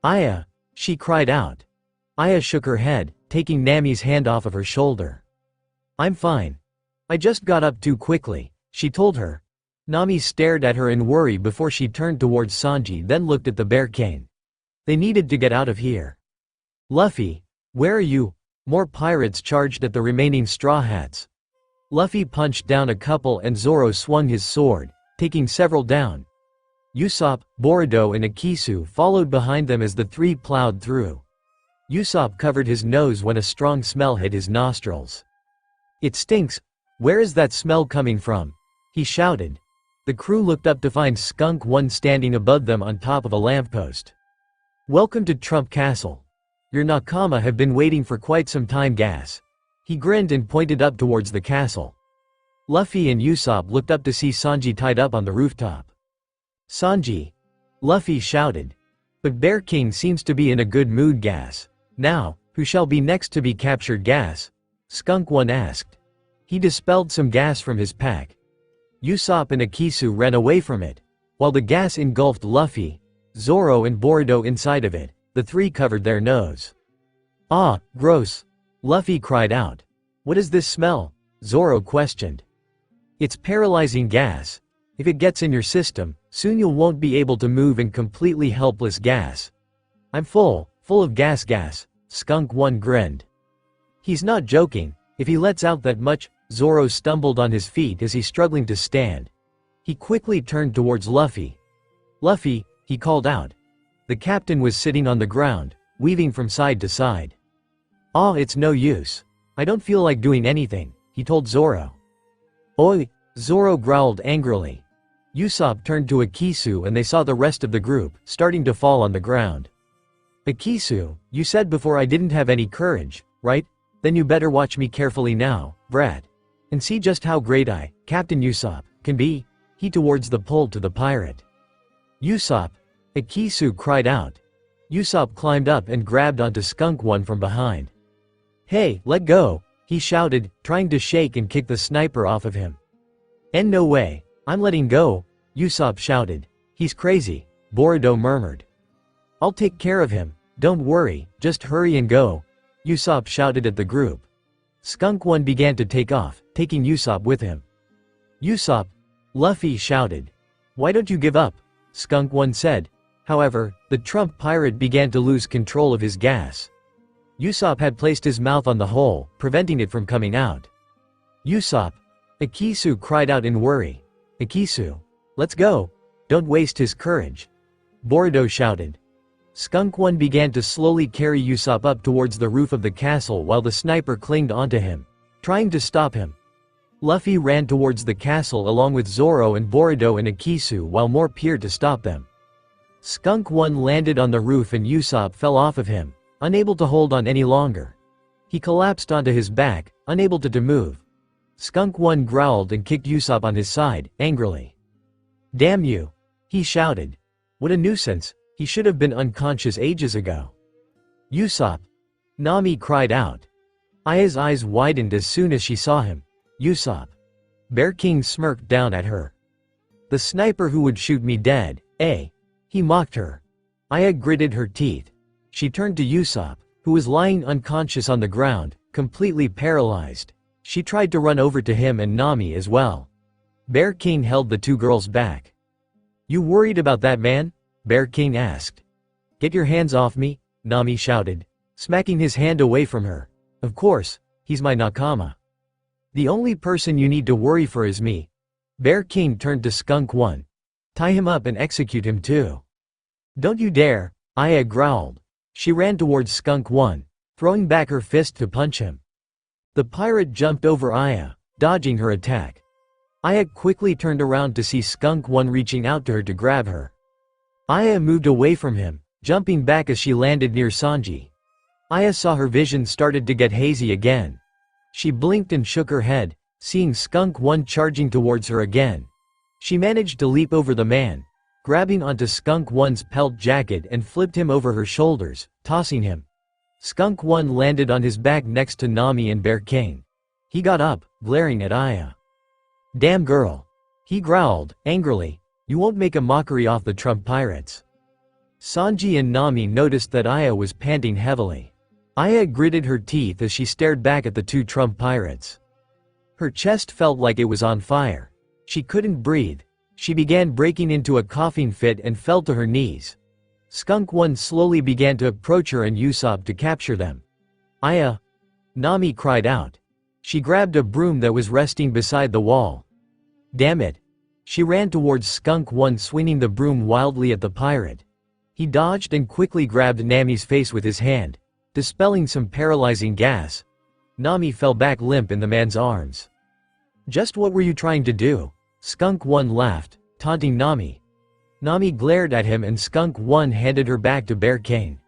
"Aya!" she cried out. Aya shook her head, taking Nami's hand off of her shoulder. "I'm fine. I just got up too quickly," she told her. Nami stared at her in worry before she turned towards Sanji, then looked at the Bear King. They needed to get out of here. "Luffy, where are you?" More pirates charged at the remaining Straw Hats. Luffy punched down a couple and Zoro swung his sword, taking several down. Usopp, Boruto and Akisu followed behind them as the three plowed through. Usopp covered his nose when a strong smell hit his nostrils. "It stinks. Where is that smell coming from?" he shouted. The crew looked up to find Skunk One standing above them on top of a lamppost. "Welcome to Trump Castle. Your Nakama have been waiting for quite some time, Gas." He grinned and pointed up towards the castle. Luffy and Usopp looked up to see Sanji tied up on the rooftop. "Sanji!" Luffy shouted. "But Bear King seems to be in a good mood, Gas. Now, who shall be next to be captured, Gas?" Skunk One asked. He dispelled some gas from his pack. Usopp and Akisu ran away from it. While the gas engulfed Luffy, Zoro and Boruto inside of it, the three covered their nose. "Ah, gross!" Luffy cried out. "What is this smell?" Zoro questioned. "It's paralyzing gas. If it gets in your system, soon you won't be able to move and completely helpless, Gas." "I'm full of gas, Skunk One grinned. "He's not joking. If he lets out that much..." Zoro stumbled on his feet as he struggling to stand. He quickly turned towards Luffy. "Luffy," he called out. The captain was sitting on the ground, weaving from side to side. "Ah, it's no use. I don't feel like doing anything," he told Zoro. "Oi!" Zoro growled angrily. Usopp turned to Akisu and they saw the rest of the group starting to fall on the ground. Akisu, you said before I didn't have any courage, right? Then you better watch me carefully now, brat. And see just how great I, Captain Usopp, can be. He towards the pole to the pirate. Usopp! Akisu cried out. Usopp climbed up and grabbed onto Skunk One from behind. Hey, let go! He shouted, trying to shake and kick the sniper off of him. And no way, I'm letting go, Usopp shouted. He's crazy, Boruto murmured. I'll take care of him, don't worry, just hurry and go, Usopp shouted at the group. Skunk One began to take off, taking Usopp with him. Usopp! Luffy shouted. Why don't you give up? Skunk One said. However, the Trump pirate began to lose control of his gas. Usopp had placed his mouth on the hole, preventing it from coming out. Usopp! Akisu cried out in worry. Akisu! Let's go! Don't waste his courage! Boruto shouted. Skunk One began to slowly carry Usopp up towards the roof of the castle while the sniper clinged onto him, trying to stop him. Luffy ran towards the castle along with Zoro and Boruto and Akisu while more peered to stop them. Skunk One landed on the roof and Usopp fell off of him, unable to hold on any longer. He collapsed onto his back, unable to move. Skunk One growled and kicked Usopp on his side, angrily. Damn you! He shouted. What a nuisance, he should have been unconscious ages ago. Usopp! Nami cried out. Aya's eyes widened as soon as she saw him. Usopp! Bear King smirked down at her. The sniper who would shoot me dead, eh? He mocked her. Aya gritted her teeth. She turned to Usopp, who was lying unconscious on the ground, completely paralyzed. She tried to run over to him and Nami as well. Bear King held the two girls back. You worried about that man? Bear King asked. Get your hands off me, Nami shouted, smacking his hand away from her. Of course, he's my nakama. The only person you need to worry for is me. Bear King turned to Skunk One. Tie him up and execute him too. Don't you dare, Aya growled. She ran towards Skunk One, throwing back her fist to punch him. The pirate jumped over Aya, dodging her attack. Aya quickly turned around to see Skunk One reaching out to her to grab her. Aya moved away from him, jumping back as she landed near Sanji. Aya saw her vision started to get hazy again. She blinked and shook her head, seeing Skunk One charging towards her again. She managed to leap over the man, grabbing onto Skunk One's pelt jacket and flipped him over her shoulders, tossing him. Skunk One landed on his back next to Nami and Bear King. He got up, glaring at Aya. Damn girl! He growled, angrily. You won't make a mockery off the Trump pirates. Sanji and Nami noticed that Aya was panting heavily. Aya gritted her teeth as she stared back at the two Trump pirates. Her chest felt like it was on fire. She couldn't breathe. She began breaking into a coughing fit and fell to her knees. Skunk One slowly began to approach her and Usopp to capture them. Aya! Nami cried out. She grabbed a broom that was resting beside the wall. Damn it! She ran towards Skunk One, swinging the broom wildly at the pirate. He dodged and quickly grabbed Nami's face with his hand, dispelling some paralyzing gas. Nami fell back limp in the man's arms. Just what were you trying to do? Skunk One laughed, taunting Nami. Nami glared at him and Skunk One handed her back to Bear King.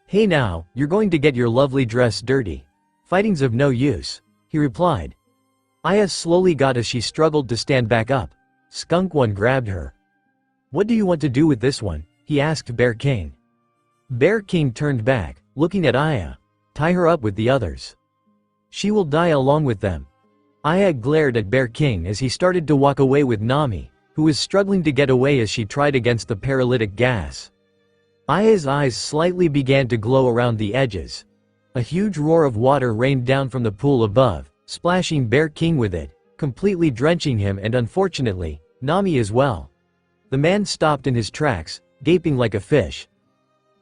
Hey now, you're going to get your lovely dress dirty. Fighting's of no use, he replied. Aya slowly got as she struggled to stand back up. Skunk One grabbed her. What do you want to do with this one? He asked Bear King. Bear King turned back, looking at Aya. Tie her up with the others. She will die along with them. Aya glared at Bear King as he started to walk away with Nami, who was struggling to get away as she tried against the paralytic gas. Aya's eyes slightly began to glow around the edges. A huge roar of water rained down from the pool above, splashing Bear King with it, completely drenching him and unfortunately, Nami as well. The man stopped in his tracks, gaping like a fish.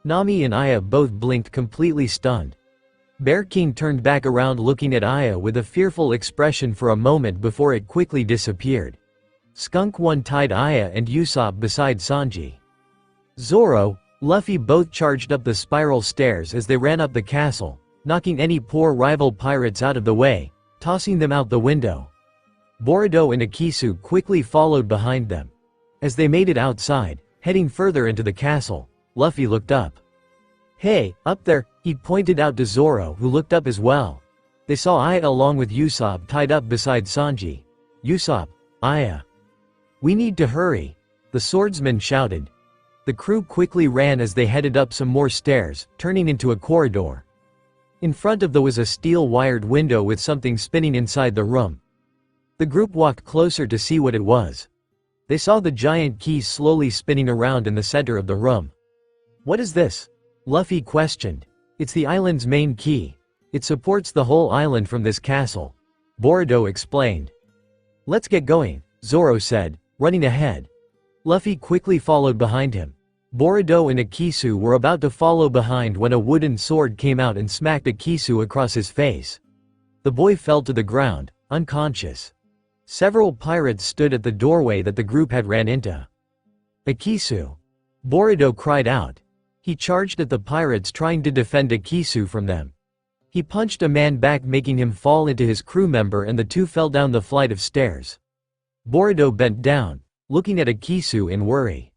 Nami and Aya both blinked, completely stunned. Bear King turned back around looking at Aya with a fearful expression for a moment before it quickly disappeared. Skunk One tied Aya and Usopp beside Sanji. Zoro, Luffy both charged up the spiral stairs as they ran up the castle, knocking any poor rival pirates out of the way, tossing them out the window. Boruto and Akisu quickly followed behind them. As they made it outside, heading further into the castle, Luffy looked up. "Hey, up there," he pointed out to Zoro, who looked up as well. They saw Aya along with Usopp tied up beside Sanji. "Usopp, Aya. We need to hurry," the swordsman shouted. The crew quickly ran as they headed up some more stairs, turning into a corridor. In front of them was a steel-wired window with something spinning inside the room. The group walked closer to see what it was. They saw the giant key slowly spinning around in the center of the room. "What is this?" Luffy questioned. "It's the island's main key. It supports the whole island from this castle," Boruto explained. "Let's get going," Zoro said, running ahead. Luffy quickly followed behind him. Boruto and Akisu were about to follow behind when a wooden sword came out and smacked Akisu across his face. The boy fell to the ground, unconscious. Several pirates stood at the doorway that the group had ran into. "Akisu!" Boruto cried out. He charged at the pirates trying to defend Akisu from them. He punched a man back, making him fall into his crew member, and the two fell down the flight of stairs. Boruto bent down, looking at Akisu in worry.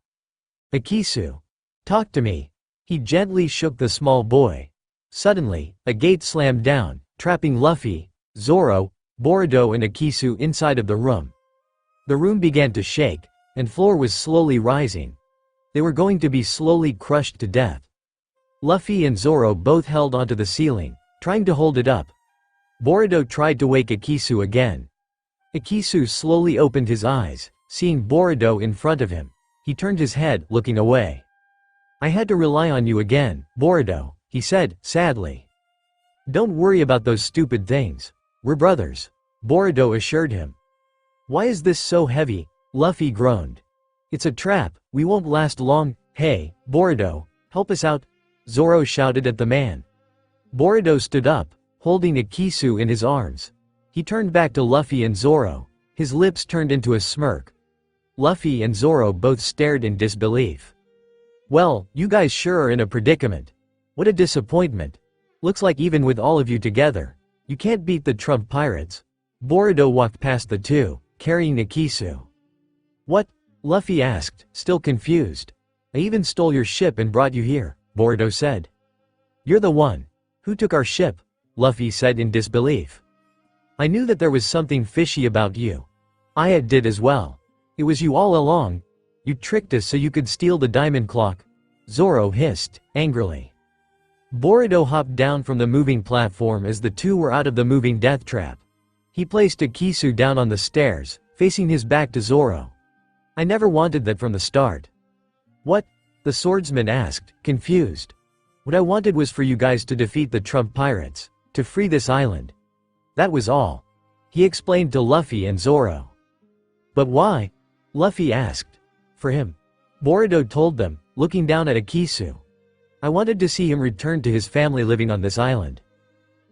"Akisu, talk to me." He gently shook the small boy. Suddenly, a gate slammed down, trapping Luffy, Zoro, Boruto and Akisu inside of the room. The room began to shake, and floor was slowly rising. They were going to be slowly crushed to death. Luffy and Zoro both held onto the ceiling, trying to hold it up. Boruto tried to wake Akisu again. Akisu slowly opened his eyes, seeing Boruto in front of him. He turned his head, looking away. "I had to rely on you again, Boruto," he said, sadly. "Don't worry about those stupid things. We're brothers," Boruto assured him. "Why is this so heavy?" Luffy groaned. "It's a trap, we won't last long." "Hey, Boruto, help us out," Zoro shouted at the man. Boruto stood up, holding Akisu in his arms. He turned back to Luffy and Zoro. His lips turned into a smirk. Luffy and Zoro both stared in disbelief. "Well, you guys sure are in a predicament. What a disappointment. Looks like even with all of you together, you can't beat the Trump pirates." Boruto walked past the two, carrying Akisu. "What?" Luffy asked, still confused. "I even stole your ship and brought you here," Boruto said. "You're the one. Who took our ship?" Luffy said in disbelief. "I knew that there was something fishy about you. Aya did as well. It was you all along. You tricked us so you could steal the diamond clock," Zoro hissed, angrily. Boruto hopped down from the moving platform as the two were out of the moving death trap. He placed Akisu down on the stairs, facing his back to Zoro. "I never wanted that from the start." "What?" the swordsman asked, confused. "What I wanted was for you guys to defeat the Trump pirates, to free this island. That was all," he explained to Luffy and Zoro. "But why?" Luffy asked. "For him," Boruto told them, looking down at Akisu. "I wanted to see him return to his family living on this island."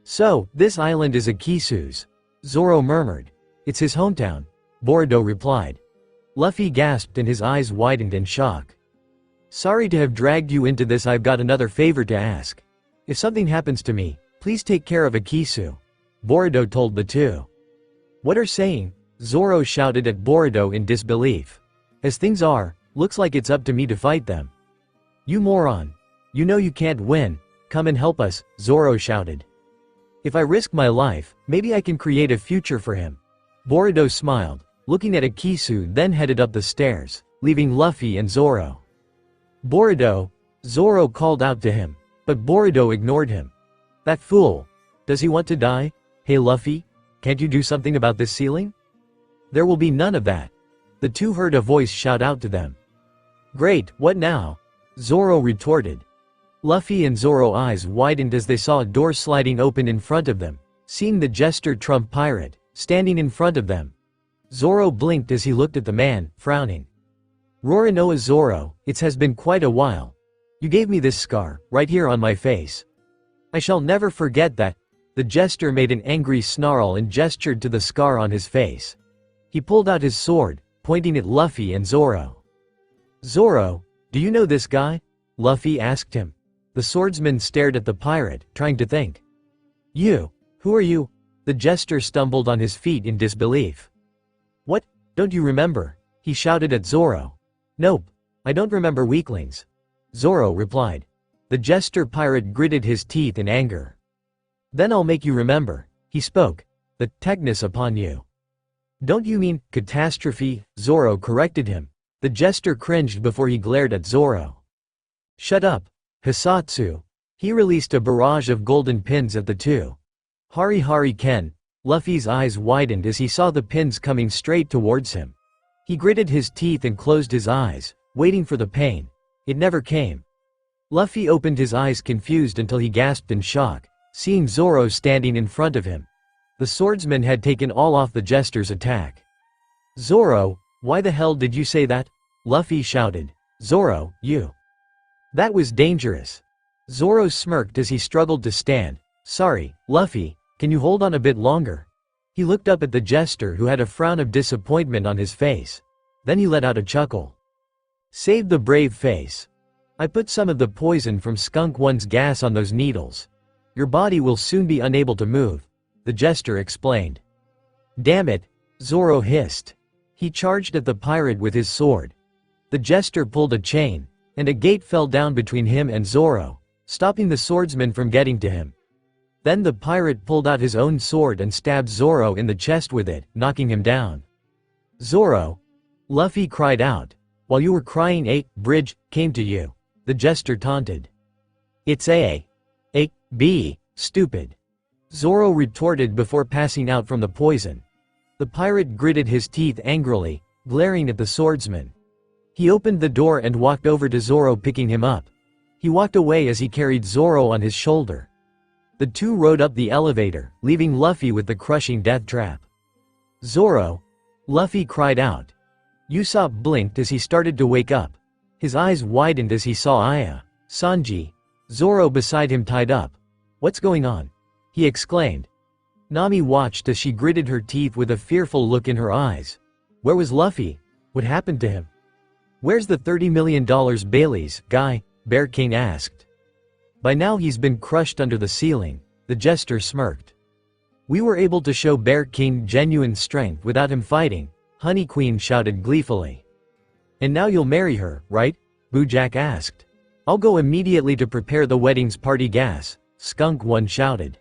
"So, this island is Akisu's," Zoro murmured. "It's his hometown," Boruto replied. Luffy gasped and his eyes widened in shock. "Sorry to have dragged you into this. I've got another favor to ask. If something happens to me, please take care of Akisu," Boruto told the two. "What are saying?" Zoro shouted at Boruto in disbelief. "As things are, looks like it's up to me to fight them." "You moron. You know you can't win. Come and help us," Zoro shouted. "If I risk my life, maybe I can create a future for him." Boruto smiled, looking at Akisu, then headed up the stairs, leaving Luffy and Zoro. "Boruto," Zoro called out to him, but Boruto ignored him. "That fool. Does he want to die? Hey Luffy, can't you do something about this ceiling?" "There will be none of that." The two heard a voice shout out to them. "Great, what now?" Zoro retorted. Luffy and Zoro's eyes widened as they saw a door sliding open in front of them, seeing the jester Trump pirate, standing in front of them. Zoro blinked as he looked at the man, frowning. "Roronoa Zoro, it has been quite a while. You gave me this scar, right here on my face. I shall never forget that." The jester made an angry snarl and gestured to the scar on his face. He pulled out his sword, pointing at Luffy and Zoro. "Zoro, do you know this guy?" Luffy asked him. The swordsman stared at the pirate, trying to think. "You? Who are you?" The jester stumbled on his feet in disbelief. What? Don't you remember? He shouted at Zoro. Nope. I don't remember weaklings. Zoro replied. The jester pirate gritted his teeth in anger. Then I'll make you remember, he spoke. The techness upon you. Don't you mean catastrophe? Zoro corrected him. The jester cringed before he glared at Zoro. Shut up, Hisatsu. He released a barrage of golden pins at the two. Hari Ken. Luffy's eyes widened as he saw the pins coming straight towards him. He gritted his teeth and closed his eyes, waiting for the pain. It never came. Luffy opened his eyes confused until he gasped in shock, seeing Zoro standing in front of him. The swordsman had taken all off the jester's attack. Zoro, why the hell did you say that? Luffy shouted. Zoro, you. That was dangerous. Zoro smirked as he struggled to stand. Sorry, Luffy, can you hold on a bit longer? He looked up at the jester who had a frown of disappointment on his face. Then he let out a chuckle. Save the brave face. I put some of the poison from Skunk One's gas on those needles. Your body will soon be unable to move, the jester explained. Damn it, Zoro hissed. He charged at the pirate with his sword. The jester pulled a chain, and a gate fell down between him and Zoro, stopping the swordsman from getting to him. Then the pirate pulled out his own sword and stabbed Zoro in the chest with it, knocking him down. Zoro! Luffy cried out. While you were crying a bridge came to you, the jester taunted. It's B, stupid. Zoro retorted before passing out from the poison. The pirate gritted his teeth angrily, glaring at the swordsman. He opened the door and walked over to Zoro, picking him up. He walked away as he carried Zoro on his shoulder. The two rode up the elevator, leaving Luffy with the crushing death trap. Zoro! Luffy cried out. Usopp blinked as he started to wake up. His eyes widened as he saw Aya, Sanji, Zoro beside him tied up. What's going on? He exclaimed. Nami watched as she gritted her teeth with a fearful look in her eyes. Where was Luffy? What happened to him? Where's the $30 million Bailey's guy? Bear King asked. By now he's been crushed under the ceiling, the jester smirked. We were able to show Bear King genuine strength without him fighting, Honey Queen shouted gleefully. And now you'll marry her, right? Bojack asked. I'll go immediately to prepare the wedding's party gas, Skunk One shouted.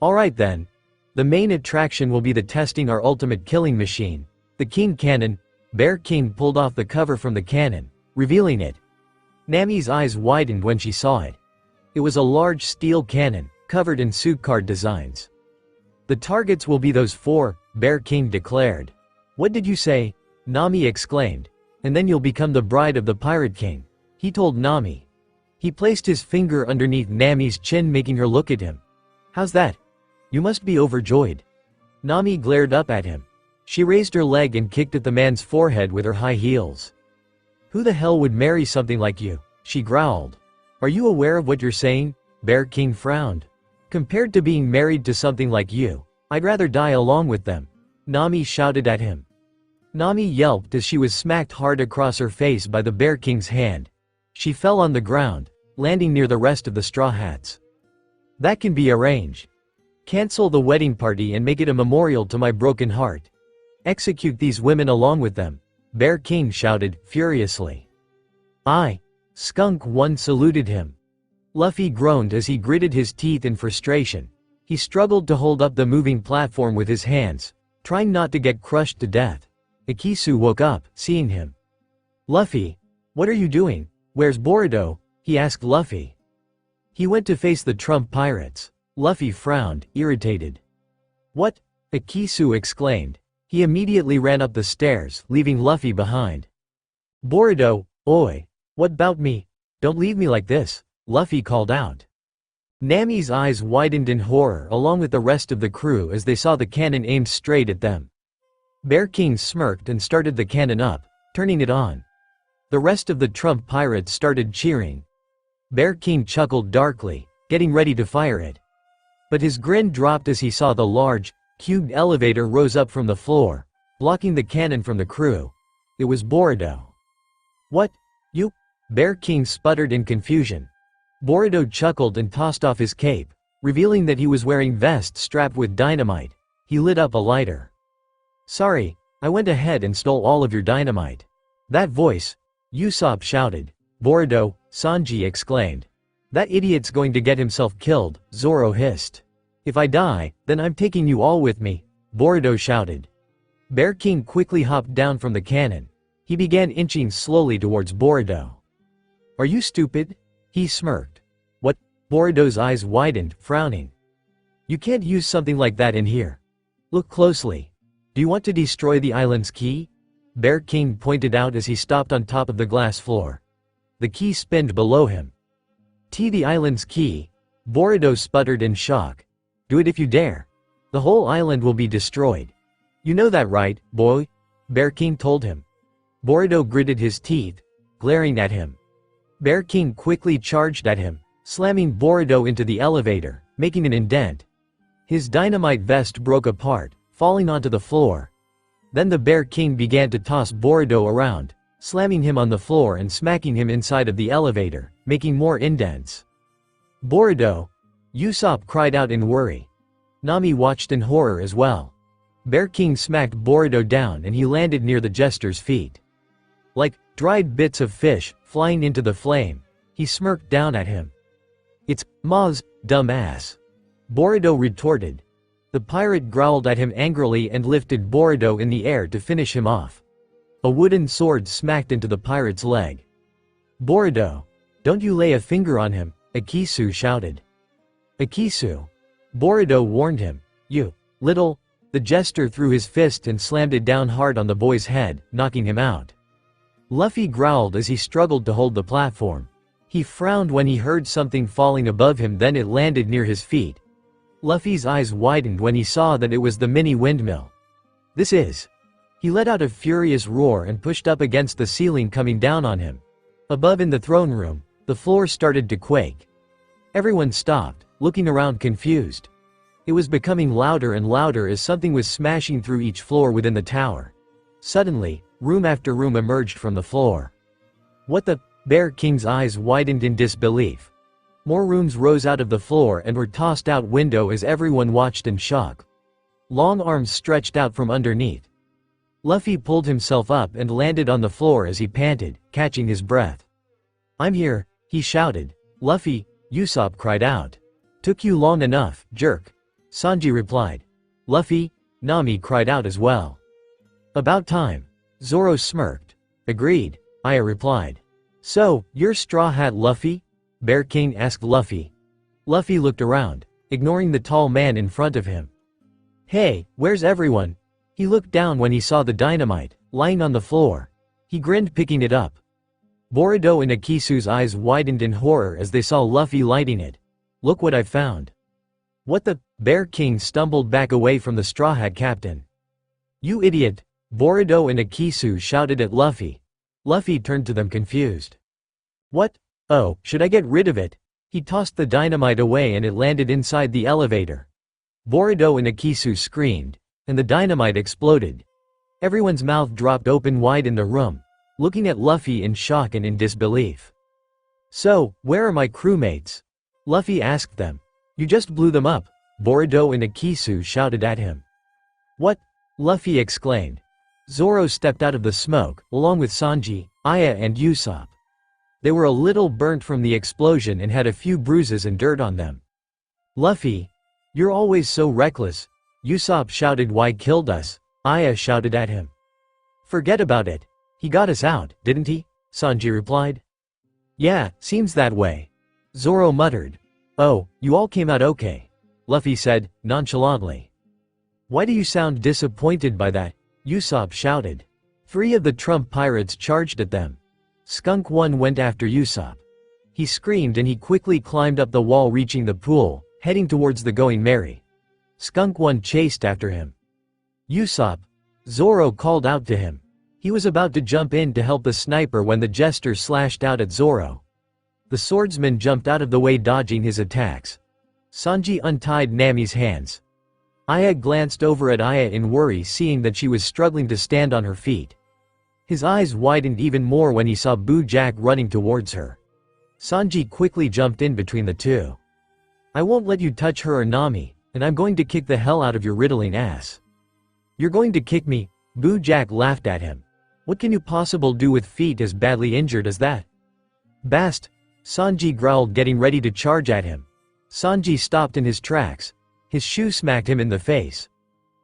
Alright then. The main attraction will be the testing our ultimate killing machine, the King Cannon. Bear King pulled off the cover from the cannon, revealing it. Nami's eyes widened when she saw it. It was a large steel cannon, covered in suit card designs. The targets will be those four, Bear King declared. What did you say? Nami exclaimed. And then you'll become the bride of the Pirate King, he told Nami. He placed his finger underneath Nami's chin, making her look at him. How's that? You must be overjoyed. Nami glared up at him. She raised her leg and kicked at the man's forehead with her high heels. Who the hell would marry something like you? She growled. Are you aware of what you're saying? Bear King frowned. Compared to being married to something like you, I'd rather die along with them. Nami shouted at him. Nami yelped as she was smacked hard across her face by the Bear King's hand. She fell on the ground, landing near the rest of the Straw Hats. That can be arranged. Cancel the wedding party and make it a memorial to my broken heart. Execute these women along with them, Bear King shouted, furiously. Skunk One saluted him. Luffy groaned as he gritted his teeth in frustration. He struggled to hold up the moving platform with his hands, trying not to get crushed to death. Ikisu woke up, seeing him. Luffy, what are you doing? Where's Boruto? He asked Luffy. He went to face the Trump pirates. Luffy frowned, irritated. What? Ikisu exclaimed. He immediately ran up the stairs, leaving Luffy behind. Boruto, oi. What bout me? Don't leave me like this, Luffy called out. Nami's eyes widened in horror along with the rest of the crew as they saw the cannon aimed straight at them. Bear King smirked and started the cannon up, turning it on. The rest of the Trump pirates started cheering. Bear King chuckled darkly, getting ready to fire it. But his grin dropped as he saw the large, cubed elevator rose up from the floor, blocking the cannon from the crew. It was Boruto. What? You? Bear King sputtered in confusion. Boruto chuckled and tossed off his cape, revealing that he was wearing vest strapped with dynamite. He lit up a lighter. Sorry, I went ahead and stole all of your dynamite." "That voice!" Usopp shouted. "Boruto," Sanji exclaimed. "That idiot's going to get himself killed," Zoro hissed. "If I die, then I'm taking you all with me," Boruto shouted. Bear King quickly hopped down from the cannon. He began inching slowly towards Boruto. "Are you stupid?" he smirked. "What?" Boruto's eyes widened, frowning. "You can't use something like that in here. Look closely. Do you want to destroy the island's key?" Bear King pointed out as he stopped on top of the glass floor. The key spinned below him. The island's key," Boruto sputtered in shock. "Do it if you dare. The whole island will be destroyed. You know that, right, boy?" Bear King told him. Boruto gritted his teeth, glaring at him. Bear King quickly charged at him, slamming Boruto into the elevator, making an indent. His dynamite vest broke apart, falling onto the floor. Then the Bear King began to toss Boruto around, slamming him on the floor and smacking him inside of the elevator, making more indents. "Boruto!" Usopp cried out in worry. Nami watched in horror as well. Bear King smacked Boruto down and he landed near the jester's feet. Like dried bits of fish flying into the flame, he smirked down at him. "It's Ma's, dumb ass," Boruto retorted. The pirate growled at him angrily and lifted Boruto in the air to finish him off. A wooden sword smacked into the pirate's leg. "Boruto, don't you lay a finger on him," Akisu shouted. "Akisu," Boruto warned him. "You little..." The jester threw his fist and slammed it down hard on the boy's head, knocking him out. Luffy growled as he struggled to hold the platform. He frowned when he heard something falling above him, then it landed near his feet. Luffy's eyes widened when he saw that it was the mini windmill. "This is..." He let out a furious roar and pushed up against the ceiling, coming down on him. Above in the throne room, the floor started to quake. Everyone stopped, looking around confused. It was becoming louder and louder as something was smashing through each floor within the tower. Suddenly, room after room emerged from the floor. "What the..." Bear King's eyes widened in disbelief. More rooms rose out of the floor and were tossed out window as everyone watched in shock. Long arms stretched out from underneath. Luffy pulled himself up and landed on the floor as he panted, catching his breath. "I'm here," he shouted. "Luffy," Usopp cried out. "Took you long enough, jerk," Sanji replied. "Luffy," Nami cried out as well. "About time," Zoro smirked. "Agreed," Aya replied. "So, you're Straw Hat Luffy?" Bear King asked Luffy. Luffy looked around, ignoring the tall man in front of him. "Hey, where's everyone?" He looked down when he saw the dynamite, lying on the floor. He grinned, picking it up. Boruto and Akisu's eyes widened in horror as they saw Luffy lighting it. "Look what I found." "What the..." Bear King stumbled back away from the Straw Hat Captain. "You idiot!" Boruto and Akisu shouted at Luffy. Luffy turned to them confused. "What? Oh, should I get rid of it?" He tossed the dynamite away and it landed inside the elevator. Boruto and Akisu screamed, and the dynamite exploded. Everyone's mouth dropped open wide in the room, looking at Luffy in shock and in disbelief. "So, where are my crewmates?" Luffy asked them. "You just blew them up," Boruto and Akisu shouted at him. "What?" Luffy exclaimed. Zoro stepped out of the smoke, along with Sanji, Aya and Usopp. They were a little burnt from the explosion and had a few bruises and dirt on them. "Luffy, you're always so reckless," Usopp shouted. "Why killed us?" Aya shouted at him. "Forget about it. He got us out, didn't he?" Sanji replied. "Yeah, seems that way," Zoro muttered. "Oh, you all came out okay," Luffy said, nonchalantly. "Why do you sound disappointed by that?" Usopp shouted. 3 of the Trump pirates charged at them. Skunk One went after Usopp. He screamed and he quickly climbed up the wall, reaching the pool, heading towards the Going Merry. Skunk One chased after him. "Usopp!" Zoro called out to him. He was about to jump in to help the sniper when the jester slashed out at Zoro. The swordsman jumped out of the way, dodging his attacks. Sanji untied Nami's hands. Aya glanced over at Aya in worry, seeing that she was struggling to stand on her feet. His eyes widened even more when he saw Boo Jack running towards her. Sanji quickly jumped in between the two. "I won't let you touch her or Nami, and I'm going to kick the hell out of your riddling ass." "You're going to kick me?" Jack laughed at him. What can you possibly do with feet as badly injured as that? Bast! Sanji growled, getting ready to charge at him. Sanji stopped in his tracks. His shoe smacked him in the face.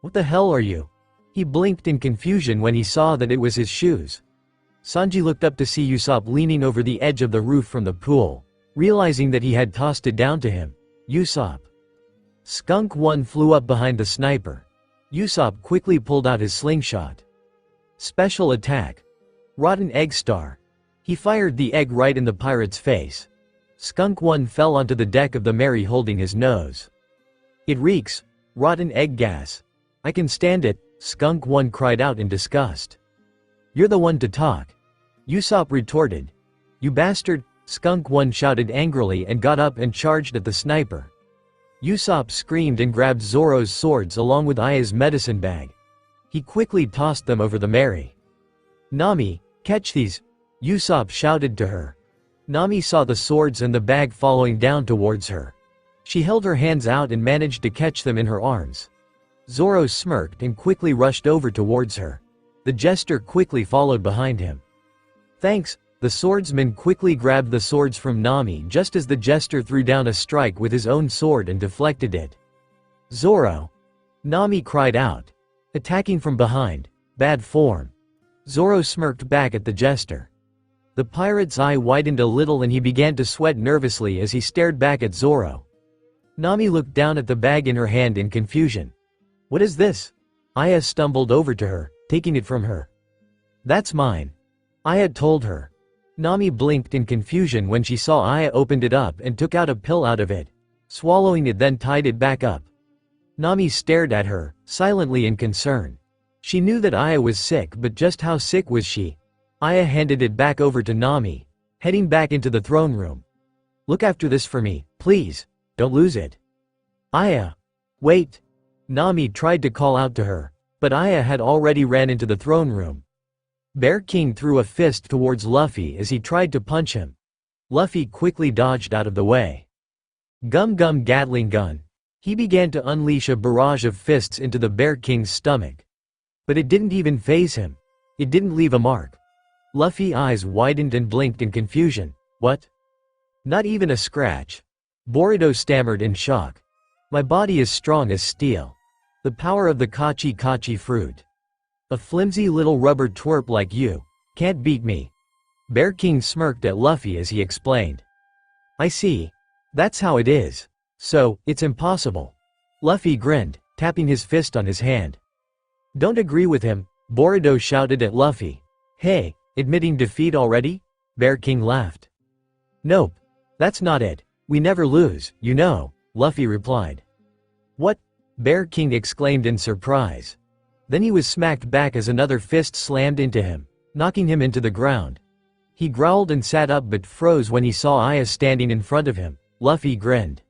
What the hell are you? He blinked in confusion when he saw that it was his shoes. Sanji looked up to see Usopp leaning over the edge of the roof from the pool, realizing that he had tossed it down to him. Usopp. Skunk 1 flew up behind the sniper. Usopp quickly pulled out his slingshot. Special attack. Rotten egg star. He fired the egg right in the pirate's face. Skunk 1 fell onto the deck of the Mary holding his nose. It reeks. Rotten egg gas. I can stand it, Skunk 1 cried out in disgust. You're the one to talk. Usopp retorted. You bastard, Skunk 1 shouted angrily and got up and charged at the sniper. Usopp screamed and grabbed Zoro's swords along with Aya's medicine bag. He quickly tossed them over the Mary. Nami, catch these, Usopp shouted to her. Nami saw the swords and the bag following down towards her. She held her hands out and managed to catch them in her arms. Zoro smirked and quickly rushed over towards her. The jester quickly followed behind him. Thanks, the swordsman quickly grabbed the swords from Nami just as the jester threw down a strike with his own sword and deflected it. Zoro! Nami cried out. Attacking from behind. Bad form. Zoro smirked back at the jester. The pirate's eye widened a little and he began to sweat nervously as he stared back at Zoro. Nami looked down at the bag in her hand in confusion. What is this? Aya stumbled over to her, taking it from her. That's mine. Aya told her. Nami blinked in confusion when she saw Aya opened it up and took out a pill out of it. Swallowing it, then tied it back up. Nami stared at her, silently in concern. She knew that Aya was sick, but just how sick was she? Aya handed it back over to Nami, heading back into the throne room. Look after this for me, please. Don't lose it. Aya. Wait. Nami tried to call out to her, but Aya had already ran into the throne room. Bear King threw a fist towards Luffy as he tried to punch him. Luffy quickly dodged out of the way. Gum Gum Gatling Gun. He began to unleash a barrage of fists into the Bear King's stomach. But it didn't even faze him. It didn't leave a mark. Luffy's eyes widened and blinked in confusion. What? Not even a scratch. Boruto stammered in shock. My body is strong as steel. The power of the Kachi Kachi fruit. A flimsy little rubber twerp like you can't beat me. Bear King smirked at Luffy as he explained. I see. That's how it is. So, it's impossible. Luffy grinned, tapping his fist on his hand. Don't agree with him, Boruto shouted at Luffy. Hey, admitting defeat already? Bear King laughed. Nope. That's not it. We never lose, you know, Luffy replied. What? Bear King exclaimed in surprise. Then he was smacked back as another fist slammed into him, knocking him into the ground. He growled and sat up but froze when he saw Aya standing in front of him. Luffy grinned.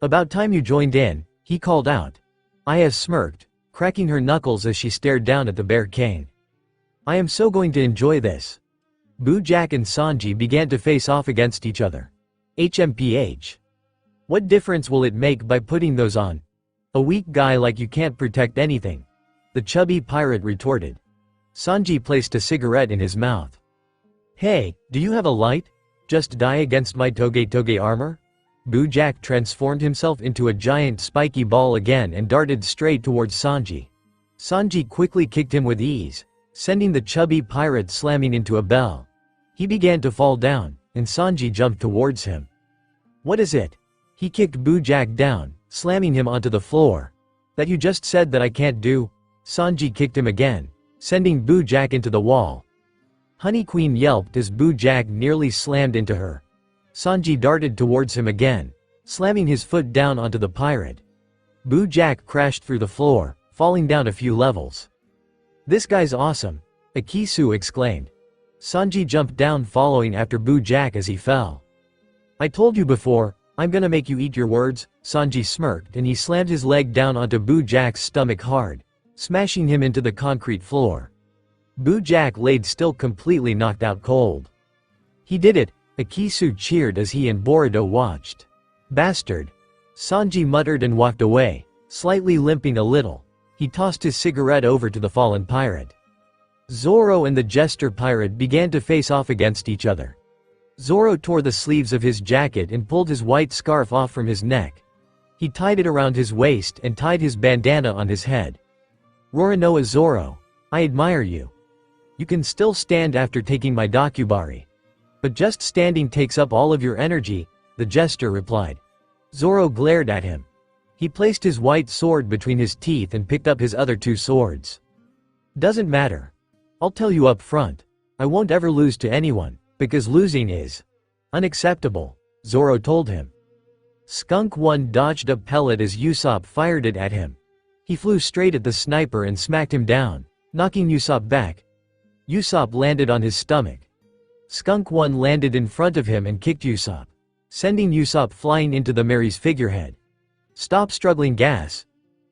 About time you joined in, he called out. Aya smirked, cracking her knuckles as she stared down at the Bear King. I am so going to enjoy this. Jack and Sanji began to face off against each other. HMPH. What difference will it make by putting those on? A weak guy like you can't protect anything. The chubby pirate retorted. Sanji placed a cigarette in his mouth. Hey, do you have a light? Just die against my toge armor? Jack transformed himself into a giant spiky ball again and darted straight towards Sanji. Sanji quickly kicked him with ease, sending the chubby pirate slamming into a bell. He began to fall down, and Sanji jumped towards him. What is it? He kicked Jack down, slamming him onto the floor. That you just said that I can't do? Sanji kicked him again, sending Jack into the wall. Honey Queen yelped as Jack nearly slammed into her. Sanji darted towards him again, slamming his foot down onto the pirate. Jack crashed through the floor, falling down a few levels. This guy's awesome, Akisu exclaimed. Sanji jumped down following after Jack as he fell. I told you before, I'm gonna make you eat your words, Sanji smirked and he slammed his leg down onto Jack's stomach hard, smashing him into the concrete floor. Jack laid still, completely knocked out cold. He did it, Akisu cheered as he and Boruto watched. Bastard. Sanji muttered and walked away, slightly limping a little. He tossed his cigarette over to the fallen pirate. Zoro and the jester pirate began to face off against each other. Zoro tore the sleeves of his jacket and pulled his white scarf off from his neck. He tied it around his waist and tied his bandana on his head. Roronoa Zoro, I admire you. You can still stand after taking my dakubari. But just standing takes up all of your energy, the jester replied. Zoro glared at him. He placed his white sword between his teeth and picked up his other two swords. Doesn't matter. I'll tell you up front. I won't ever lose to anyone, because losing is unacceptable, Zoro told him. Skunk One dodged a pellet as Usopp fired it at him. He flew straight at the sniper and smacked him down, knocking Usopp back. Usopp landed on his stomach. Skunk One landed in front of him and kicked Usopp, sending Usopp flying into the Mary's figurehead. Stop struggling, Gas.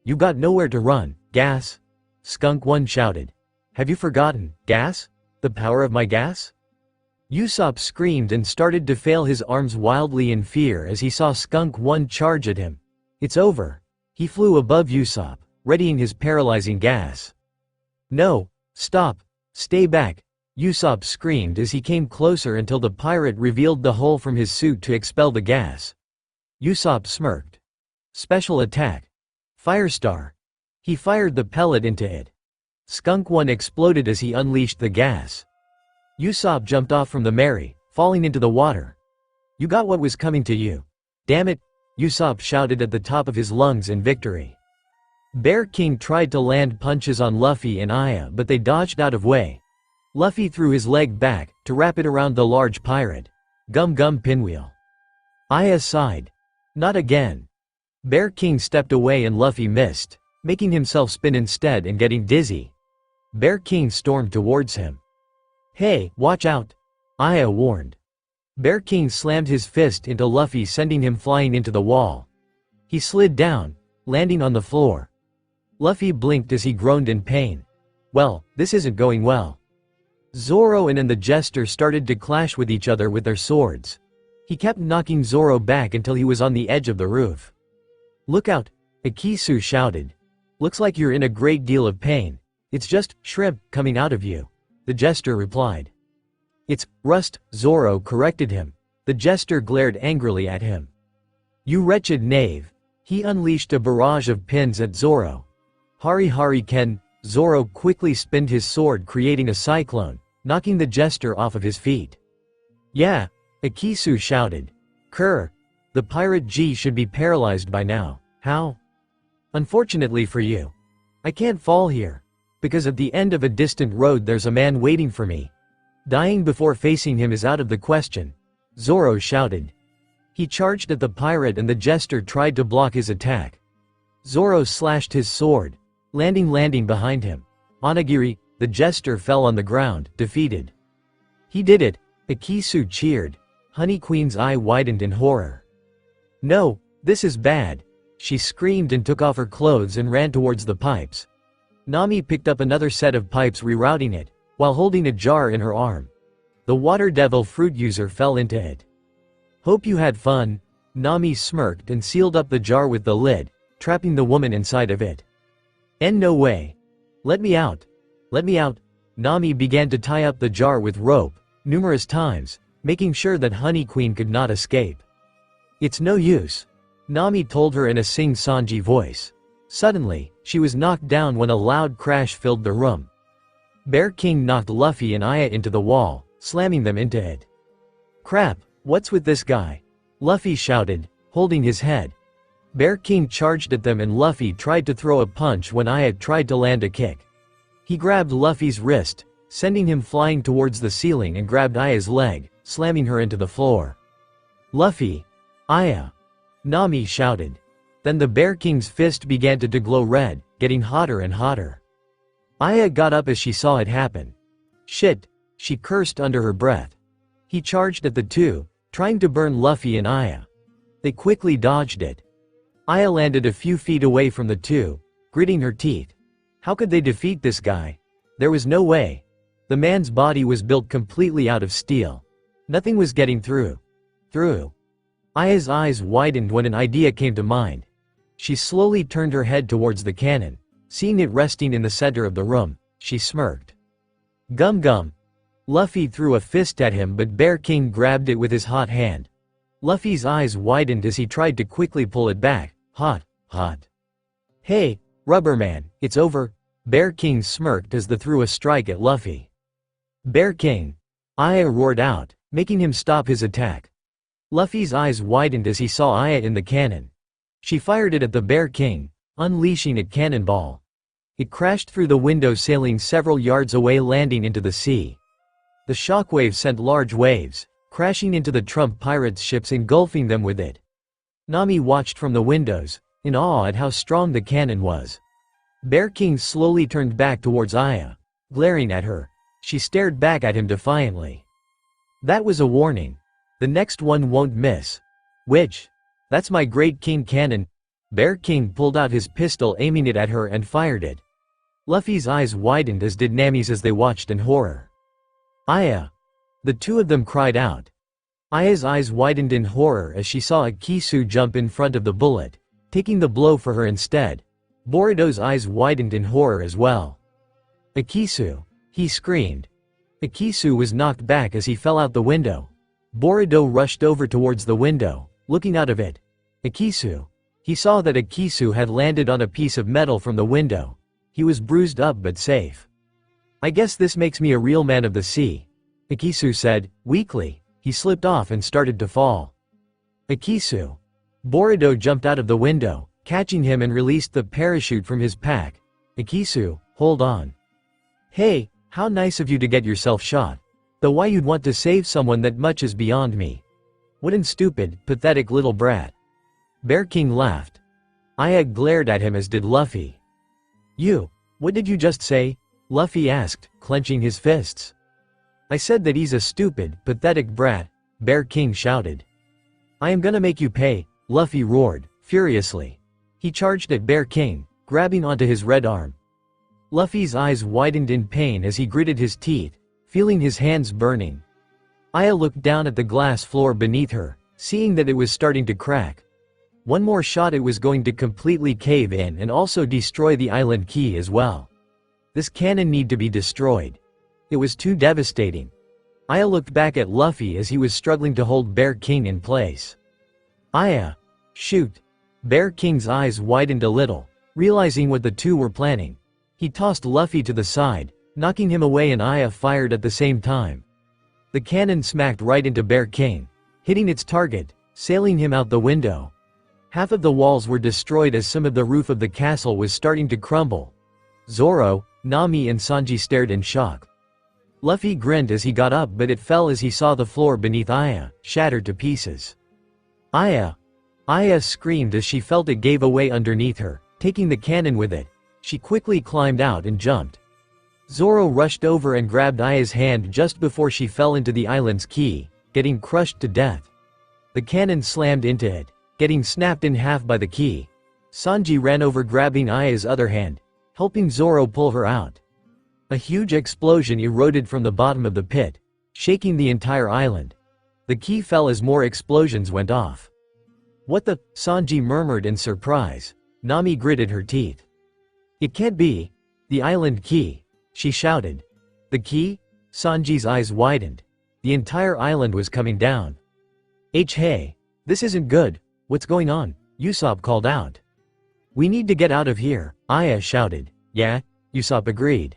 You got nowhere to run, Gas. Skunk One shouted. Have you forgotten, Gas? The power of my gas? Usopp screamed and started to flail his arms wildly in fear as he saw Skunk One charge at him. It's over. He flew above Usopp, readying his paralyzing gas. No, stop, stay back, Usopp screamed as he came closer until the pirate revealed the hole from his suit to expel the gas. Usopp smirked. Special attack. Firestar. He fired the pellet into it. Skunk One exploded as he unleashed the gas. Usopp jumped off from the Mary, falling into the water. You got what was coming to you. Damn it, Usopp shouted at the top of his lungs in victory. Bear King tried to land punches on Luffy and Aya, but they dodged out of way. Luffy threw his leg back, to wrap it around the large pirate. Gum gum pinwheel. Aya sighed. Not again. Bear King stepped away and Luffy missed, making himself spin instead and getting dizzy. Bear King stormed towards him. Hey, watch out! Aya warned. Bear King slammed his fist into Luffy, sending him flying into the wall. He slid down, landing on the floor. Luffy blinked as he groaned in pain. Well, this isn't going well. Zoro and the jester started to clash with each other with their swords. He kept knocking Zoro back until he was on the edge of the roof. Look out, Akisu shouted. Looks like you're in a great deal of pain. It's just shrimp coming out of you, the jester replied. It's rust, Zoro corrected him. The jester glared angrily at him. You wretched knave. He unleashed a barrage of pins at Zoro. Hari Hari Ken, Zoro quickly spinned his sword, creating a cyclone, knocking the jester off of his feet. Yeah, Akisu shouted. Kerr, the pirate G should be paralyzed by now. How? Unfortunately for you. I can't fall here. Because at the end of a distant road there's a man waiting for me. Dying before facing him is out of the question, Zoro shouted. He charged at the pirate and the jester tried to block his attack. Zoro slashed his sword, landing behind him. Onigiri, the jester, fell on the ground, defeated. He did it, Akisu cheered. Honey Queen's eye widened in horror. No, this is bad. She screamed and took off her clothes and ran towards the pipes. Nami picked up another set of pipes, rerouting it, while holding a jar in her arm. The water devil fruit user fell into it. Hope you had fun, Nami smirked and sealed up the jar with the lid, trapping the woman inside of it. No way. Let me out. Let me out. Nami began to tie up the jar with rope, numerous times, making sure that Honey Queen could not escape. It's no use, Nami told her in a sing-songy voice. Suddenly, she was knocked down when a loud crash filled the room. Bear King knocked Luffy and Aya into the wall, slamming them into it. Crap, what's with this guy? Luffy shouted, holding his head. Bear King charged at them and Luffy tried to throw a punch when Aya tried to land a kick. He grabbed Luffy's wrist, sending him flying towards the ceiling, and grabbed Aya's leg, slamming her into the floor. Luffy! Aya! Nami shouted. Then the Bear King's fist began to glow red, getting hotter and hotter. Aya got up as she saw it happen. Shit, she cursed under her breath. He charged at the two, trying to burn Luffy and Aya. They quickly dodged it. Aya landed a few feet away from the two, gritting her teeth. How could they defeat this guy? There was no way. The man's body was built completely out of steel. Nothing was getting through. Aya's eyes widened when an idea came to mind. She slowly turned her head towards the cannon. Seeing it resting in the center of the room, she smirked. Gum gum. Luffy threw a fist at him, but Bear King grabbed it with his hot hand. Luffy's eyes widened as he tried to quickly pull it back. Hot, hot. Hey, Rubberman, it's over. Bear King smirked as they threw a strike at Luffy. Bear King. Aya roared out, making him stop his attack. Luffy's eyes widened as he saw Aya in the cannon. She fired it at the Bear King, unleashing a cannonball. It crashed through the window, sailing several yards away, landing into the sea. The shockwave sent large waves, crashing into the Trump pirates' ships, engulfing them with it. Nami watched from the windows, in awe at how strong the cannon was. Bear King slowly turned back towards Aya, glaring at her. She stared back at him defiantly. That was a warning. The next one won't miss. Which? That's my Great King cannon. Bear King pulled out his pistol, aiming it at her, and fired it. Luffy's eyes widened, as did Nami's, as they watched in horror. Aya! The two of them cried out. Aya's eyes widened in horror as she saw Akisu jump in front of the bullet, taking the blow for her instead. Boruto's eyes widened in horror as well. Akisu! He screamed. Akisu was knocked back as he fell out the window. Boruto rushed over towards the window, looking out of it. Akisu! He saw that Akisu had landed on a piece of metal from the window. He was bruised up but safe. I guess this makes me a real man of the sea, Akisu said, weakly. He slipped off and started to fall. Akisu! Boruto jumped out of the window, catching him, and released the parachute from his pack. Akisu, hold on. Hey, how nice of you to get yourself shot. Though why you'd want to save someone that much is beyond me. What an stupid, pathetic little brat. Bear King laughed. Aya glared at him, as did Luffy. What did you just say? Luffy asked, clenching his fists. I said that he's a stupid, pathetic brat, Bear King shouted. I am gonna make you pay, Luffy roared, furiously. He charged at Bear King, grabbing onto his red arm. Luffy's eyes widened in pain as he gritted his teeth, feeling his hands burning. Aya looked down at the glass floor beneath her, seeing that it was starting to crack. One more shot, it was going to completely cave in and also destroy the island key as well. This cannon need to be destroyed. It was too devastating. Aya looked back at Luffy as he was struggling to hold Bear King in place. Aya! Shoot! Bear King's eyes widened a little, realizing what the two were planning. He tossed Luffy to the side, knocking him away, and Aya fired at the same time. The cannon smacked right into Bear King, hitting its target, sailing him out the window. Half of the walls were destroyed as some of the roof of the castle was starting to crumble. Zoro, Nami, and Sanji stared in shock. Luffy grinned as he got up, but it fell as he saw the floor beneath Aya, shattered to pieces. Aya! Aya screamed as she felt it gave away underneath her, taking the cannon with it. She quickly climbed out and jumped. Zoro rushed over and grabbed Aya's hand just before she fell into the island's key, getting crushed to death. The cannon slammed into it, getting snapped in half by the key. Sanji ran over, grabbing Aya's other hand, helping Zoro pull her out. A huge explosion eroded from the bottom of the pit, shaking the entire island. The key fell as more explosions went off. What the? Sanji murmured in surprise. Nami gritted her teeth. It can't be. The island key, she shouted. The key? Sanji's eyes widened. The entire island was coming down. Hey, this isn't good. What's going on? Usopp called out. We need to get out of here, Aya shouted. Yeah, Usopp agreed.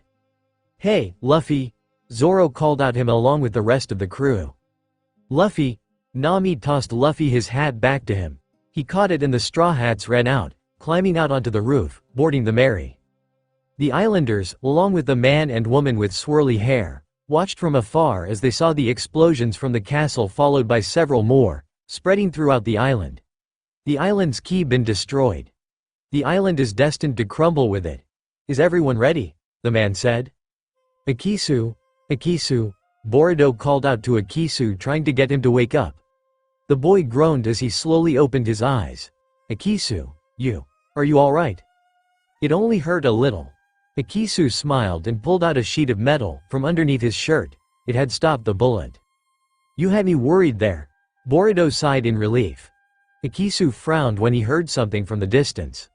Hey, Luffy! Zoro called out him along with the rest of the crew. Luffy! Nami tossed Luffy his hat back to him. He caught it and the Straw Hats ran out, climbing out onto the roof, boarding the Mary. The islanders, along with the man and woman with swirly hair, watched from afar as they saw the explosions from the castle, followed by several more, spreading throughout the island. The island's key been destroyed. The island is destined to crumble with it. Is everyone ready? The man said. Akisu, Akisu, Boruto called out to Akisu, trying to get him to wake up. The boy groaned as he slowly opened his eyes. Akisu, are you alright? It only hurt a little. Akisu smiled and pulled out a sheet of metal from underneath his shirt. It had stopped the bullet. You had me worried there. Boruto sighed in relief. Akisu frowned when he heard something from the distance.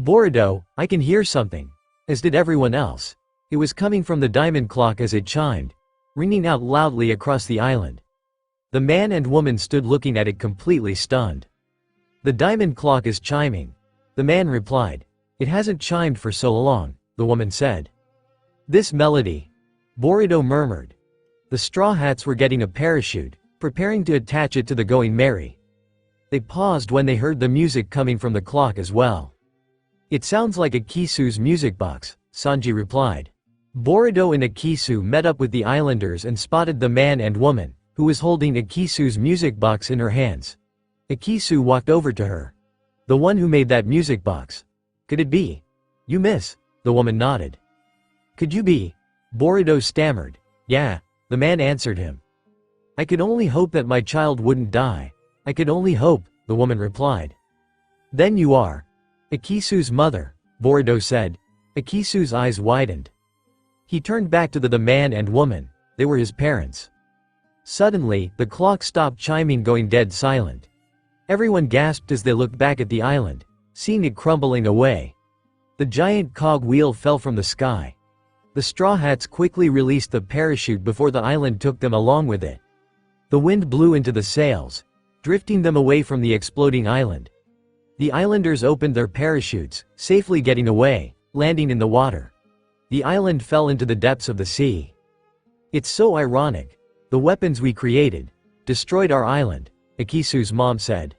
Boruto, I can hear something. As did everyone else. It was coming from the diamond clock as it chimed, ringing out loudly across the island. The man and woman stood looking at it completely stunned. The diamond clock is chiming. The man replied. It hasn't chimed for so long, the woman said. This melody. Boruto murmured. The Straw Hats were getting a parachute, preparing to attach it to the Going Merry. They paused when they heard the music coming from the clock as well. It sounds like Akisu's music box, Sanji replied. Boruto and Akisu met up with the islanders and spotted the man and woman, who was holding Akisu's music box in her hands. Akisu walked over to her. The one who made that music box. Could it be? You miss, the woman nodded. Could you be? Boruto stammered. Yeah, the man answered him. I could only hope that my child wouldn't die. I could only hope, the woman replied. Then you are Akisu's mother, Boruto said. Akisu's eyes widened. He turned back to the man and woman. They were his parents. Suddenly, the clock stopped chiming, going dead silent. Everyone gasped as they looked back at the island, seeing it crumbling away. The giant cog wheel fell from the sky. The Straw Hats quickly released the parachute before the island took them along with it. The wind blew into the sails, drifting them away from the exploding island. The islanders opened their parachutes, safely getting away, landing in the water. The island fell into the depths of the sea. It's so ironic. The weapons we created destroyed our island, Akisu's mom said.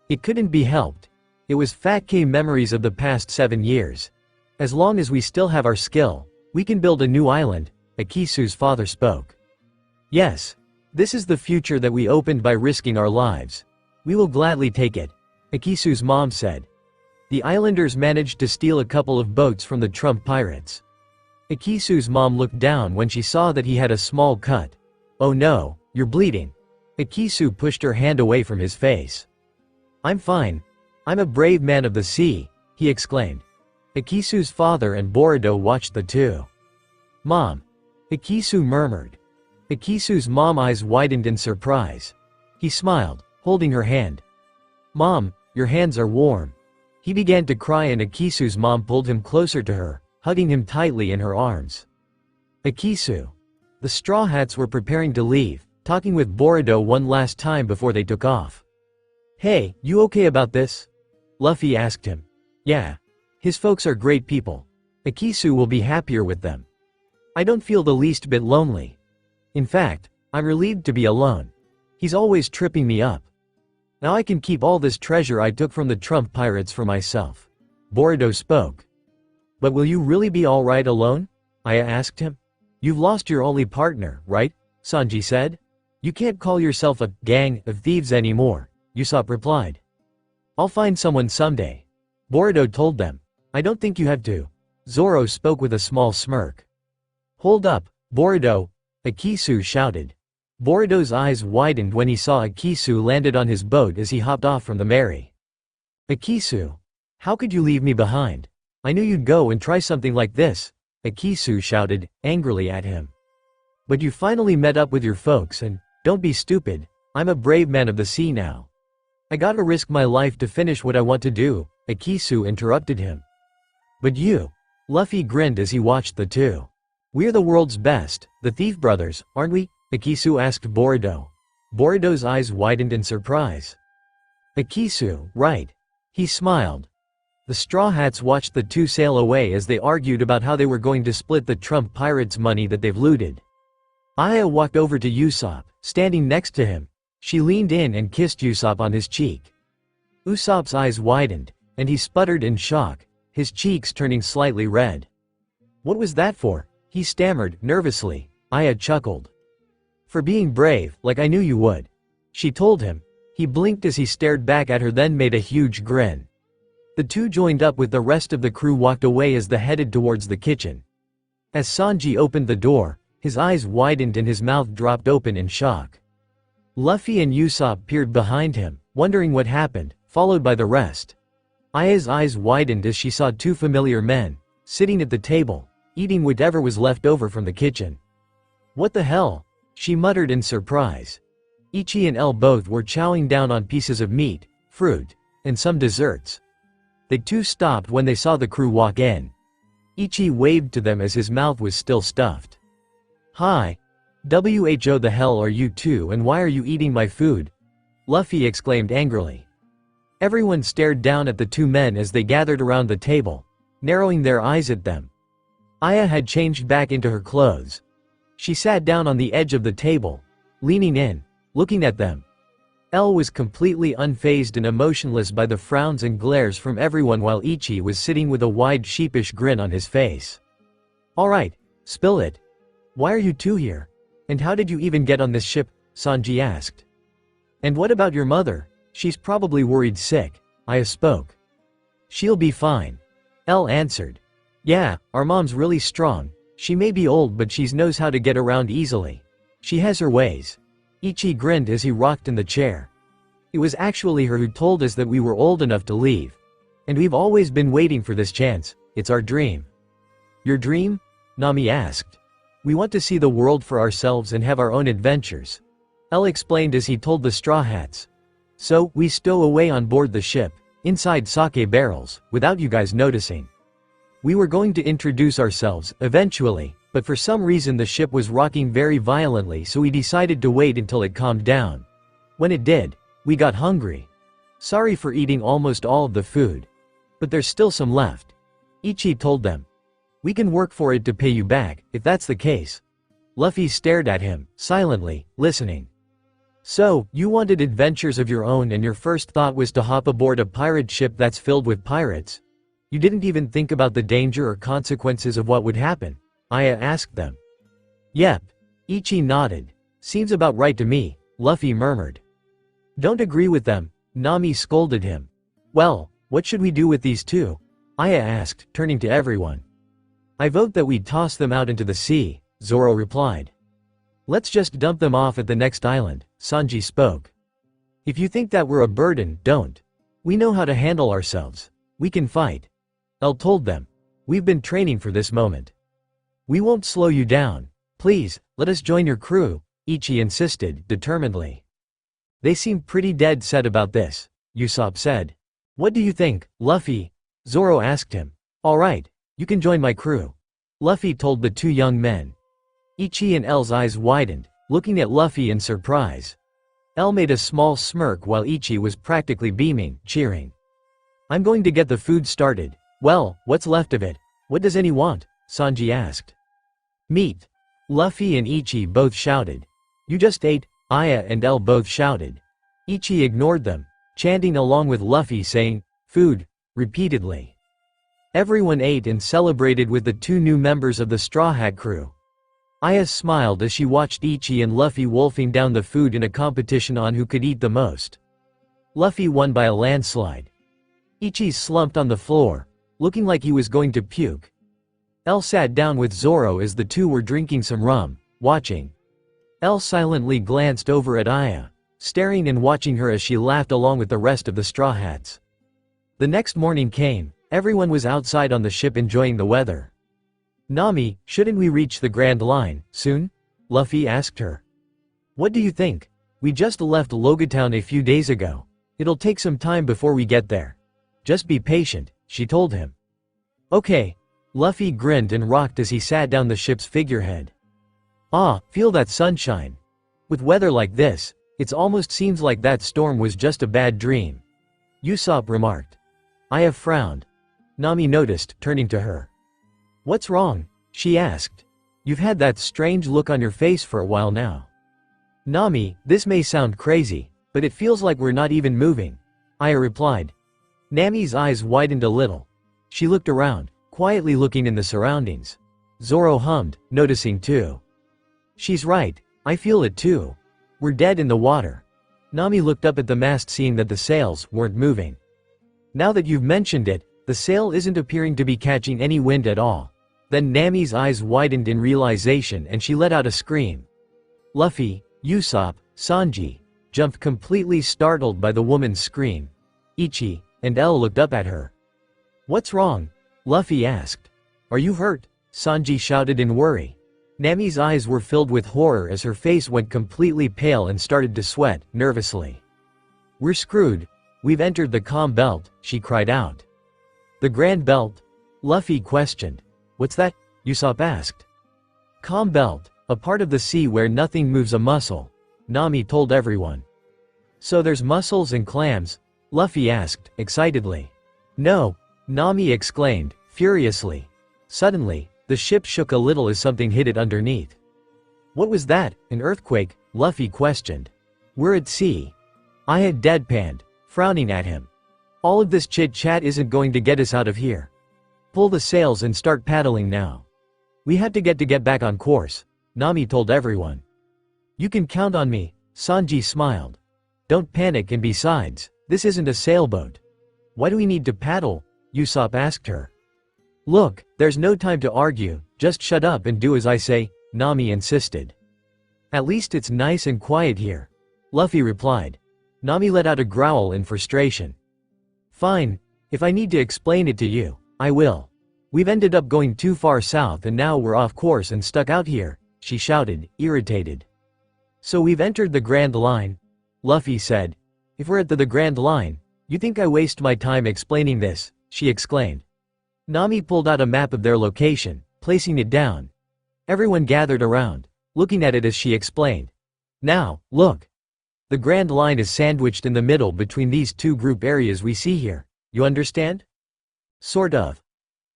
It couldn't be helped. It was fat memories of the past 7 years. As long as we still have our skill, we can build a new island, Akisu's father spoke. Yes. This is the future that we opened by risking our lives. We will gladly take it, Akisu's mom said. The islanders managed to steal a couple of boats from the Trump pirates. Akisu's mom looked down when she saw that he had a small cut. Oh no, you're bleeding. Akisu pushed her hand away from his face. I'm fine. I'm a brave man of the sea, he exclaimed. Akisu's father and Boruto watched the two. Mom. Akisu murmured. Akisu's mom eyes widened in surprise. He smiled, holding her hand. Mom, your hands are warm. He began to cry and Akisu's mom pulled him closer to her, hugging him tightly in her arms. Akisu. The Straw Hats were preparing to leave, talking with Boruto one last time before they took off. Hey, you okay about this? Luffy asked him. Yeah. His folks are great people. Akisu will be happier with them. I don't feel the least bit lonely. In fact, I'm relieved to be alone. He's always tripping me up. Now I can keep all this treasure I took from the Trump pirates for myself. Boruto spoke. But will you really be alright alone? Aya asked him. You've lost your only partner, right? Sanji said. You can't call yourself a gang of thieves anymore, Usopp replied. I'll find someone someday. Boruto told them. I don't think you have to. Zoro spoke with a small smirk. Hold up, Boruto, Akisu shouted. Boruto's eyes widened when he saw Akisu landed on his boat as he hopped off from the Merry. Akisu. How could you leave me behind? I knew you'd go and try something like this, Akisu shouted, angrily at him. But you finally met up with your folks and, don't be stupid, I'm a brave man of the sea now. I gotta risk my life to finish what I want to do, Akisu interrupted him. But you. Luffy grinned as he watched the two. We're the world's best, the Thief Brothers, aren't we? Akisu asked Boruto. Boruto's eyes widened in surprise. Akisu, right. He smiled. The Straw Hats watched the two sail away as they argued about how they were going to split the Trump pirates' money that they've looted. Aya walked over to Usopp, standing next to him. She leaned in and kissed Usopp on his cheek. Usopp's eyes widened, and he sputtered in shock, his cheeks turning slightly red. What was that for? He stammered, nervously. Aya chuckled. For being brave, like I knew you would. She told him. He blinked as he stared back at her, then made a huge grin. The two joined up with the rest of the crew walked away as they headed towards the kitchen. As Sanji opened the door, his eyes widened and his mouth dropped open in shock. Luffy and Usopp peered behind him, wondering what happened, followed by the rest. Aya's eyes widened as she saw two familiar men, sitting at the table, eating whatever was left over from the kitchen. What the hell? She muttered in surprise. Ichi and L both were chowing down on pieces of meat, fruit, and some desserts. They too stopped when they saw the crew walk in. Ichi waved to them as his mouth was still stuffed. "Hi. Who the hell are you two and why are you eating my food?" Luffy exclaimed angrily. Everyone stared down at the two men as they gathered around the table, narrowing their eyes at them. Aya had changed back into her clothes. She sat down on the edge of the table, leaning in, looking at them. L was completely unfazed and emotionless by the frowns and glares from everyone while Ichi was sitting with a wide sheepish grin on his face. "Alright, spill it. Why are you two here? And how did you even get on this ship?" Sanji asked. "And what about your mother? She's probably worried sick," Aya spoke. "She'll be fine," L answered. "Yeah, our mom's really strong. She may be old but she knows how to get around easily. She has her ways." Ichi grinned as he rocked in the chair. "It was actually her who told us that we were old enough to leave. And we've always been waiting for this chance. It's our dream." "Your dream?" Nami asked. "We want to see the world for ourselves and have our own adventures," L explained as he told the Straw Hats. "So, we stow away on board the ship, inside sake barrels, without you guys noticing. We were going to introduce ourselves, eventually, but for some reason the ship was rocking very violently so we decided to wait until it calmed down. When it did, we got hungry. Sorry for eating almost all of the food. But there's still some left." Ichi told them. "We can work for it to pay you back, if that's the case." Luffy stared at him, silently, listening. "So, you wanted adventures of your own and your first thought was to hop aboard a pirate ship that's filled with pirates? You didn't even think about the danger or consequences of what would happen?" Aya asked them. "Yep." Ichi nodded. "Seems about right to me," Luffy murmured. "Don't agree with them," Nami scolded him. "Well, what should we do with these two?" Aya asked, turning to everyone. "I vote that we toss them out into the sea," Zoro replied. "Let's just dump them off at the next island," Sanji spoke. "If you think that we're a burden, don't. We know how to handle ourselves. We can fight," L told them. "We've been training for this moment. We won't slow you down. Please, let us join your crew," Ichi insisted, determinedly. "They seem pretty dead set about this," Usopp said. "What do you think, Luffy?" Zoro asked him. "Alright, you can join my crew," Luffy told the two young men. Ichi and L's eyes widened, looking at Luffy in surprise. L made a small smirk while Ichi was practically beaming, cheering. "I'm going to get the food started." "Well, what's left of it? What does any want?" Sanji asked. "Meat," Luffy and Ichi both shouted. "You just ate," Aya and L both shouted. Ichi ignored them, chanting along with Luffy saying, "Food," repeatedly. Everyone ate and celebrated with the two new members of the Straw Hat crew. Aya smiled as she watched Ichi and Luffy wolfing down the food in a competition on who could eat the most. Luffy won by a landslide. Ichi slumped on the floor, looking like he was going to puke. L sat down with Zoro as the two were drinking some rum, watching. L silently glanced over at Aya, staring and watching her as she laughed along with the rest of the Straw Hats. The next morning came, everyone was outside on the ship enjoying the weather. "Nami, shouldn't we reach the Grand Line, soon?" Luffy asked her. "What do you think? We just left Logatown a few days ago. It'll take some time before we get there. Just be patient," she told him. "Okay." Luffy grinned and rocked as he sat down the ship's figurehead. "Ah, feel that sunshine. With weather like this, it almost seems like that storm was just a bad dream," Usopp remarked. Aya frowned. Nami noticed, turning to her. "What's wrong?" she asked. "You've had that strange look on your face for a while now." "Nami, this may sound crazy, but it feels like we're not even moving," Aya replied. Nami's eyes widened a little. She looked around, quietly looking in the surroundings. Zoro hummed, noticing too. "She's right, I feel it too. We're dead in the water." Nami looked up at the mast seeing that the sails weren't moving. "Now that you've mentioned it, the sail isn't appearing to be catching any wind at all." Then Nami's eyes widened in realization and she let out a scream. Luffy, Usopp, Sanji jumped completely startled by the woman's scream. Ichi and L looked up at her. "What's wrong?" Luffy asked. "Are you hurt?" Sanji shouted in worry. Nami's eyes were filled with horror as her face went completely pale and started to sweat, nervously. "We're screwed. We've entered the calm belt," she cried out. The Grand Belt? Luffy questioned. What's that? Usopp asked. Calm Belt, a part of the sea where nothing moves a muscle, Nami told everyone. So there's mussels and clams? Luffy asked, excitedly. No, Nami exclaimed, furiously. Suddenly, the ship shook a little as something hit it underneath. What was that, an earthquake? Luffy questioned. We're at sea. I had deadpanned, frowning at him. All of this chit-chat isn't going to get us out of here. Pull the sails and start paddling now. We have to get back on course, Nami told everyone. You can count on me, Sanji smiled. Don't panic, and besides, this isn't a sailboat. Why do we need to paddle? Usopp asked her. Look, there's no time to argue, just shut up and do as I say, Nami insisted. At least it's nice and quiet here, Luffy replied. Nami let out a growl in frustration. Fine, if I need to explain it to you, I will. We've ended up going too far south and now we're off course and stuck out here, she shouted, irritated. So we've entered the Grand Line? Luffy said. If we're at the Grand Line, you think I waste my time explaining this, she exclaimed. Nami pulled out a map of their location, placing it down. Everyone gathered around, looking at it as she explained. Now, look. The Grand Line is sandwiched in the middle between these two group areas we see here, you understand? Sort of.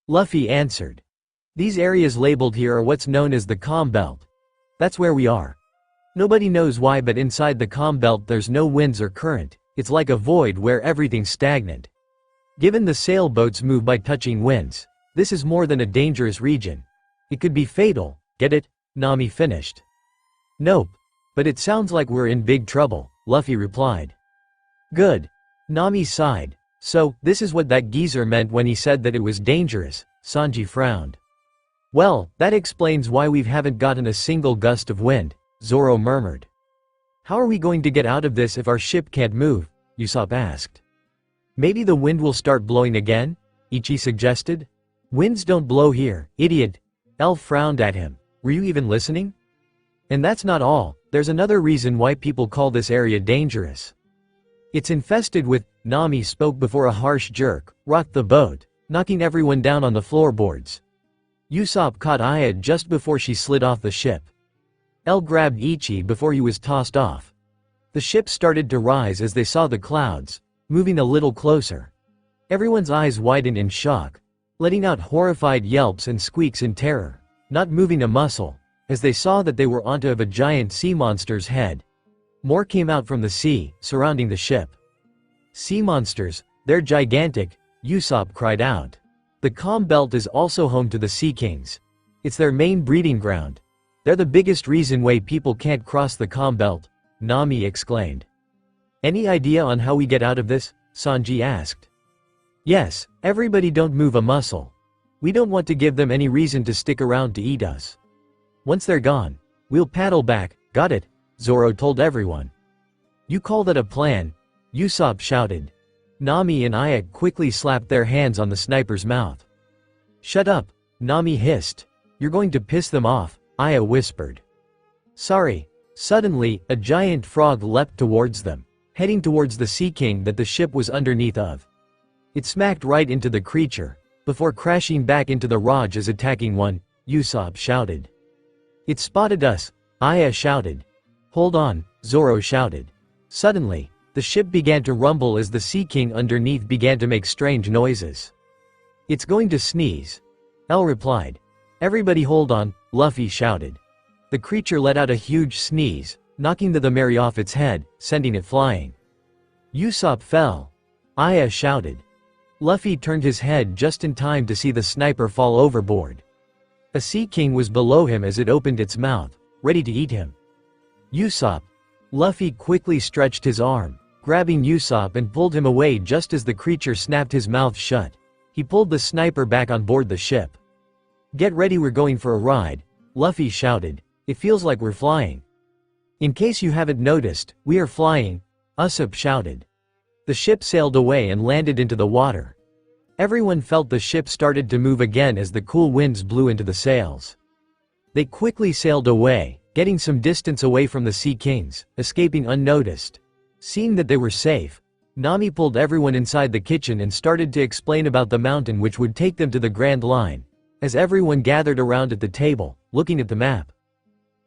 Luffy answered. These areas labeled here are what's known as the Calm Belt. That's where we are. Nobody knows why, but inside the Calm Belt there's no winds or current, it's like a void where everything's stagnant. Given the sailboats move by touching winds, this is more than a dangerous region. It could be fatal, get it? Nami finished. Nope. But it sounds like we're in big trouble, Luffy replied. Good. Nami sighed. So, this is what that geezer meant when he said that it was dangerous, Sanji frowned. Well, that explains why we haven't gotten a single gust of wind, Zoro murmured. How are we going to get out of this if our ship can't move? Usopp asked. Maybe the wind will start blowing again? Ichi suggested. Winds don't blow here, idiot. L frowned at him. Were you even listening? And that's not all, there's another reason why people call this area dangerous. It's infested with, Nami spoke before a harsh jerk, rocked the boat, knocking everyone down on the floorboards. Usopp caught Aya just before she slid off the ship. L grabbed Ichi before he was tossed off. The ship started to rise as they saw the clouds, moving a little closer. Everyone's eyes widened in shock, letting out horrified yelps and squeaks in terror, not moving a muscle, as they saw that they were onto of a giant sea monster's head. More came out from the sea, surrounding the ship. Sea monsters, they're gigantic, Usopp cried out. The Calm Belt is also home to the Sea Kings. It's their main breeding ground. They're the biggest reason why people can't cross the Calm Belt, Nami exclaimed. Any idea on how we get out of this? Sanji asked. Yes, everybody don't move a muscle. We don't want to give them any reason to stick around to eat us. Once they're gone, we'll paddle back, got it? Zoro told everyone. You call that a plan? Usopp shouted. Nami and Aya quickly slapped their hands on the sniper's mouth. Shut up, Nami hissed. You're going to piss them off, Aya whispered. Sorry. Suddenly, a giant frog leapt towards them, heading towards the Sea King that the ship was underneath of. It smacked right into the creature, before crashing back into the Raj as attacking one, Usopp shouted. It spotted us, Aya shouted. Hold on, Zoro shouted. Suddenly, the ship began to rumble as the Sea King underneath began to make strange noises. It's going to sneeze. L replied. Everybody hold on, Luffy shouted. The creature let out a huge sneeze, knocking the Mary off its head, sending it flying. Usopp fell. Aya shouted. Luffy turned his head just in time to see the sniper fall overboard. A Sea King was below him as it opened its mouth, ready to eat him. Usopp. Luffy quickly stretched his arm, grabbing Usopp and pulled him away just as the creature snapped his mouth shut. He pulled the sniper back on board the ship. Get ready, we're going for a ride, Luffy shouted. It feels like we're flying. In case you haven't noticed, we are flying, Usopp shouted. The ship sailed away and landed into the water. Everyone felt the ship started to move again as the cool winds blew into the sails. They quickly sailed away, getting some distance away from the Sea Kings, escaping unnoticed. Seeing that they were safe, Nami pulled everyone inside the kitchen and started to explain about the mountain which would take them to the Grand Line, as everyone gathered around at the table, looking at the map.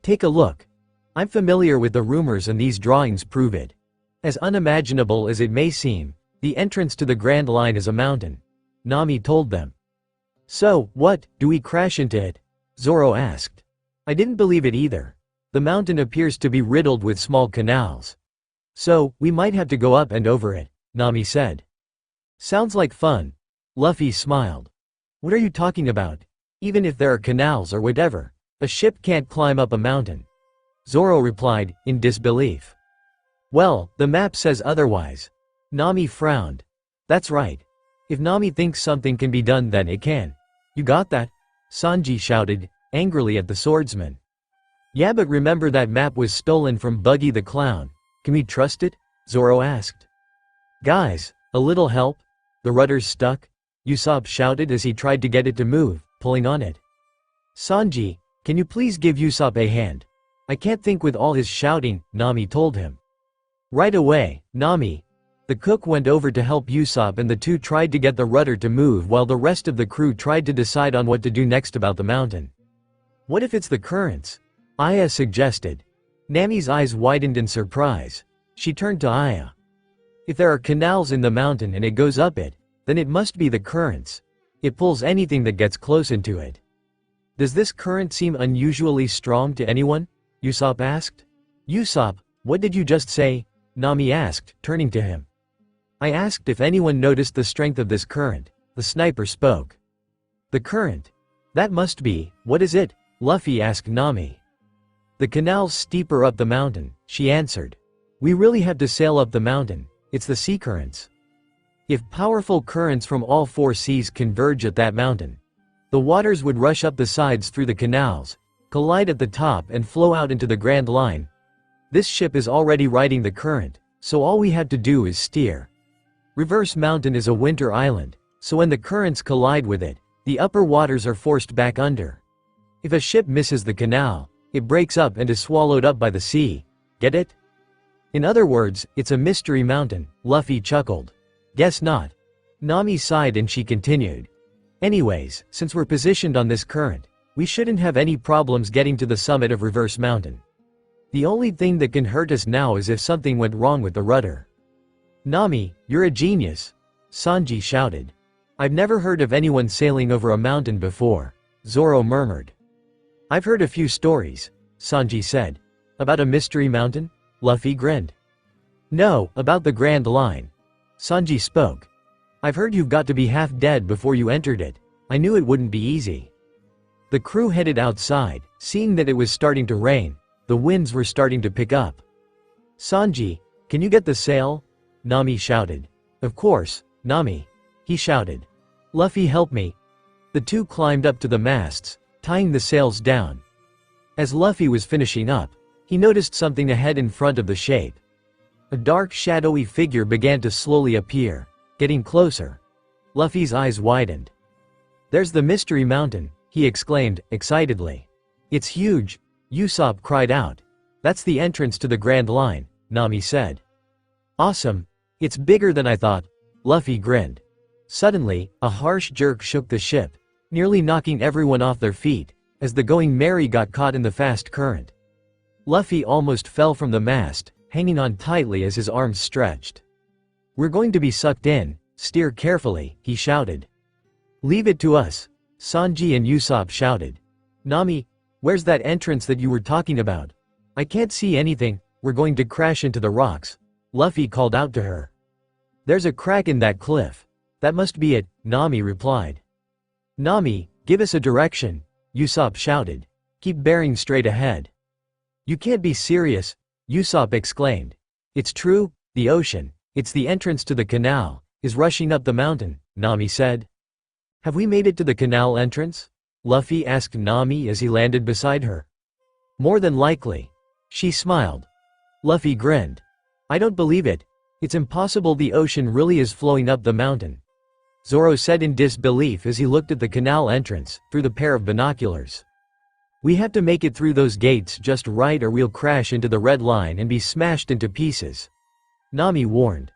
Take a look. I'm familiar with the rumors and these drawings prove it. As unimaginable as it may seem, the entrance to the Grand Line is a mountain, Nami told them. So, what, do we crash into it? Zoro asked. I didn't believe it either. The mountain appears to be riddled with small canals. So, we might have to go up and over it, Nami said. Sounds like fun. Luffy smiled. What are you talking about? Even if there are canals or whatever, a ship can't climb up a mountain. Zoro replied, in disbelief. Well, the map says otherwise. Nami frowned. That's right. If Nami thinks something can be done, then it can. You got that? Sanji shouted, angrily at the swordsman. Yeah, but remember that map was stolen from Buggy the Clown. Can we trust it? Zoro asked. Guys, a little help? The rudder's stuck, Usopp shouted as he tried to get it to move, pulling on it. Sanji, can you please give Usopp a hand? I can't think with all his shouting, Nami told him. Right away, Nami. The cook went over to help Usopp and the two tried to get the rudder to move while the rest of the crew tried to decide on what to do next about the mountain. What if it's the currents? Aya suggested. Nami's eyes widened in surprise. She turned to Aya. If there are canals in the mountain and it goes up it, then it must be the currents. It pulls anything that gets close into it. Does this current seem unusually strong to anyone? Usopp asked. Usopp, what did you just say? Nami asked, turning to him. I asked if anyone noticed the strength of this current, the sniper spoke. The current? That must be, what is it? Luffy asked Nami. The canal's steeper up the mountain, she answered. We really have to sail up the mountain, it's the sea currents. If powerful currents from all four seas converge at that mountain, the waters would rush up the sides through the canals, collide at the top and flow out into the Grand Line. This ship is already riding the current, so all we have to do is steer. Reverse Mountain is a winter island, so when the currents collide with it, the upper waters are forced back under. If a ship misses the canal, it breaks up and is swallowed up by the sea. Get it? In other words, it's a mystery mountain, Luffy chuckled. Guess not. Nami sighed and she continued. Anyways, since we're positioned on this current, we shouldn't have any problems getting to the summit of Reverse Mountain. The only thing that can hurt us now is if something went wrong with the rudder. Nami, you're a genius, Sanji shouted. I've never heard of anyone sailing over a mountain before, Zoro murmured. I've heard a few stories, Sanji said. About a mystery mountain? Luffy grinned. No, about the Grand Line. Sanji spoke. I've heard you've got to be half dead before you entered it. I knew it wouldn't be easy. The crew headed outside, seeing that it was starting to rain. The winds were starting to pick up. Sanji, can you get the sail? Nami shouted. Of course, Nami. He shouted. Luffy, help me. The two climbed up to the masts, tying the sails down. As Luffy was finishing up, he noticed something ahead in front of the shape. A dark shadowy figure began to slowly appear, getting closer. Luffy's eyes widened. There's the mystery mountain, he exclaimed, excitedly. It's huge, Usopp cried out. That's the entrance to the Grand Line, Nami said. Awesome. It's bigger than I thought, Luffy grinned. Suddenly, a harsh jerk shook the ship, nearly knocking everyone off their feet, as the Going Merry got caught in the fast current. Luffy almost fell from the mast, hanging on tightly as his arms stretched. We're going to be sucked in, steer carefully, he shouted. Leave it to us, Sanji and Usopp shouted. Nami, where's that entrance that you were talking about? I can't see anything, we're going to crash into the rocks, Luffy called out to her. There's a crack in that cliff. That must be it, Nami replied. Nami, give us a direction, Usopp shouted. Keep bearing straight ahead. You can't be serious, Usopp exclaimed. It's true, the ocean, it's the entrance to the canal, is rushing up the mountain, Nami said. Have we made it to the canal entrance? Luffy asked Nami as he landed beside her. More than likely. She smiled. Luffy grinned. I don't believe it. It's impossible, the ocean really is flowing up the mountain. Zoro said in disbelief as he looked at the canal entrance, through the pair of binoculars. We have to make it through those gates just right or we'll crash into the red line and be smashed into pieces. Nami warned.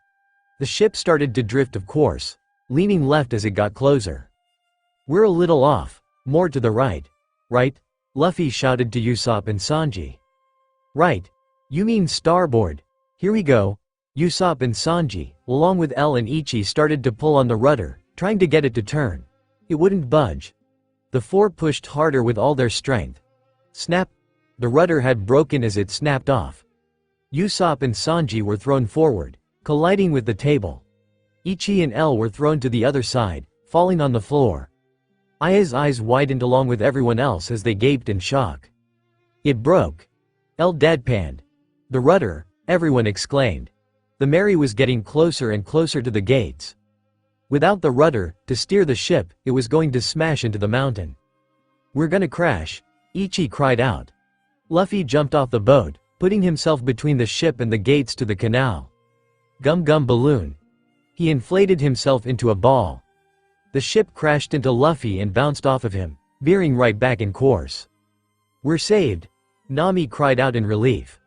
The ship started to drift, of course, leaning left as it got closer. "We're a little off, more to the right." "Right?" Luffy shouted to Usopp and Sanji. "Right. You mean starboard. Here we go." Usopp and Sanji, along with L and Ichi, started to pull on the rudder, trying to get it to turn. It wouldn't budge. The four pushed harder with all their strength. Snap! The rudder had broken as it snapped off. Usopp and Sanji were thrown forward, colliding with the table. Ichi and L were thrown to the other side, falling on the floor. Aya's eyes widened along with everyone else as they gaped in shock. "It broke." L deadpanned. "The rudder," everyone exclaimed. The Mary was getting closer and closer to the gates. Without the rudder, to steer the ship, it was going to smash into the mountain. "We're gonna crash," Ichi cried out. Luffy jumped off the boat, putting himself between the ship and the gates to the canal. Gum Gum Balloon. He inflated himself into a ball. The ship crashed into Luffy and bounced off of him, veering right back in course. "We're saved," Nami cried out in relief.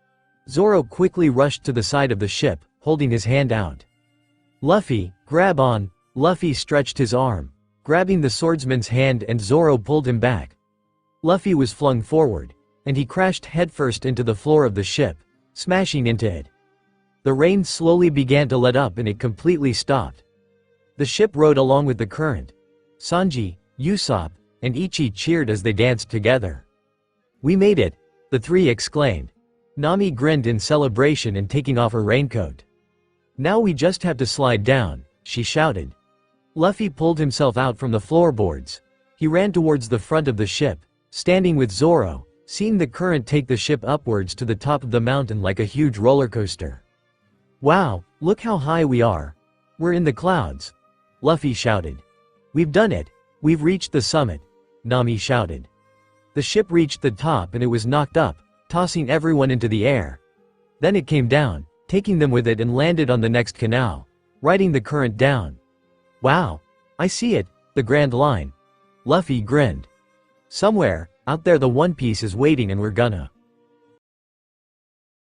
Zoro quickly rushed to the side of the ship, holding his hand out. "Luffy, grab on." Luffy stretched his arm, grabbing the swordsman's hand, and Zoro pulled him back. Luffy was flung forward, and he crashed headfirst into the floor of the ship, smashing into it. The rain slowly began to let up and it completely stopped. The ship rode along with the current. Sanji, Usopp, and Ichi cheered as they danced together. "We made it," the three exclaimed. Nami grinned in celebration and taking off her raincoat. "Now we just have to slide down," she shouted. Luffy pulled himself out from the floorboards. He ran towards the front of the ship, standing with Zoro, seeing the current take the ship upwards to the top of the mountain like a huge roller coaster. "Wow, look how high we are. We're in the clouds," Luffy shouted. "We've done it. We've reached the summit," Nami shouted. The ship reached the top and it was knocked up, tossing everyone into the air. Then it came down, taking them with it, and landed on the next canal, riding the current down. "Wow, I see it, the Grand Line." Luffy grinned. "Somewhere out there the One Piece is waiting and we're gonna